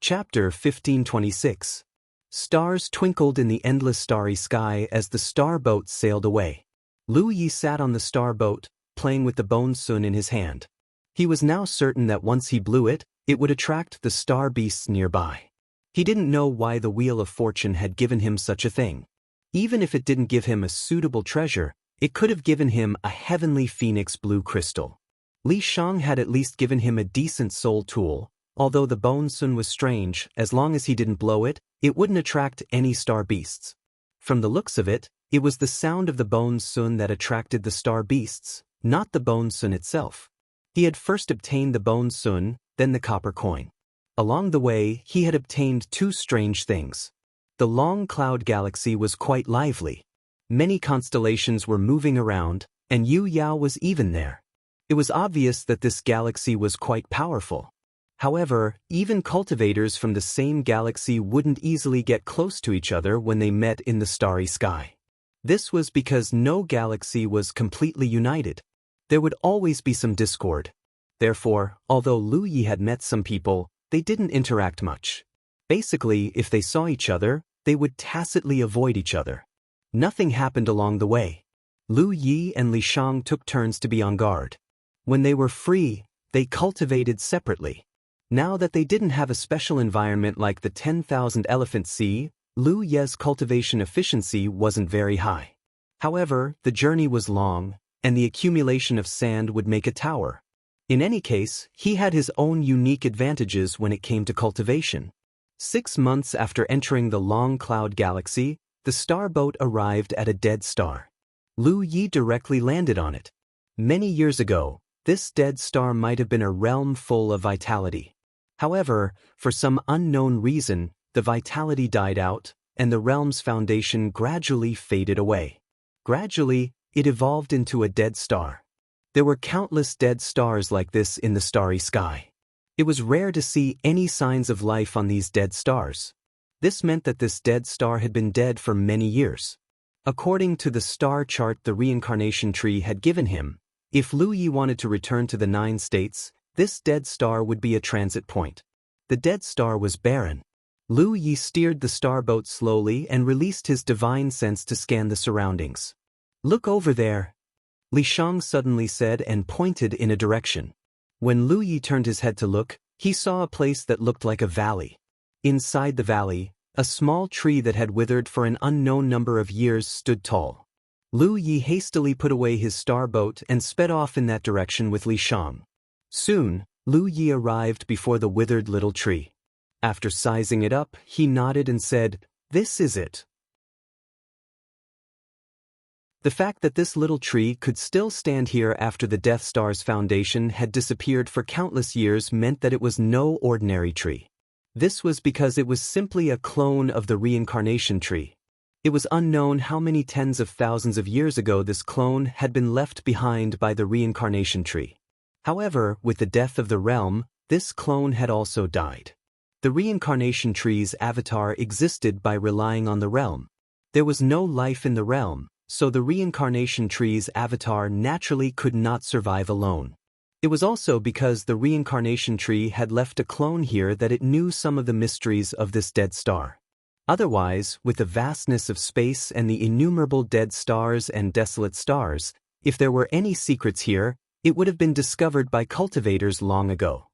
Chapter 1526. Stars twinkled in the endless starry sky as the star boat sailed away. Lu Yi sat on the star boat, playing with the bone sun in his hand. He was now certain that once he blew it, it would attract the star beasts nearby. He didn't know why the Wheel of Fortune had given him such a thing. Even if it didn't give him a suitable treasure, it could have given him a heavenly phoenix blue crystal. Li Shang had at least given him a decent soul tool. Although the bone sun was strange, as long as he didn't blow it, it wouldn't attract any star beasts. From the looks of it, it was the sound of the bone sun that attracted the star beasts, not the bone sun itself. He had first obtained the bone sun, then the copper coin. Along the way, he had obtained two strange things. The long cloud galaxy was quite lively. Many constellations were moving around, and Yu Yao was even there. It was obvious that this galaxy was quite powerful. However, even cultivators from the same galaxy wouldn't easily get close to each other when they met in the starry sky. This was because no galaxy was completely united. There would always be some discord. Therefore, although Lu Yi had met some people, they didn't interact much. Basically, if they saw each other, they would tacitly avoid each other. Nothing happened along the way. Lu Yi and Li Shang took turns to be on guard. When they were free, they cultivated separately. Now that they didn't have a special environment like the 10,000 Elephant Sea, Lu Ye's cultivation efficiency wasn't very high. However, the journey was long, and the accumulation of sand would make a tower. In any case, he had his own unique advantages when it came to cultivation. 6 months after entering the Long Cloud Galaxy, the starboat arrived at a dead star. Lu Yi directly landed on it. Many years ago, this dead star might have been a realm full of vitality. However, for some unknown reason, the vitality died out, and the realm's foundation gradually faded away. Gradually, it evolved into a dead star. There were countless dead stars like this in the starry sky. It was rare to see any signs of life on these dead stars. This meant that this dead star had been dead for many years. According to the star chart the reincarnation tree had given him, if Lu Yi wanted to return to the 9 states, this dead star would be a transit point. The dead star was barren. Lu Yi steered the starboat slowly and released his divine sense to scan the surroundings. "Look over there," Li Shang suddenly said and pointed in a direction. When Lu Yi turned his head to look, he saw a place that looked like a valley. Inside the valley, a small tree that had withered for an unknown number of years stood tall. Lu Yi hastily put away his starboat and sped off in that direction with Li Shang. Soon, Lu Yi arrived before the withered little tree. After sizing it up, he nodded and said, "This is it." The fact that this little tree could still stand here after the Death Star's foundation had disappeared for countless years meant that it was no ordinary tree. This was because it was simply a clone of the reincarnation tree. It was unknown how many tens of thousands of years ago this clone had been left behind by the reincarnation tree. However, with the death of the realm, this clone had also died. The reincarnation tree's avatar existed by relying on the realm. There was no life in the realm, so the reincarnation tree's avatar naturally could not survive alone. It was also because the reincarnation tree had left a clone here that it knew some of the mysteries of this dead star. Otherwise, with the vastness of space and the innumerable dead stars and desolate stars, if there were any secrets here, it would have been discovered by cultivators long ago.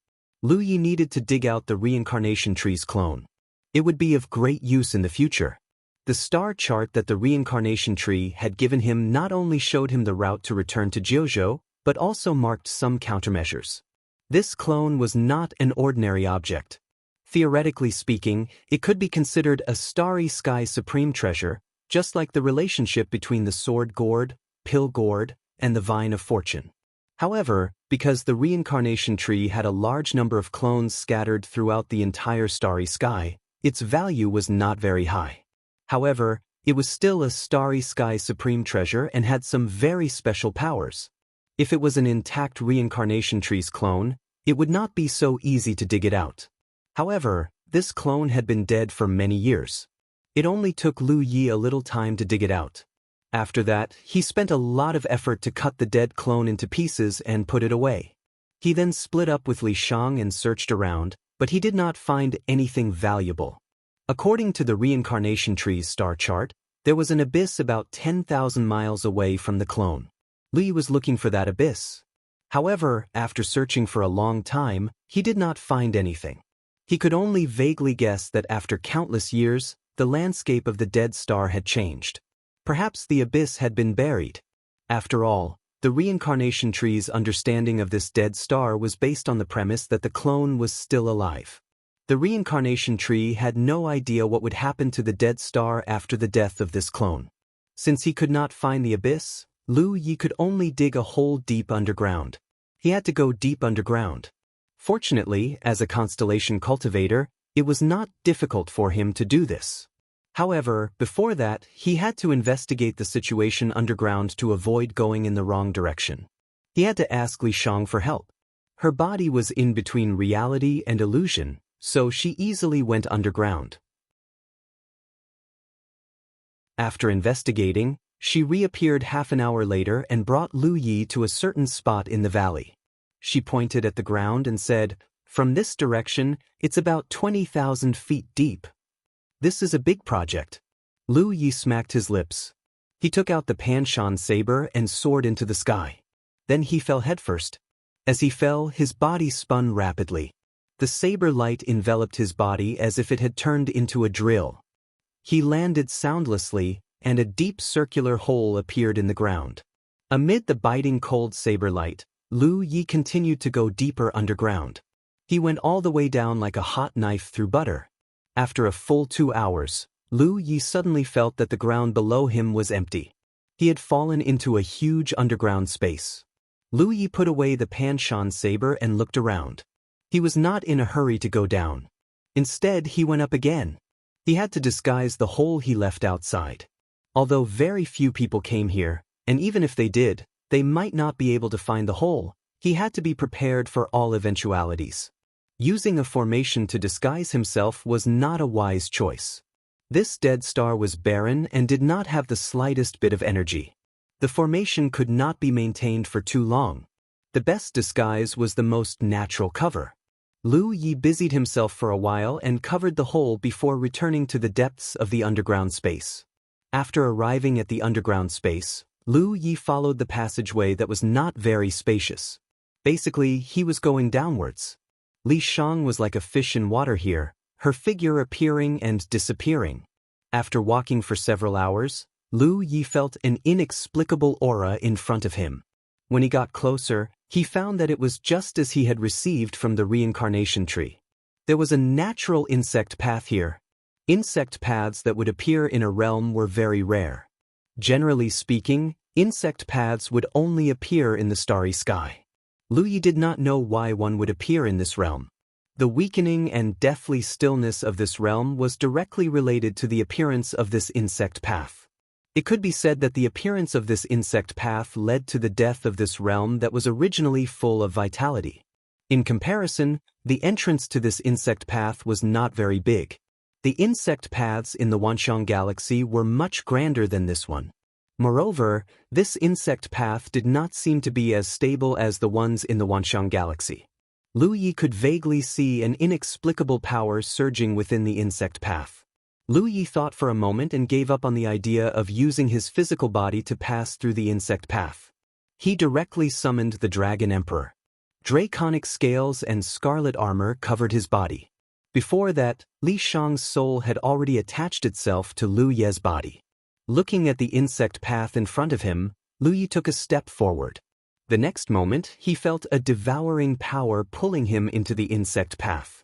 Lu Yi needed to dig out the reincarnation tree's clone. It would be of great use in the future. The star chart that the reincarnation tree had given him not only showed him the route to return to Jianghu, but also marked some countermeasures. This clone was not an ordinary object. Theoretically speaking, it could be considered a starry sky supreme treasure, just like the relationship between the sword gourd, pill gourd, and the vine of fortune. However, because the reincarnation tree had a large number of clones scattered throughout the entire starry sky, its value was not very high. However, it was still a starry sky supreme treasure and had some very special powers. If it was an intact reincarnation tree's clone, it would not be so easy to dig it out. However, this clone had been dead for many years. It only took Lu Yi a little time to dig it out. After that, he spent a lot of effort to cut the dead clone into pieces and put it away. He then split up with Li Shang and searched around, but he did not find anything valuable. According to the reincarnation tree's star chart, there was an abyss about 10,000 miles away from the clone. Li was looking for that abyss. However, after searching for a long time, he did not find anything. He could only vaguely guess that after countless years, the landscape of the dead star had changed. Perhaps the abyss had been buried. After all, the reincarnation tree's understanding of this dead star was based on the premise that the clone was still alive. The reincarnation tree had no idea what would happen to the dead star after the death of this clone. Since he could not find the abyss, Lu Yi could only dig a hole deep underground. He had to go deep underground. Fortunately, as a constellation cultivator, it was not difficult for him to do this. However, before that, he had to investigate the situation underground to avoid going in the wrong direction. He had to ask Li Shang for help. Her body was in between reality and illusion, so she easily went underground. After investigating, she reappeared half an hour later and brought Lu Yi to a certain spot in the valley. She pointed at the ground and said, From this direction, it's about 20,000 feet deep. This is a big project. Lu Yi smacked his lips. He took out the Panshan saber and soared into the sky. Then he fell headfirst. As he fell, his body spun rapidly. The saber light enveloped his body as if it had turned into a drill. He landed soundlessly, and a deep circular hole appeared in the ground. Amid the biting cold saber light, Lu Yi continued to go deeper underground. He went all the way down like a hot knife through butter. After a full 2 hours, Lu Yi suddenly felt that the ground below him was empty. He had fallen into a huge underground space. Lu Yi put away the Panshan saber and looked around. He was not in a hurry to go down. Instead, he went up again. He had to disguise the hole he left outside. Although very few people came here, and even if they did, they might not be able to find the hole, he had to be prepared for all eventualities. Using a formation to disguise himself was not a wise choice. This dead star was barren and did not have the slightest bit of energy. The formation could not be maintained for too long. The best disguise was the most natural cover. Lu Yi busied himself for a while and covered the hole before returning to the depths of the underground space. After arriving at the underground space, Lu Yi followed the passageway that was not very spacious. Basically, he was going downwards. Li Shang was like a fish in water here, her figure appearing and disappearing. After walking for several hours, Lu Yi felt an inexplicable aura in front of him. When he got closer, he found that it was just as he had received from the reincarnation tree. There was a natural insect path here. Insect paths that would appear in a realm were very rare. Generally speaking, insect paths would only appear in the starry sky. Lu Yi did not know why one would appear in this realm. The weakening and deathly stillness of this realm was directly related to the appearance of this insect path. It could be said that the appearance of this insect path led to the death of this realm that was originally full of vitality. In comparison, the entrance to this insect path was not very big. The insect paths in the Wanxiang galaxy were much grander than this one. Moreover, this insect path did not seem to be as stable as the ones in the Wanxiang galaxy. Lu Yi could vaguely see an inexplicable power surging within the insect path. Lu Yi thought for a moment and gave up on the idea of using his physical body to pass through the insect path. He directly summoned the Dragon Emperor. Draconic scales and scarlet armor covered his body. Before that, Li Shang's soul had already attached itself to Lu Ye's body. Looking at the insect path in front of him, Lu Yi took a step forward. The next moment, he felt a devouring power pulling him into the insect path.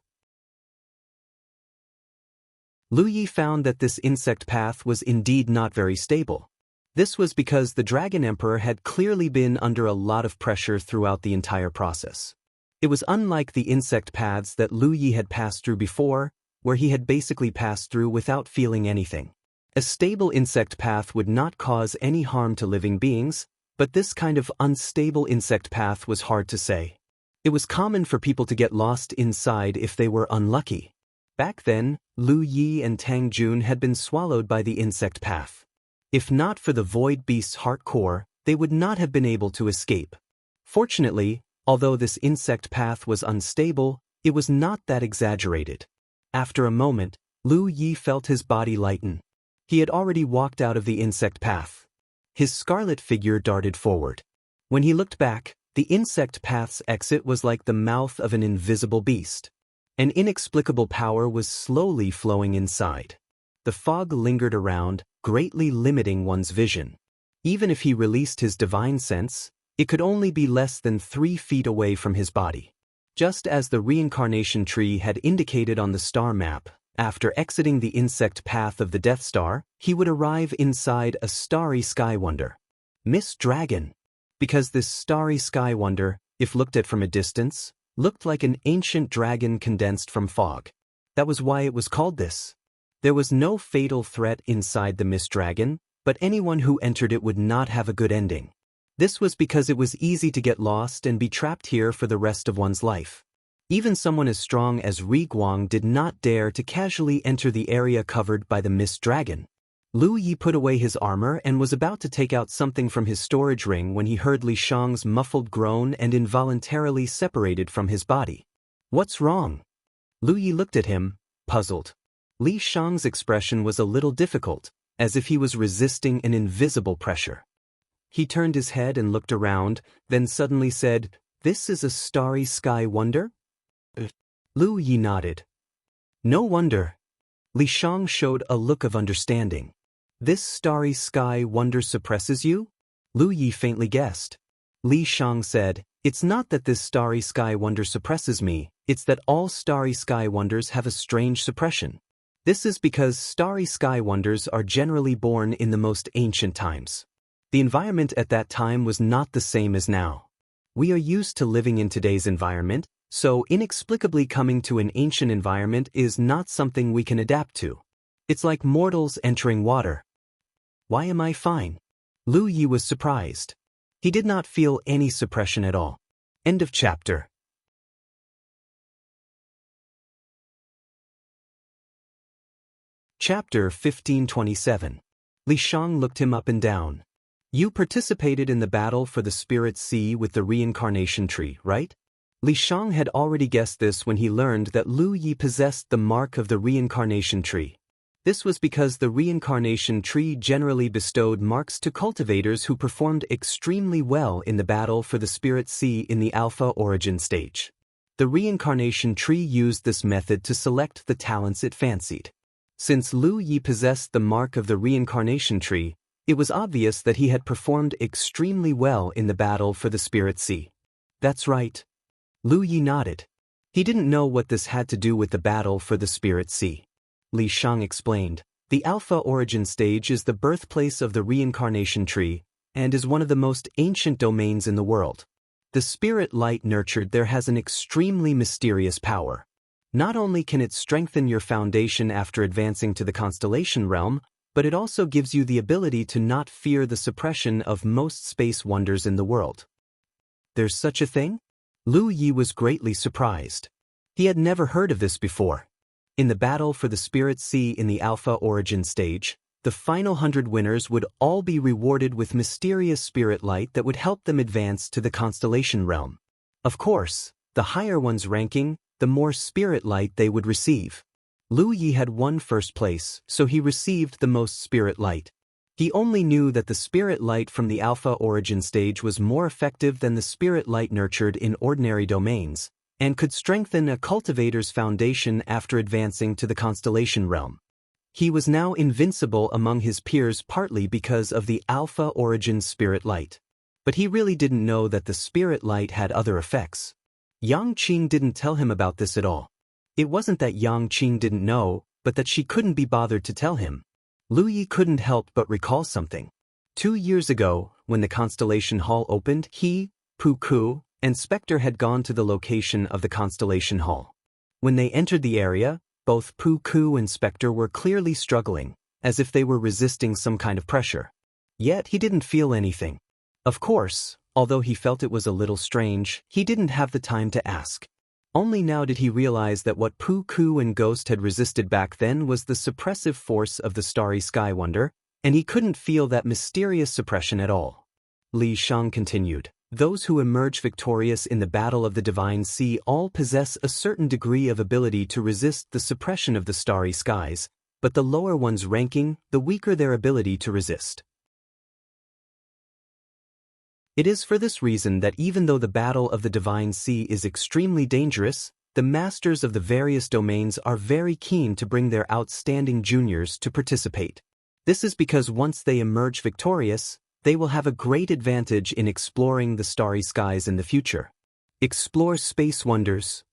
Lu Yi found that this insect path was indeed not very stable. This was because the Dragon Emperor had clearly been under a lot of pressure throughout the entire process. It was unlike the insect paths that Lu Yi had passed through before, where he had basically passed through without feeling anything. A stable insect path would not cause any harm to living beings, but this kind of unstable insect path was hard to say. It was common for people to get lost inside if they were unlucky. Back then, Lu Yi and Tang Jun had been swallowed by the insect path. If not for the void beast's heart core, they would not have been able to escape. Fortunately, although this insect path was unstable, it was not that exaggerated. After a moment, Lu Yi felt his body lighten. He had already walked out of the insect path. His scarlet figure darted forward. When he looked back, the insect path's exit was like the mouth of an invisible beast. An inexplicable power was slowly flowing inside. The fog lingered around, greatly limiting one's vision. Even if he released his divine sense, it could only be less than 3 feet away from his body. Just as the reincarnation tree had indicated on the star map, after exiting the insect path of the Death Star, he would arrive inside a starry sky wonder. Miss Dragon. Because this starry sky wonder, if looked at from a distance, looked like an ancient dragon condensed from fog. That was why it was called this. There was no fatal threat inside the Mist Dragon, but anyone who entered it would not have a good ending. This was because it was easy to get lost and be trapped here for the rest of one's life. Even someone as strong as Ri Guang did not dare to casually enter the area covered by the Mist Dragon. Lu Yi put away his armor and was about to take out something from his storage ring when he heard Li Shang's muffled groan and involuntarily separated from his body. What's wrong? Lu Yi looked at him, puzzled. Li Shang's expression was a little difficult, as if he was resisting an invisible pressure. He turned his head and looked around, then suddenly said, "This is a starry sky wonder?" Lu Yi nodded. "No wonder." Li Shang showed a look of understanding. "This starry sky wonder suppresses you?" Lu Yi faintly guessed. Li Shang said, "It's not that this starry sky wonder suppresses me, it's that all starry sky wonders have a strange suppression. This is because starry sky wonders are generally born in the most ancient times. The environment at that time was not the same as now. We are used to living in today's environment, so inexplicably coming to an ancient environment is not something we can adapt to. It's like mortals entering water." "Why am I fine?" Lu Yi was surprised. He did not feel any suppression at all. End of chapter. Chapter 1527. Li Shang looked him up and down. "You participated in the battle for the Spirit Sea with the reincarnation tree, right?" Li Shang had already guessed this when he learned that Lu Yi possessed the mark of the reincarnation tree. This was because the reincarnation tree generally bestowed marks to cultivators who performed extremely well in the battle for the Spirit Sea in the Alpha origin stage. The reincarnation tree used this method to select the talents it fancied. Since Lu Yi possessed the mark of the reincarnation tree, it was obvious that he had performed extremely well in the battle for the Spirit Sea. "That's right." Lu Yi nodded. He didn't know what this had to do with the battle for the Spirit Sea. Li Shang explained, "The Alpha origin stage is the birthplace of the reincarnation tree, and is one of the most ancient domains in the world. The spirit light nurtured there has an extremely mysterious power. Not only can it strengthen your foundation after advancing to the constellation realm, but it also gives you the ability to not fear the suppression of most space wonders in the world." "There's such a thing?" Lu Yi was greatly surprised. He had never heard of this before. In the battle for the Spirit Sea in the Alpha origin stage, the final 100 winners would all be rewarded with mysterious spirit light that would help them advance to the constellation realm. Of course, the higher one's ranking, the more spirit light they would receive. Lu Yi had won first place, so he received the most spirit light. He only knew that the spirit light from the Alpha origin stage was more effective than the spirit light nurtured in ordinary domains, and could strengthen a cultivator's foundation after advancing to the constellation realm. He was now invincible among his peers partly because of the Alpha origin spirit light. But he really didn't know that the spirit light had other effects. Yang Qing didn't tell him about this at all. It wasn't that Yang Qing didn't know, but that she couldn't be bothered to tell him. Lu Yi couldn't help but recall something. 2 years ago, when the Constellation Hall opened, he, Pu Ku, and Spectre had gone to the location of the Constellation Hall. When they entered the area, both Pu Ku and Spectre were clearly struggling, as if they were resisting some kind of pressure. Yet he didn't feel anything. Of course, although he felt it was a little strange, he didn't have the time to ask. Only now did he realize that what Pu Ku and Ghost had resisted back then was the suppressive force of the Starry Sky Wonder, and he couldn't feel that mysterious suppression at all. Li Shang continued, "Those who emerge victorious in the Battle of the Divine Sea all possess a certain degree of ability to resist the suppression of the starry skies, but the lower one's ranking, the weaker their ability to resist. It is for this reason that even though the Battle of the Divine Sea is extremely dangerous, the masters of the various domains are very keen to bring their outstanding juniors to participate. This is because once they emerge victorious, they will have a great advantage in exploring the starry skies in the future. Explore space wonders."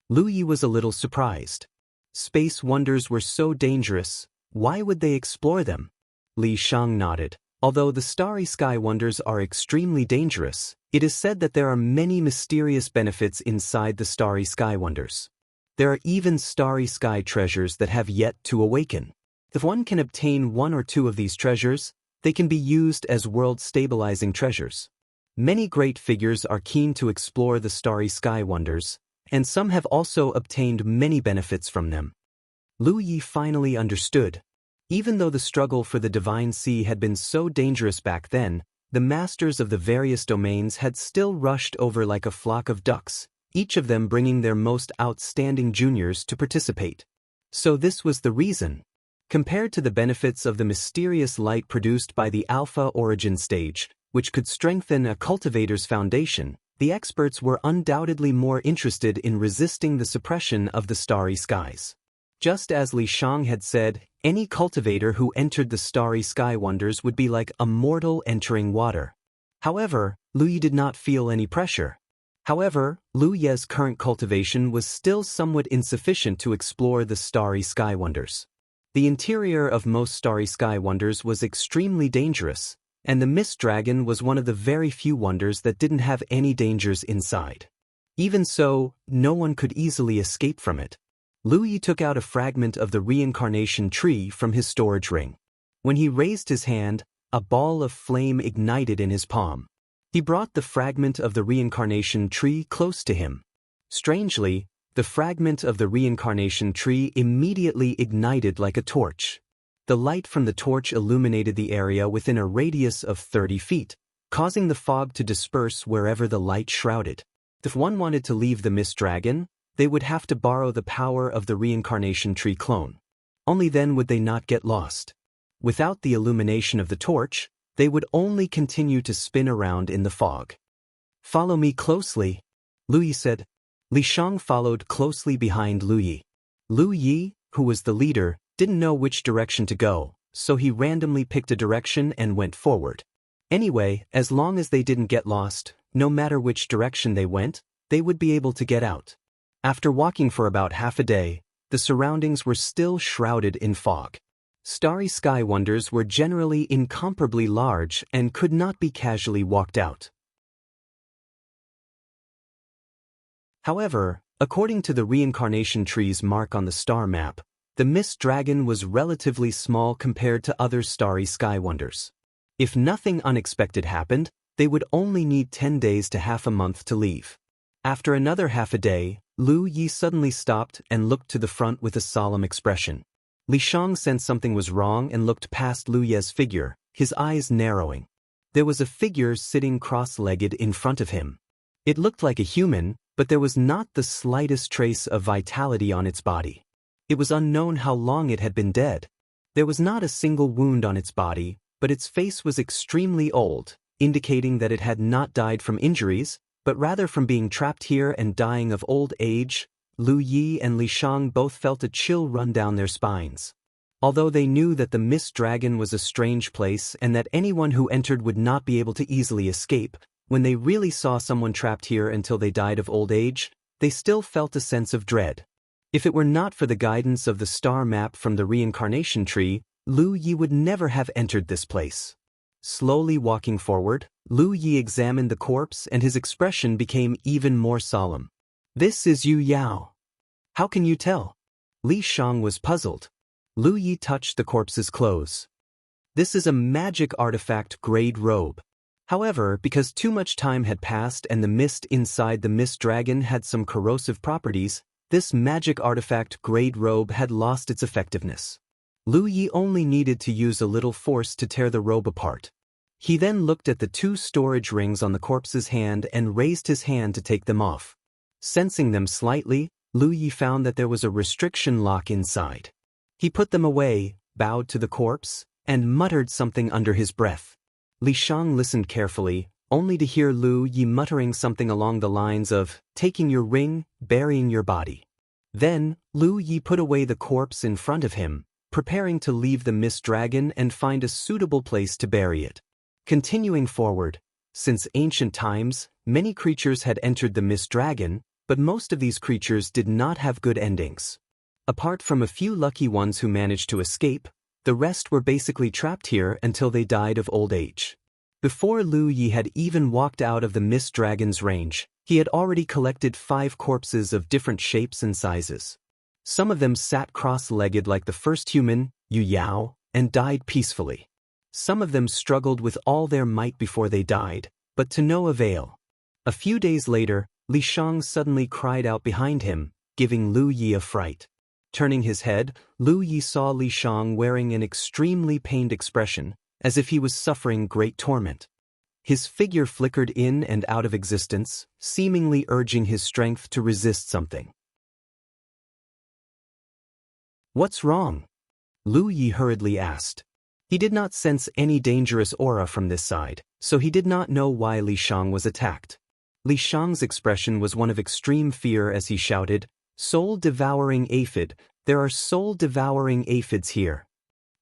Lu Yi was a little surprised. Space wonders were so dangerous, why would they explore them? Li Shang nodded. Although the starry sky wonders are extremely dangerous, it is said that there are many mysterious benefits inside the starry sky wonders. There are even starry sky treasures that have yet to awaken. If one can obtain 1 or 2 of these treasures, they can be used as world-stabilizing treasures. Many great figures are keen to explore the starry sky wonders, and some have also obtained many benefits from them. Lu Yi finally understood. Even though the struggle for the Divine Sea had been so dangerous back then, the masters of the various domains had still rushed over like a flock of ducks, each of them bringing their most outstanding juniors to participate. So this was the reason. Compared to the benefits of the mysterious light produced by the alpha origin stage, which could strengthen a cultivator's foundation, the experts were undoubtedly more interested in resisting the suppression of the starry skies. Just as Li Shang had said, any cultivator who entered the starry sky wonders would be like a mortal entering water. However, Lu Yi did not feel any pressure. However, Lu Ye's current cultivation was still somewhat insufficient to explore the starry sky wonders. The interior of most starry sky wonders was extremely dangerous, and the mist dragon was one of the very few wonders that didn't have any dangers inside. Even so, no one could easily escape from it. Lu Yi took out a fragment of the reincarnation tree from his storage ring. When he raised his hand, a ball of flame ignited in his palm. He brought the fragment of the reincarnation tree close to him. Strangely, the fragment of the reincarnation tree immediately ignited like a torch. The light from the torch illuminated the area within a radius of 30 feet, causing the fog to disperse wherever the light shrouded. If one wanted to leave the mist dragon, they would have to borrow the power of the reincarnation tree clone. Only then would they not get lost. Without the illumination of the torch, they would only continue to spin around in the fog. "Follow me closely," Lu Yi said. Li Shang followed closely behind Lu Yi. Lu Yi, who was the leader, didn't know which direction to go, so he randomly picked a direction and went forward. Anyway, as long as they didn't get lost, no matter which direction they went, they would be able to get out. After walking for about half a day, the surroundings were still shrouded in fog. Starry sky wonders were generally incomparably large and could not be casually walked out. However, according to the reincarnation tree's mark on the star map, the mist dragon was relatively small compared to other starry sky wonders. If nothing unexpected happened, they would only need 10 days to half a month to leave. After another half a day, Lu Yi suddenly stopped and looked to the front with a solemn expression. Li Shang sensed something was wrong and looked past Lu Ye's figure, his eyes narrowing. There was a figure sitting cross-legged in front of him. It looked like a human, but there was not the slightest trace of vitality on its body. It was unknown how long it had been dead. There was not a single wound on its body, but its face was extremely old, indicating that it had not died from injuries, but rather from being trapped here and dying of old age. Lu Yi and Li Shang both felt a chill run down their spines. Although they knew that the mist dragon was a strange place and that anyone who entered would not be able to easily escape, when they really saw someone trapped here until they died of old age, they still felt a sense of dread. If it were not for the guidance of the star map from the reincarnation tree, Lu Yi would never have entered this place. Slowly walking forward, Lu Yi examined the corpse and his expression became even more solemn. "This is Yu Yao. How can you tell?" Li Shang was puzzled. Lu Yi touched the corpse's clothes. "This is a magic artifact grade robe. However, because too much time had passed and the mist inside the mist dragon had some corrosive properties, this magic artifact grade robe had lost its effectiveness. Lu Yi only needed to use a little force to tear the robe apart. He then looked at the 2 storage rings on the corpse's hand and raised his hand to take them off. Sensing them slightly, Lu Yi found that there was a restriction lock inside. He put them away, bowed to the corpse, and muttered something under his breath. Li Shang listened carefully, only to hear Lu Yi muttering something along the lines of, "Taking your ring, burying your body." Then, Lu Yi put away the corpse in front of him, preparing to leave the mist dragon and find a suitable place to bury it. Continuing forward, since ancient times, many creatures had entered the mist dragon, but most of these creatures did not have good endings. Apart from a few lucky ones who managed to escape, the rest were basically trapped here until they died of old age. Before Lu Yi had even walked out of the mist dragon's range, he had already collected 5 corpses of different shapes and sizes. Some of them sat cross-legged like the first human, Yu Yao, and died peacefully. Some of them struggled with all their might before they died, but to no avail. A few days later, Li Shang suddenly cried out behind him, giving Lu Yi a fright. Turning his head, Lu Yi saw Li Shang wearing an extremely pained expression, as if he was suffering great torment. His figure flickered in and out of existence, seemingly urging his strength to resist something. "What's wrong?" Lu Yi hurriedly asked. He did not sense any dangerous aura from this side, so he did not know why Li Shang was attacked. Li Shang's expression was one of extreme fear as he shouted, "Soul-devouring aphid, there are soul-devouring aphids here."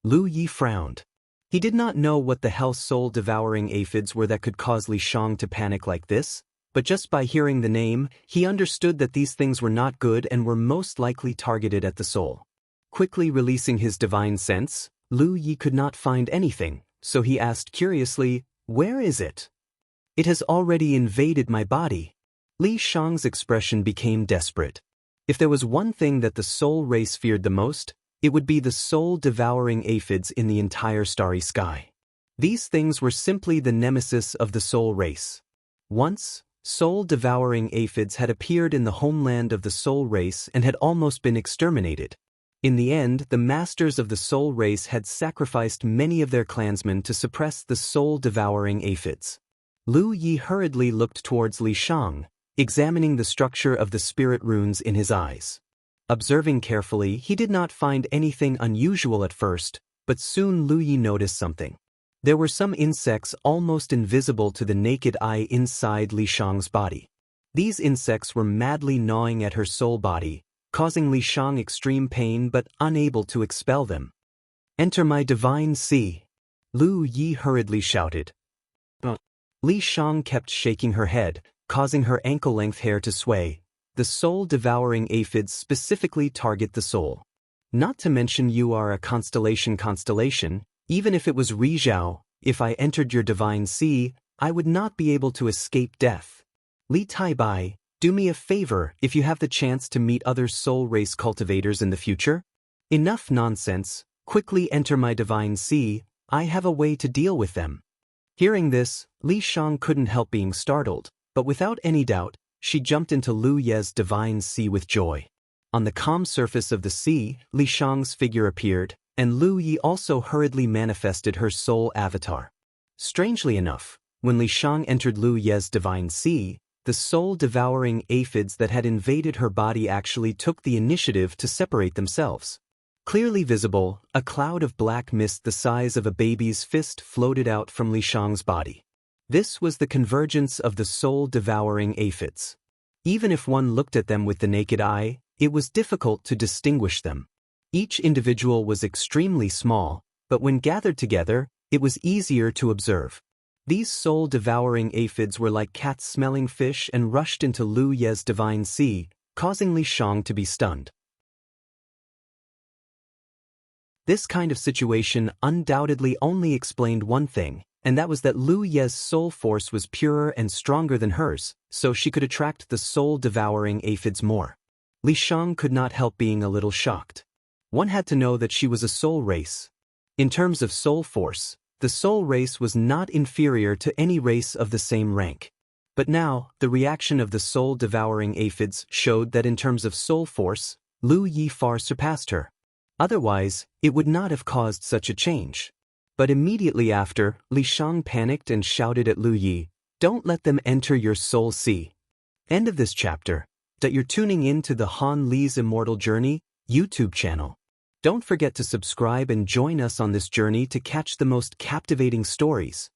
Lu Yi frowned. He did not know what the hell soul-devouring aphids were that could cause Li Shang to panic like this, but just by hearing the name, he understood that these things were not good and were most likely targeted at the soul. Quickly releasing his divine sense, Lu Yi could not find anything, so he asked curiously, "Where is it?" "It has already invaded my body." Li Shang's expression became desperate. If there was one thing that the soul race feared the most, it would be the soul-devouring aphids in the entire starry sky. These things were simply the nemesis of the soul race. Once, soul-devouring aphids had appeared in the homeland of the soul race and had almost been exterminated. In the end, the masters of the soul race had sacrificed many of their clansmen to suppress the soul-devouring aphids. Lu Yi hurriedly looked towards Li Shang, examining the structure of the spirit runes in his eyes. Observing carefully, he did not find anything unusual at first, but soon Lu Yi noticed something. There were some insects almost invisible to the naked eye inside Li Shang's body. These insects were madly gnawing at her soul body, causing Li Shang extreme pain but unable to expel them. "Enter my divine sea!" Lu Yi hurriedly shouted. Li Shang kept shaking her head, causing her ankle-length hair to sway. The soul-devouring aphids specifically target the soul. Not to mention you are a constellation, even if it was Rizhao, if I entered your divine sea, I would not be able to escape death. Li Taibai, do me a favor if you have the chance to meet other soul race cultivators in the future. Enough nonsense, quickly enter my divine sea, I have a way to deal with them. Hearing this, Li Shang couldn't help being startled, but without any doubt, she jumped into Lu Ye's divine sea with joy. On the calm surface of the sea, Li Shang's figure appeared, and Lu Yi also hurriedly manifested her soul avatar. Strangely enough, when Li Shang entered Lu Ye's divine sea, the soul-devouring aphids that had invaded her body actually took the initiative to separate themselves. Clearly visible, a cloud of black mist the size of a baby's fist floated out from Li Shang's body. This was the convergence of the soul-devouring aphids. Even if one looked at them with the naked eye, it was difficult to distinguish them. Each individual was extremely small, but when gathered together, it was easier to observe. These soul-devouring aphids were like cats smelling fish and rushed into Lu Ye's divine sea, causing Li Shang to be stunned. This kind of situation undoubtedly only explained one thing, and that was that Lu Ye's soul force was purer and stronger than hers, so she could attract the soul-devouring aphids more. Li Shang could not help being a little shocked. One had to know that she was a soul race. In terms of soul force, the soul race was not inferior to any race of the same rank. But now, the reaction of the soul-devouring aphids showed that in terms of soul force, Lu Yi far surpassed her. Otherwise, it would not have caused such a change. But immediately after, Li Shang panicked and shouted at Lu Yi, "Don't let them enter your soul sea." End of this chapter. That you're tuning in to the Han Li's Immortal Journey YouTube channel. Don't forget to subscribe and join us on this journey to catch the most captivating stories.